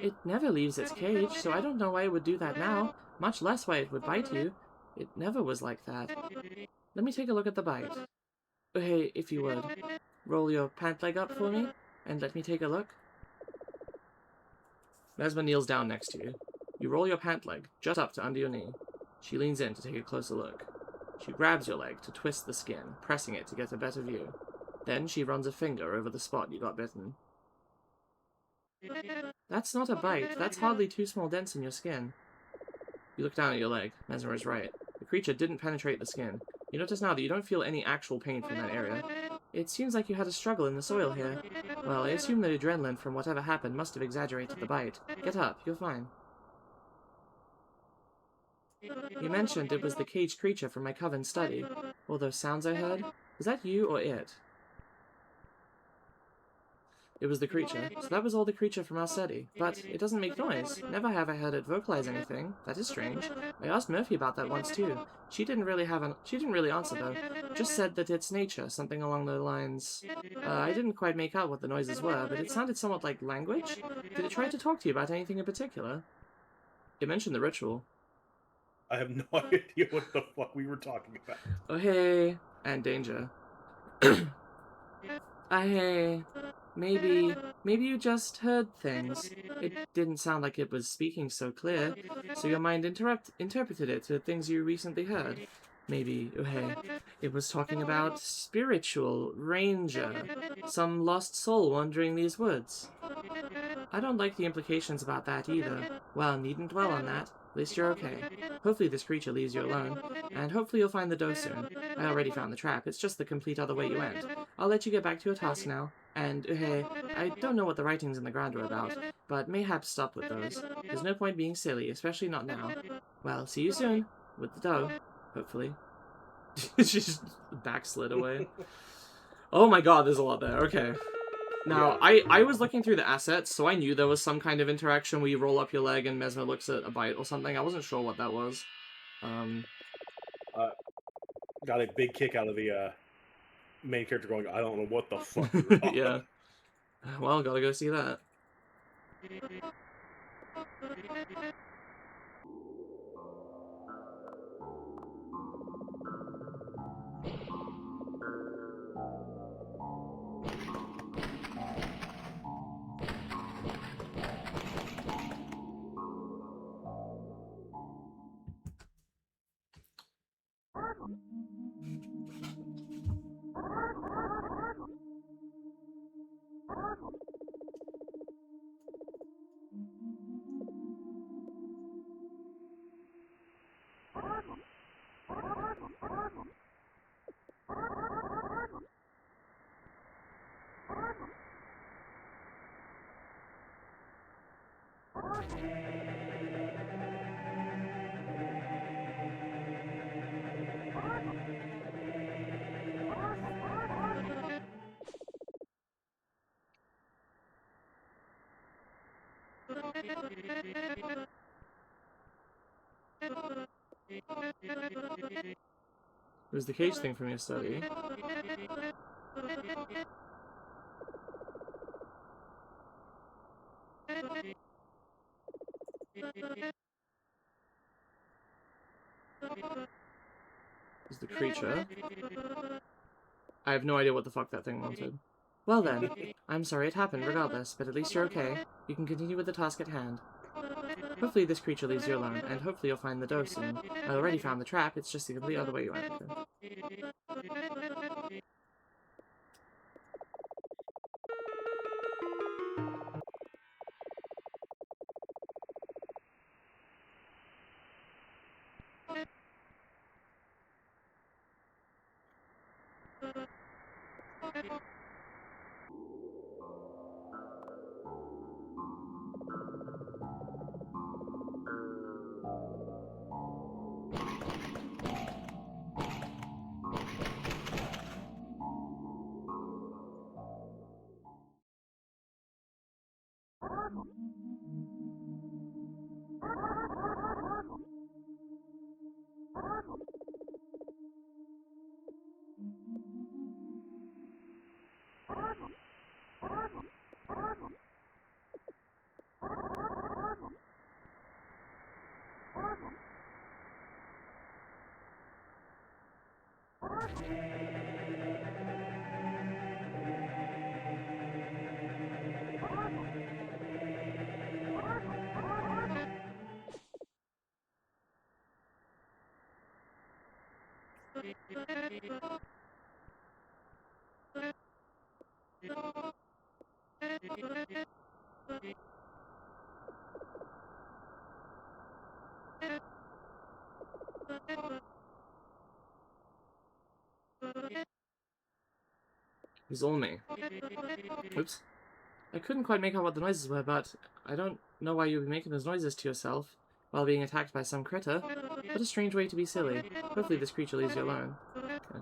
It never leaves its cage, so I don't know why it would do that now, much less why it would bite you. It never was like that. Let me take a look at the bite. Oh, hey, if you would, roll your pant leg up for me, and let me take a look. Mesma kneels down next to you. You roll your pant leg just up to under your knee. She leans in to take a closer look. She grabs your leg to twist the skin, pressing it to get a better view. Then she runs a finger over the spot you got bitten. That's not a bite. That's hardly 2 small dents in your skin. You look down at your leg. Mesmer is right. The creature didn't penetrate the skin. You notice now that you don't feel any actual pain from that area. It seems like you had a struggle in the soil here. Well, I assume the adrenaline from whatever happened must have exaggerated the bite. Get up. You're fine. You mentioned it was the caged creature from my coven study. All those sounds I heard? Was that you or it? It was the creature. So that was all the creature from our study. But it doesn't make noise. Never have I heard it vocalize anything. That is strange. I asked Murphy about that once too. She didn't really answer though. Just said that it's nature, something along the lines. I didn't quite make out what the noises were, but it sounded somewhat like language. Did it try to talk to you about anything in particular? It mentioned the ritual. I have no idea what the fuck we were talking about. Oh hey, and danger. Hey. Maybe you just heard things. It didn't sound like it was speaking so clear, so your mind interpreted it to things you recently heard. Maybe, hey, it was talking about spiritual, ranger, some lost soul wandering these woods. I don't like the implications about that either. Well, needn't dwell on that. At least you're okay. Hopefully this creature leaves you alone, and hopefully you'll find the doe soon. I already found the trap, it's just the complete other way you went. I'll let you get back to your task now, and, hey, I don't know what the writings in the ground are about, but mayhap stop with those. There's no point being silly, especially not now. Well, see you soon, with the doe, hopefully. She just backslid away. Oh my god, there's a lot there, okay. Now, yeah. I was looking through the assets, so I knew there was some kind of interaction where you roll up your leg and Mesmer looks at a bite or something. I wasn't sure what that was. Got a big kick out of the main character going, I don't know what the fuck you're talking Yeah. Well, gotta go see that. It was the cage thing from yesterday. Is the creature. I have no idea what the fuck that thing wanted. Well then, I'm sorry it happened regardless, but at least you're okay. You can continue with the task at hand. Hopefully this creature leaves you alone, and hopefully you'll find the dough soon. I already found the trap, it's just the complete other way you went with it. He's all me. Oops. I couldn't quite make out what the noises were, but I don't know why you'd be making those noises to yourself while being attacked by some critter. What a strange way to be silly. Hopefully this creature leaves you alone. Okay.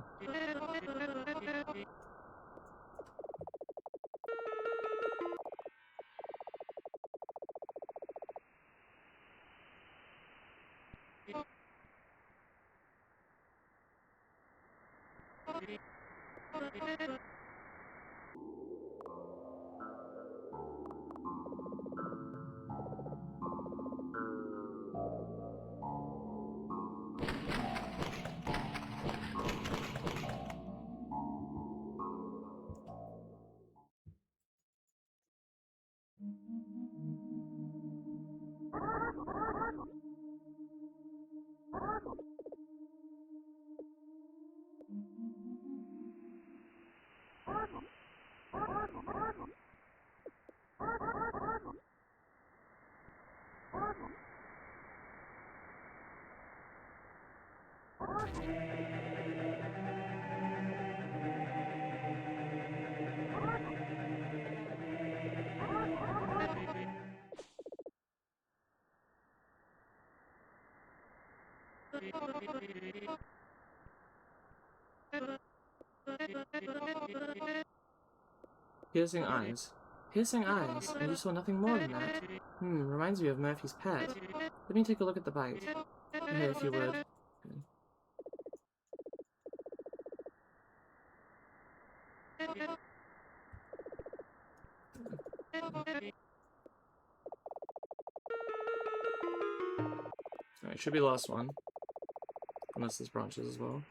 Piercing eyes. Piercing eyes, and you saw nothing more than that. Reminds me of Murphy's pet. Let me take a look at the bite. Hey, if you would. Alright, should be the last one. Unless there's branches as well.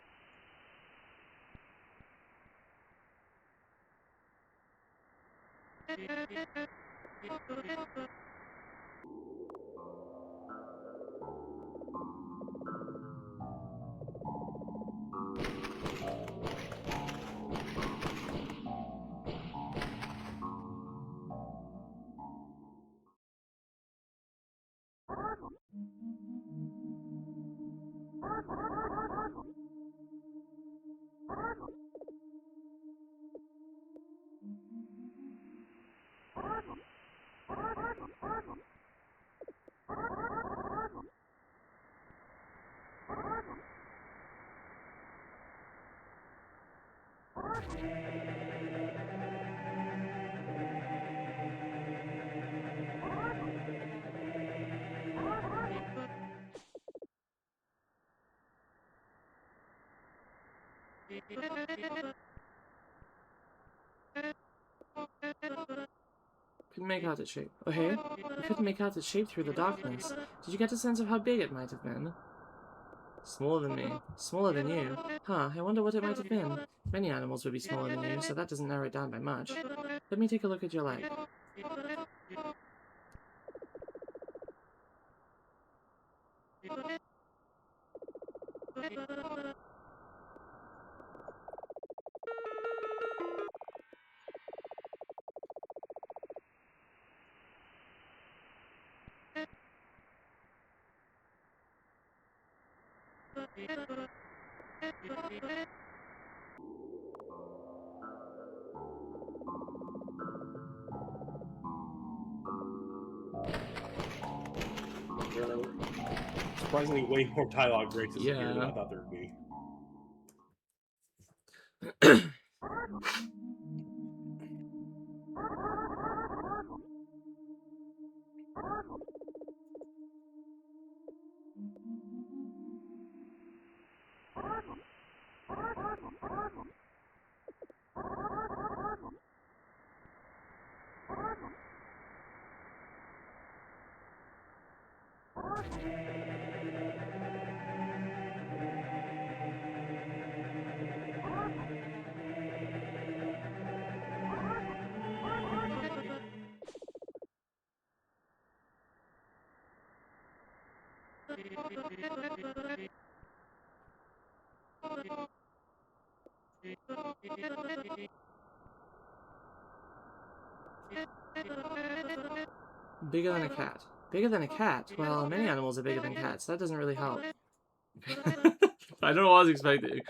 Couldn't make out its shape. Oh, hey? I couldn't make out its shape through the darkness. Did you get a sense of how big it might have been? Smaller than me. Smaller than you. Huh, I wonder what it might have been. Many animals would be smaller than you, so that doesn't narrow it down by much. Let me take a look at your leg. Surprisingly, way more dialogue breaks here than Yeah. I thought there would be. Bigger than a cat. Bigger than a cat? Well, many animals are bigger than cats. That doesn't really help. I don't know what I was expecting.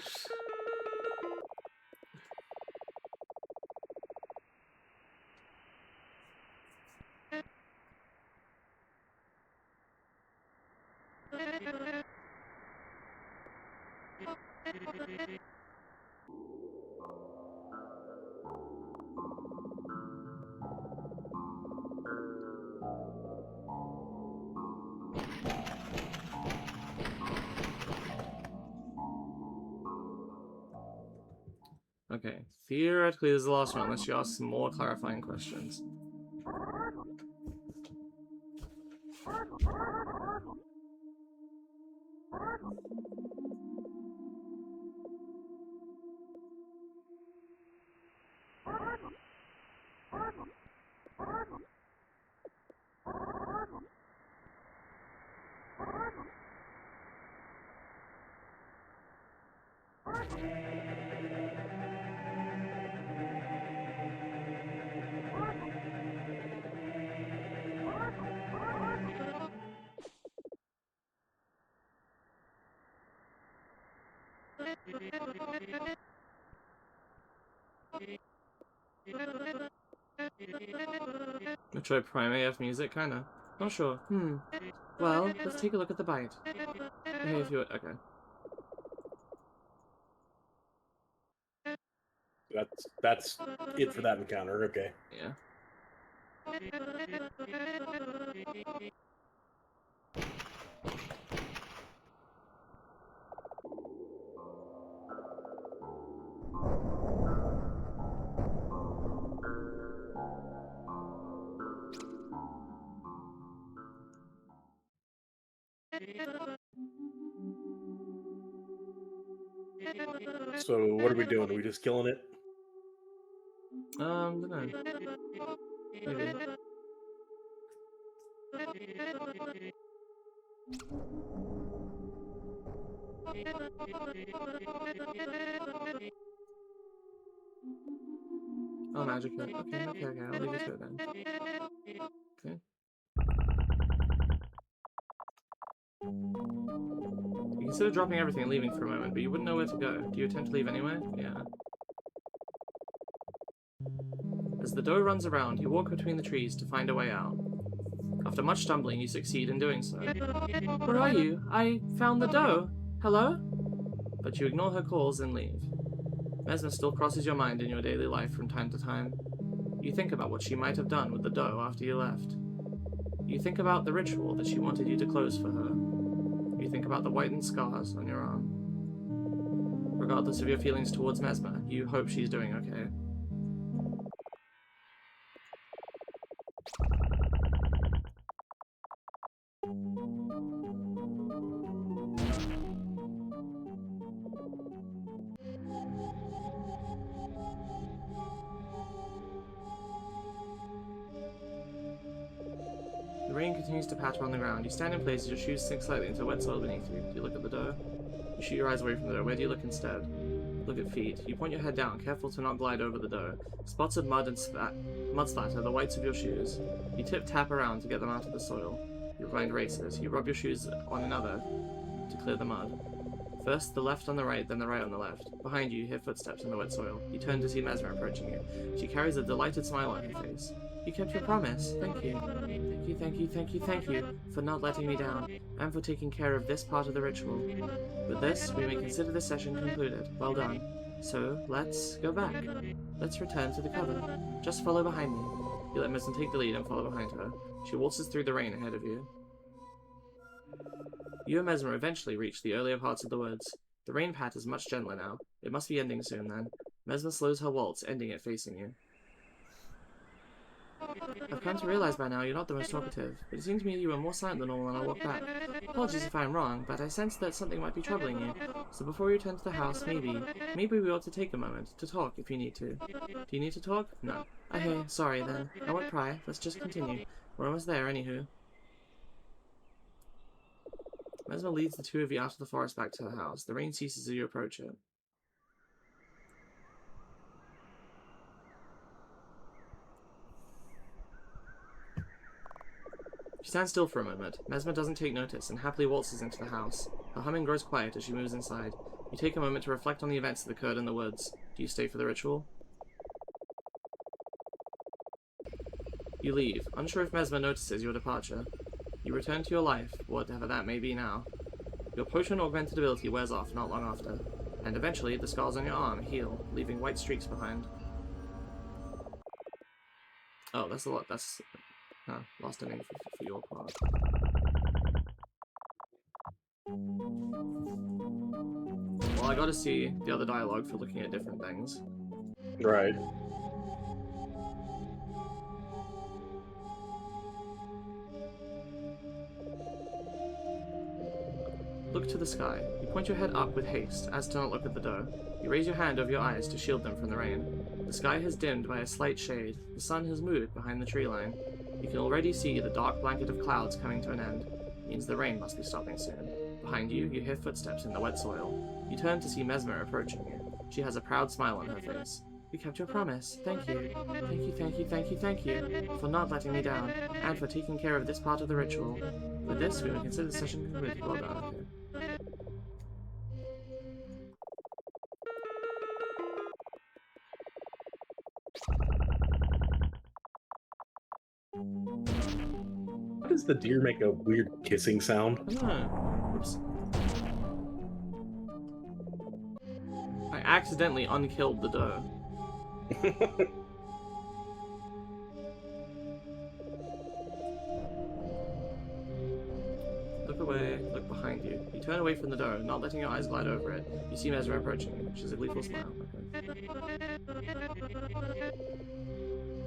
Okay, theoretically this is the last one, unless you ask some more clarifying questions. Metroid Prime AF music, kinda. Not sure. Well, let's take a look at the bite. Hey, if you would. Okay. That's it for that encounter. Okay. Yeah. So what are we doing? Are we just killing it? Don't know. Maybe. Oh, magic pit. Okay, I'll leave it to it then. Okay. You consider dropping everything and leaving for a moment, but you wouldn't know where to go. Do you attempt to leave anyway? Yeah. As the doe runs around, you walk between the trees to find a way out. After much stumbling, you succeed in doing so. Where are you? I found the doe. Hello? But you ignore her calls and leave. Mesma still crosses your mind in your daily life from time to time. You think about what she might have done with the doe after you left. You think about the ritual that she wanted you to close for her. You think about the whitened scars on your arm. Regardless of your feelings towards Mesma, you hope she's doing okay. The rain continues to patter on the ground. You stand in place as your shoes sink slightly into wet soil beneath you. Do you look at the dough? You shoot your eyes away from the dough. Where do you look instead? Look at feet. You point your head down, careful to not glide over the dough. Spots of mud and mud splatter the whites of your shoes. You tap around to get them out of the soil. Your mind races. You rub your shoes on another to clear the mud. First the left on the right, then the right on the left. Behind you, you hear footsteps in the wet soil. You turn to see Mesmer approaching you. She carries a delighted smile on her face. You kept your promise. Thank you. Thank you, thank you, thank you, thank you for not letting me down, and for taking care of this part of the ritual. With this, we may consider the session concluded. Well done. So, let's go back. Let's return to the cover. Just follow behind me. You let Mesmer take the lead and follow behind her. She waltzes through the rain ahead of you. You and Mesmer eventually reach the earlier parts of the woods. The rain pat is much gentler now. It must be ending soon, then. Mesmer slows her waltz, ending it facing you. I've come to realize by now you're not the most talkative, but it seemed to me you were more silent than normal when I walked back. Apologies if I'm wrong, but I sensed that something might be troubling you. So before we return to the house, maybe we ought to take a moment to talk if you need to. Do you need to talk? No. Okay, sorry then. I won't pry. Let's just continue. We're almost there, anywho. Mesmer leads the two of you out of the forest back to the house. The rain ceases as you approach it. She stands still for a moment. Mesmer doesn't take notice and happily waltzes into the house. Her humming grows quiet as she moves inside. You take a moment to reflect on the events that occurred in the woods. Do you stay for the ritual? You leave, unsure if Mesmer notices your departure. You return to your life, whatever that may be now. Your potion augmented ability wears off not long after, and eventually the scars on your arm heal, leaving white streaks behind. Oh, that's a lot. That's lost ending for your part. Well, I gotta see the other dialogue for looking at different things. Right. Look to the sky. You point your head up with haste, as to not look at the dough. You raise your hand over your eyes to shield them from the rain. The sky has dimmed by a slight shade. The sun has moved behind the tree line. You can already see the dark blanket of clouds coming to an end. It means the rain must be stopping soon. Behind you, you hear footsteps in the wet soil. You turn to see Mesmer approaching you. She has a proud smile on her face. You kept your promise. Thank you. Thank you, thank you, thank you, thank you for not letting me down, and for taking care of this part of the ritual. With this, we will consider the session concluded. Well done. Okay. Why does the deer make a weird kissing sound? I don't know. Oops. I accidentally unkilled the doe. Look away, look behind you. You turn away from the doe, not letting your eyes glide over it. You see Mesmer approaching you. She has a gleeful smile. Okay.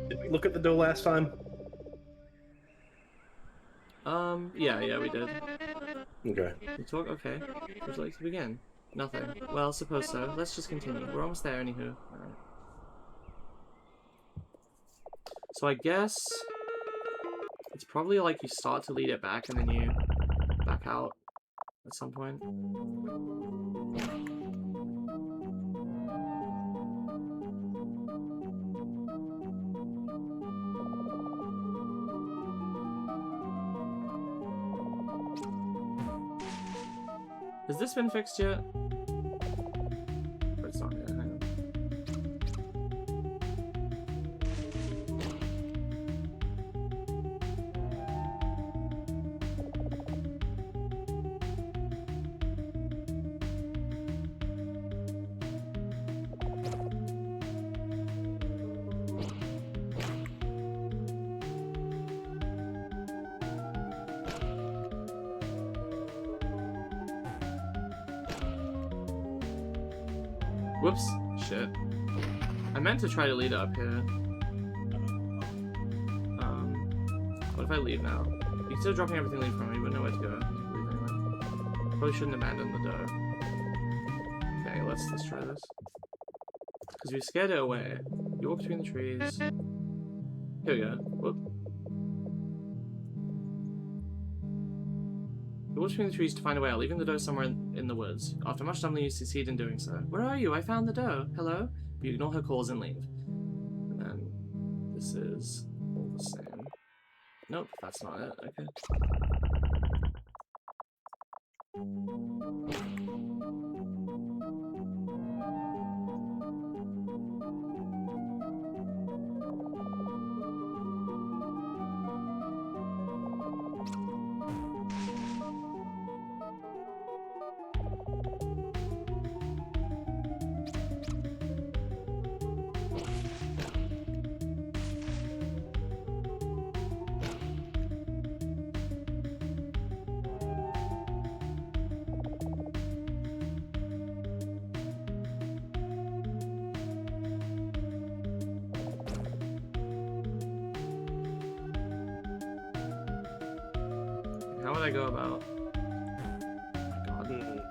Did we look at the doe last time? Yeah, we did. Okay. You talk? Okay. Would you like to begin? Nothing. Well, suppose so. Let's just continue. We're almost there, anywho. Alright. So I guess it's probably like you start to lead it back and then you back out at some point. Has this been fixed yet? Or it's not yet, hang on. Whoops. Shit. I meant to try to lead up here. What if I leave now? Instead of dropping everything, leave from me, but know where to go. Leave anyway. Probably shouldn't abandon the dough. Okay, let's try this. Because we scared it away. You walk between the trees. Here we go. Whoop. You walk between the trees to find a way out, leaving the dough somewhere in the woods. After much stumbling, you succeed in doing so. Where are you? I found the dough. Hello? But you ignore her calls and leave. And then this is all the same. Nope, that's not it. Okay. How would I go about? Oh my god.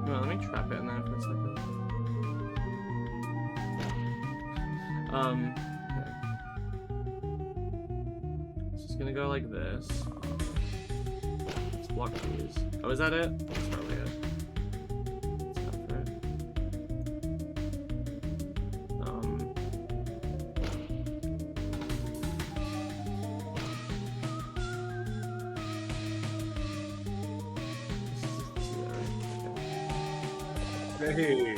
Well, let me trap it in there for a second. Okay. It's just gonna go like this. Let's block these. Oh, is that it? That's probably it. Hey.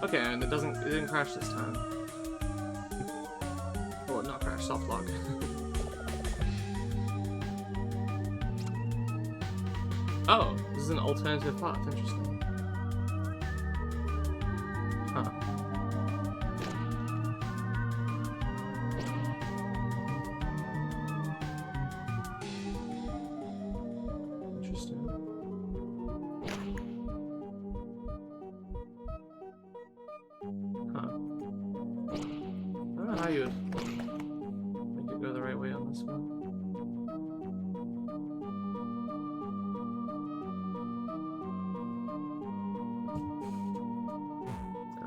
Okay, and it didn't crash this time. Well, not crash, soft lock. Oh, this is an alternative path. Interesting. Huh. Interesting. Huh. I don't know how you would make it go the right way on this one.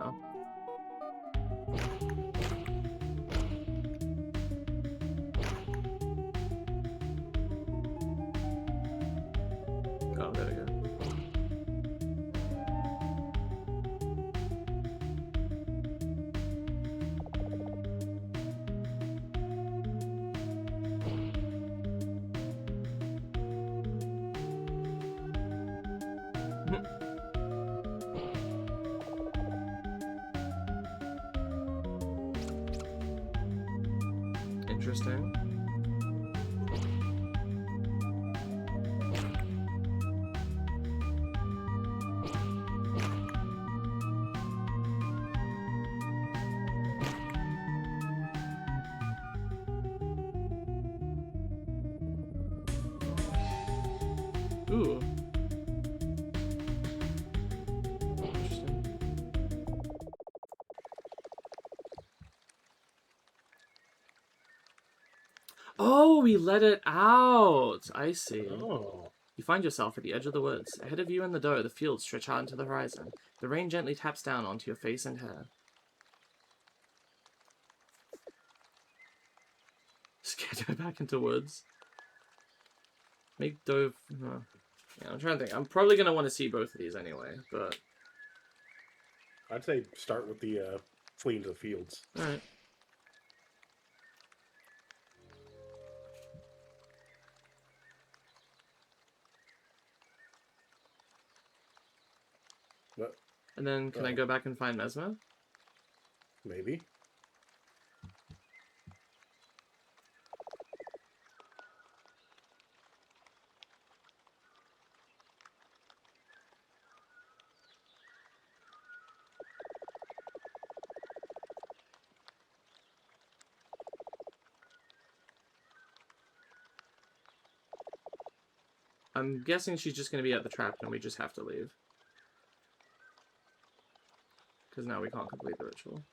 Oh. Oh, there we go. Interesting. Ooh. Interesting. Oh, we let it out! I see. Oh. You find yourself at the edge of the woods. Ahead of you in the dough, the fields stretch out into the horizon. The rain gently taps down onto your face and hair. Scared to go back into woods. Make dough... Huh. Yeah, I'm trying to think. I'm probably going to want to see both of these anyway, but... I'd say start with the flee into the fields. Alright. What? And then, can I go back and find Mesma? Maybe. I'm guessing she's just going to be at the trap and we just have to leave. Because now we can't complete the ritual.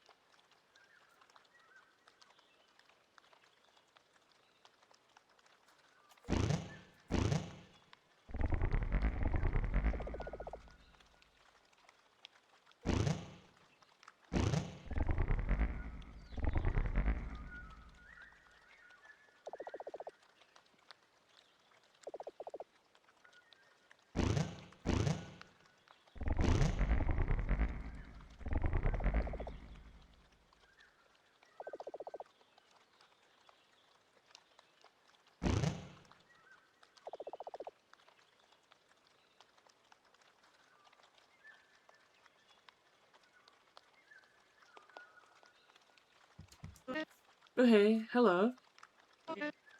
Oh hey, hello.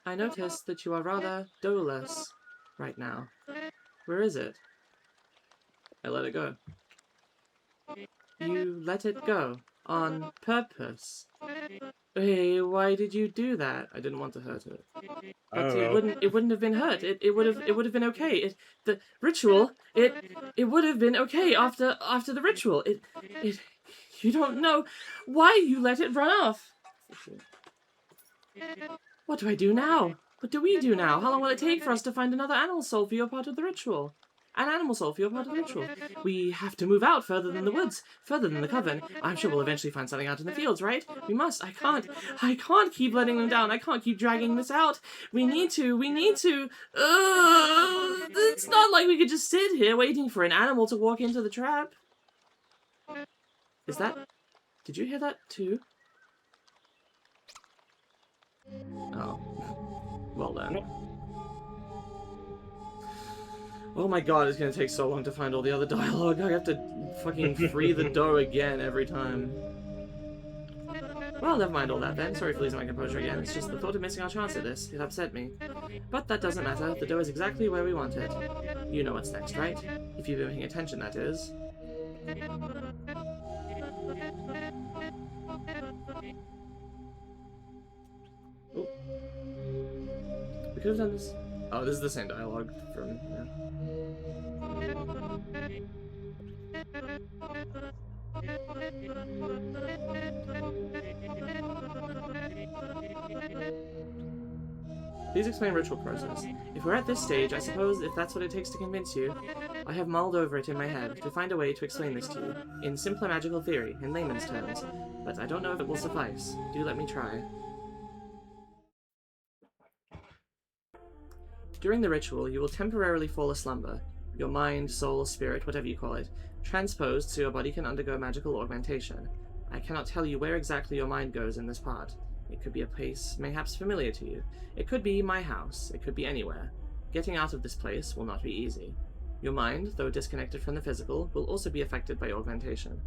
I noticed that you are rather doughless right now. Where is it? I let it go. You let it go on purpose. Hey, why did you do that? I didn't want to hurt it. I But don't know. it wouldn't have been hurt. It would have been okay. The ritual it would have been okay after the ritual. It you don't know why you let it run off. What do I do now? What do we do now? How long will it take for us to find another animal soul for your part of the ritual? An animal soul for your part of the ritual. We have to move out further than the woods, further than the coven. I'm sure we'll eventually find something out in the fields, right? We must. I can't keep letting them down. I can't keep dragging this out. We need to. It's not like we could just sit here waiting for an animal to walk into the trap. Is that... Did you hear that too? Oh. Well then. Oh my god, it's gonna take so long to find all the other dialogue. I have to fucking free the dough again every time. Well, never mind all that then. Sorry for losing my composure again. It's just the thought of missing our chance at this. It upset me. But that doesn't matter. The dough is exactly where we want it. You know what's next, right? If you've been paying attention, that is. Oh. We could have done this. Oh, this is the same dialogue from... Yeah. Please explain ritual process. If we're at this stage, I suppose if that's what it takes to convince you, I have mulled over it in my head to find a way to explain this to you, in simpler magical theory, in layman's terms, but I don't know if it will suffice. Do let me try. During the ritual, you will temporarily fall aslumber. Your mind, soul, spirit, whatever you call it, transposed so your body can undergo magical augmentation. I cannot tell you where exactly your mind goes in this part. It could be a place mayhaps familiar to you. It could be my house. It could be anywhere. Getting out of this place will not be easy. Your mind, though disconnected from the physical, will also be affected by augmentation.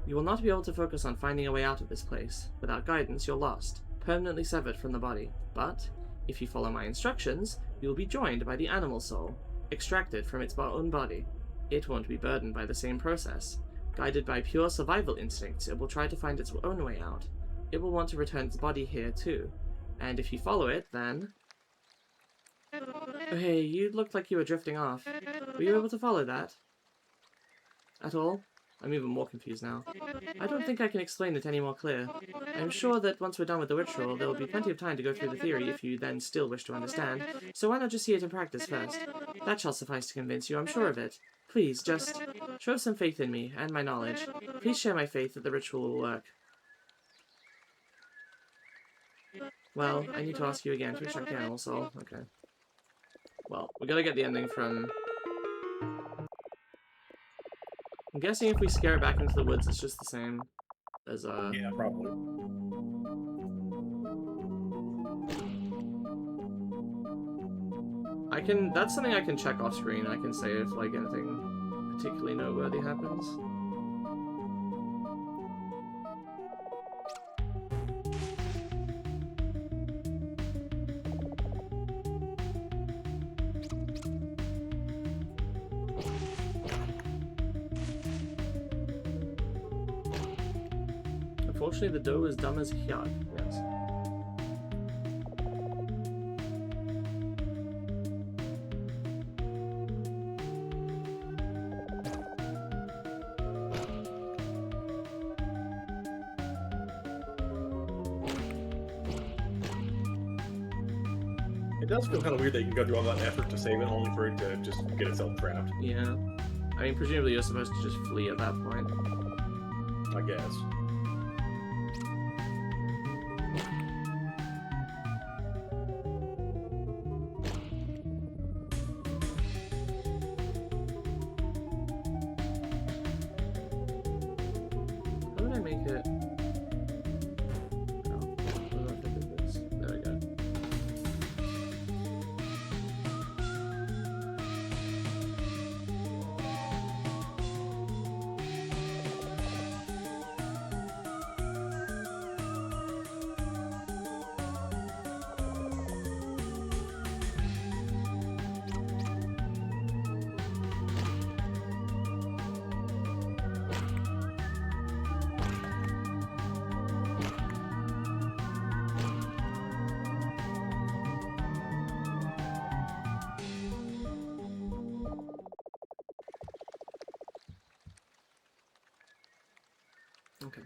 You will not be able to focus on finding a way out of this place. Without guidance, you're lost, permanently severed from the body. But, if you follow my instructions, you will be joined by the animal soul, extracted from its own body. It won't be burdened by the same process. Guided by pure survival instincts, it will try to find its own way out. It will want to return its body here too. And if you follow it, then... Oh, hey, you looked like you were drifting off. Were you able to follow that? At all? I'm even more confused now. I don't think I can explain it any more clear. I'm sure that once we're done with the ritual, there will be plenty of time to go through the theory if you then still wish to understand, so why not just see it in practice first? That shall suffice to convince you, I'm sure of it. Please, just show some faith in me, and my knowledge. Please share my faith that the ritual will work. Well, I need to ask you again to extract the animal soul. Okay. Well, we gotta get the ending from... I'm guessing if we scare it back into the woods, it's just the same as, Yeah, probably. That's something I can check off screen. I can say if, like, anything particularly noteworthy happens. Unfortunately, the dough is dumb as yuck. Yes. It does feel kind of weird that you can go through all that effort to save it, only for it to just get itself trapped. Yeah. I mean, presumably you're supposed to just flee at that point. I guess. How would I make it? Oh, what do I have to do this? There we go. Okay.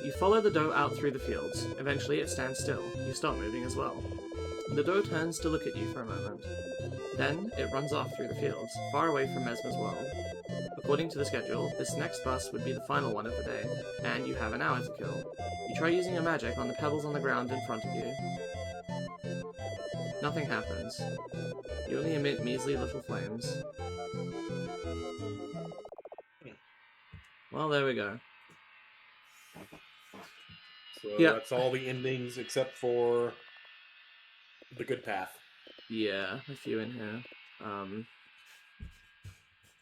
You follow the doe out through the fields. Eventually it stands still. You start moving as well. The doe turns to look at you for a moment. Then it runs off through the fields, far away from Mesma's world. According to the schedule, this next bus would be the final one of the day, and you have an hour to kill. You try using your magic on the pebbles on the ground in front of you. Nothing happens. You only emit measly little flames. Well, there we go. So Yeah. that's all the endings except for the good path. Yeah, a few in here.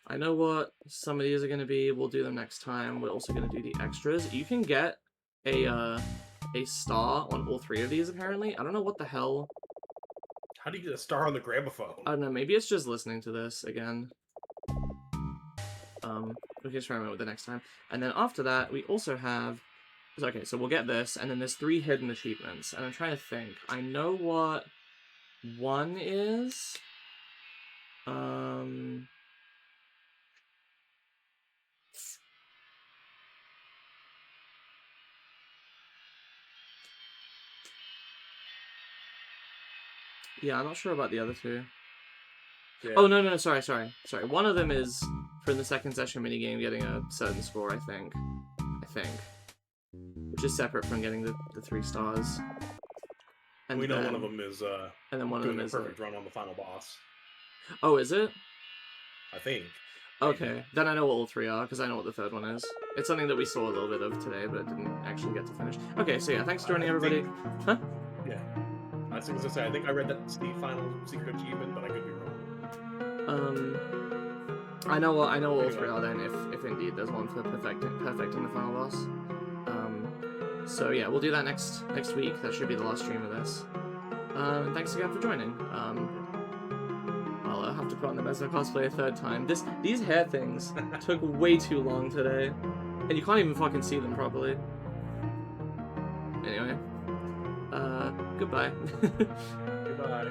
I know what some of these are going to be. We'll do them next time. We're also going to do the extras. You can get a star on all three of these, apparently. I don't know what the hell. How do you get a star on the gramophone? I don't know. Maybe it's just listening to this again. We can experiment with it next time. And then after that, we also have... Okay, so we'll get this, and then there's 3 hidden achievements. And I'm trying to think. I know what one is. Yeah, I'm not sure about the other 2. Yeah. Oh, no, sorry. One of them is, for the second session minigame, getting a certain score, I think. Which is separate from getting the 3 stars. And we know one of them is and then one of doing them a is perfect run on the final boss. Oh, is it? I think. Okay, then I know what all 3 are, because I know what the 3rd one is. It's something that we saw a little bit of today, but didn't actually get to finish. Okay, so yeah, thanks for joining, everybody. Huh? Yeah. I was going to say, I think I read that's the final secret achievement, but I could be wrong. I know what all 3 are then, if indeed there's one for perfecting the final boss. So yeah, we'll do that next week. That should be the last stream of this. Thanks again for joining. I'll have to put on the Mesma cosplay a 3rd time. These hair things took way too long today, and you can't even fucking see them properly. Anyway, goodbye. Goodbye.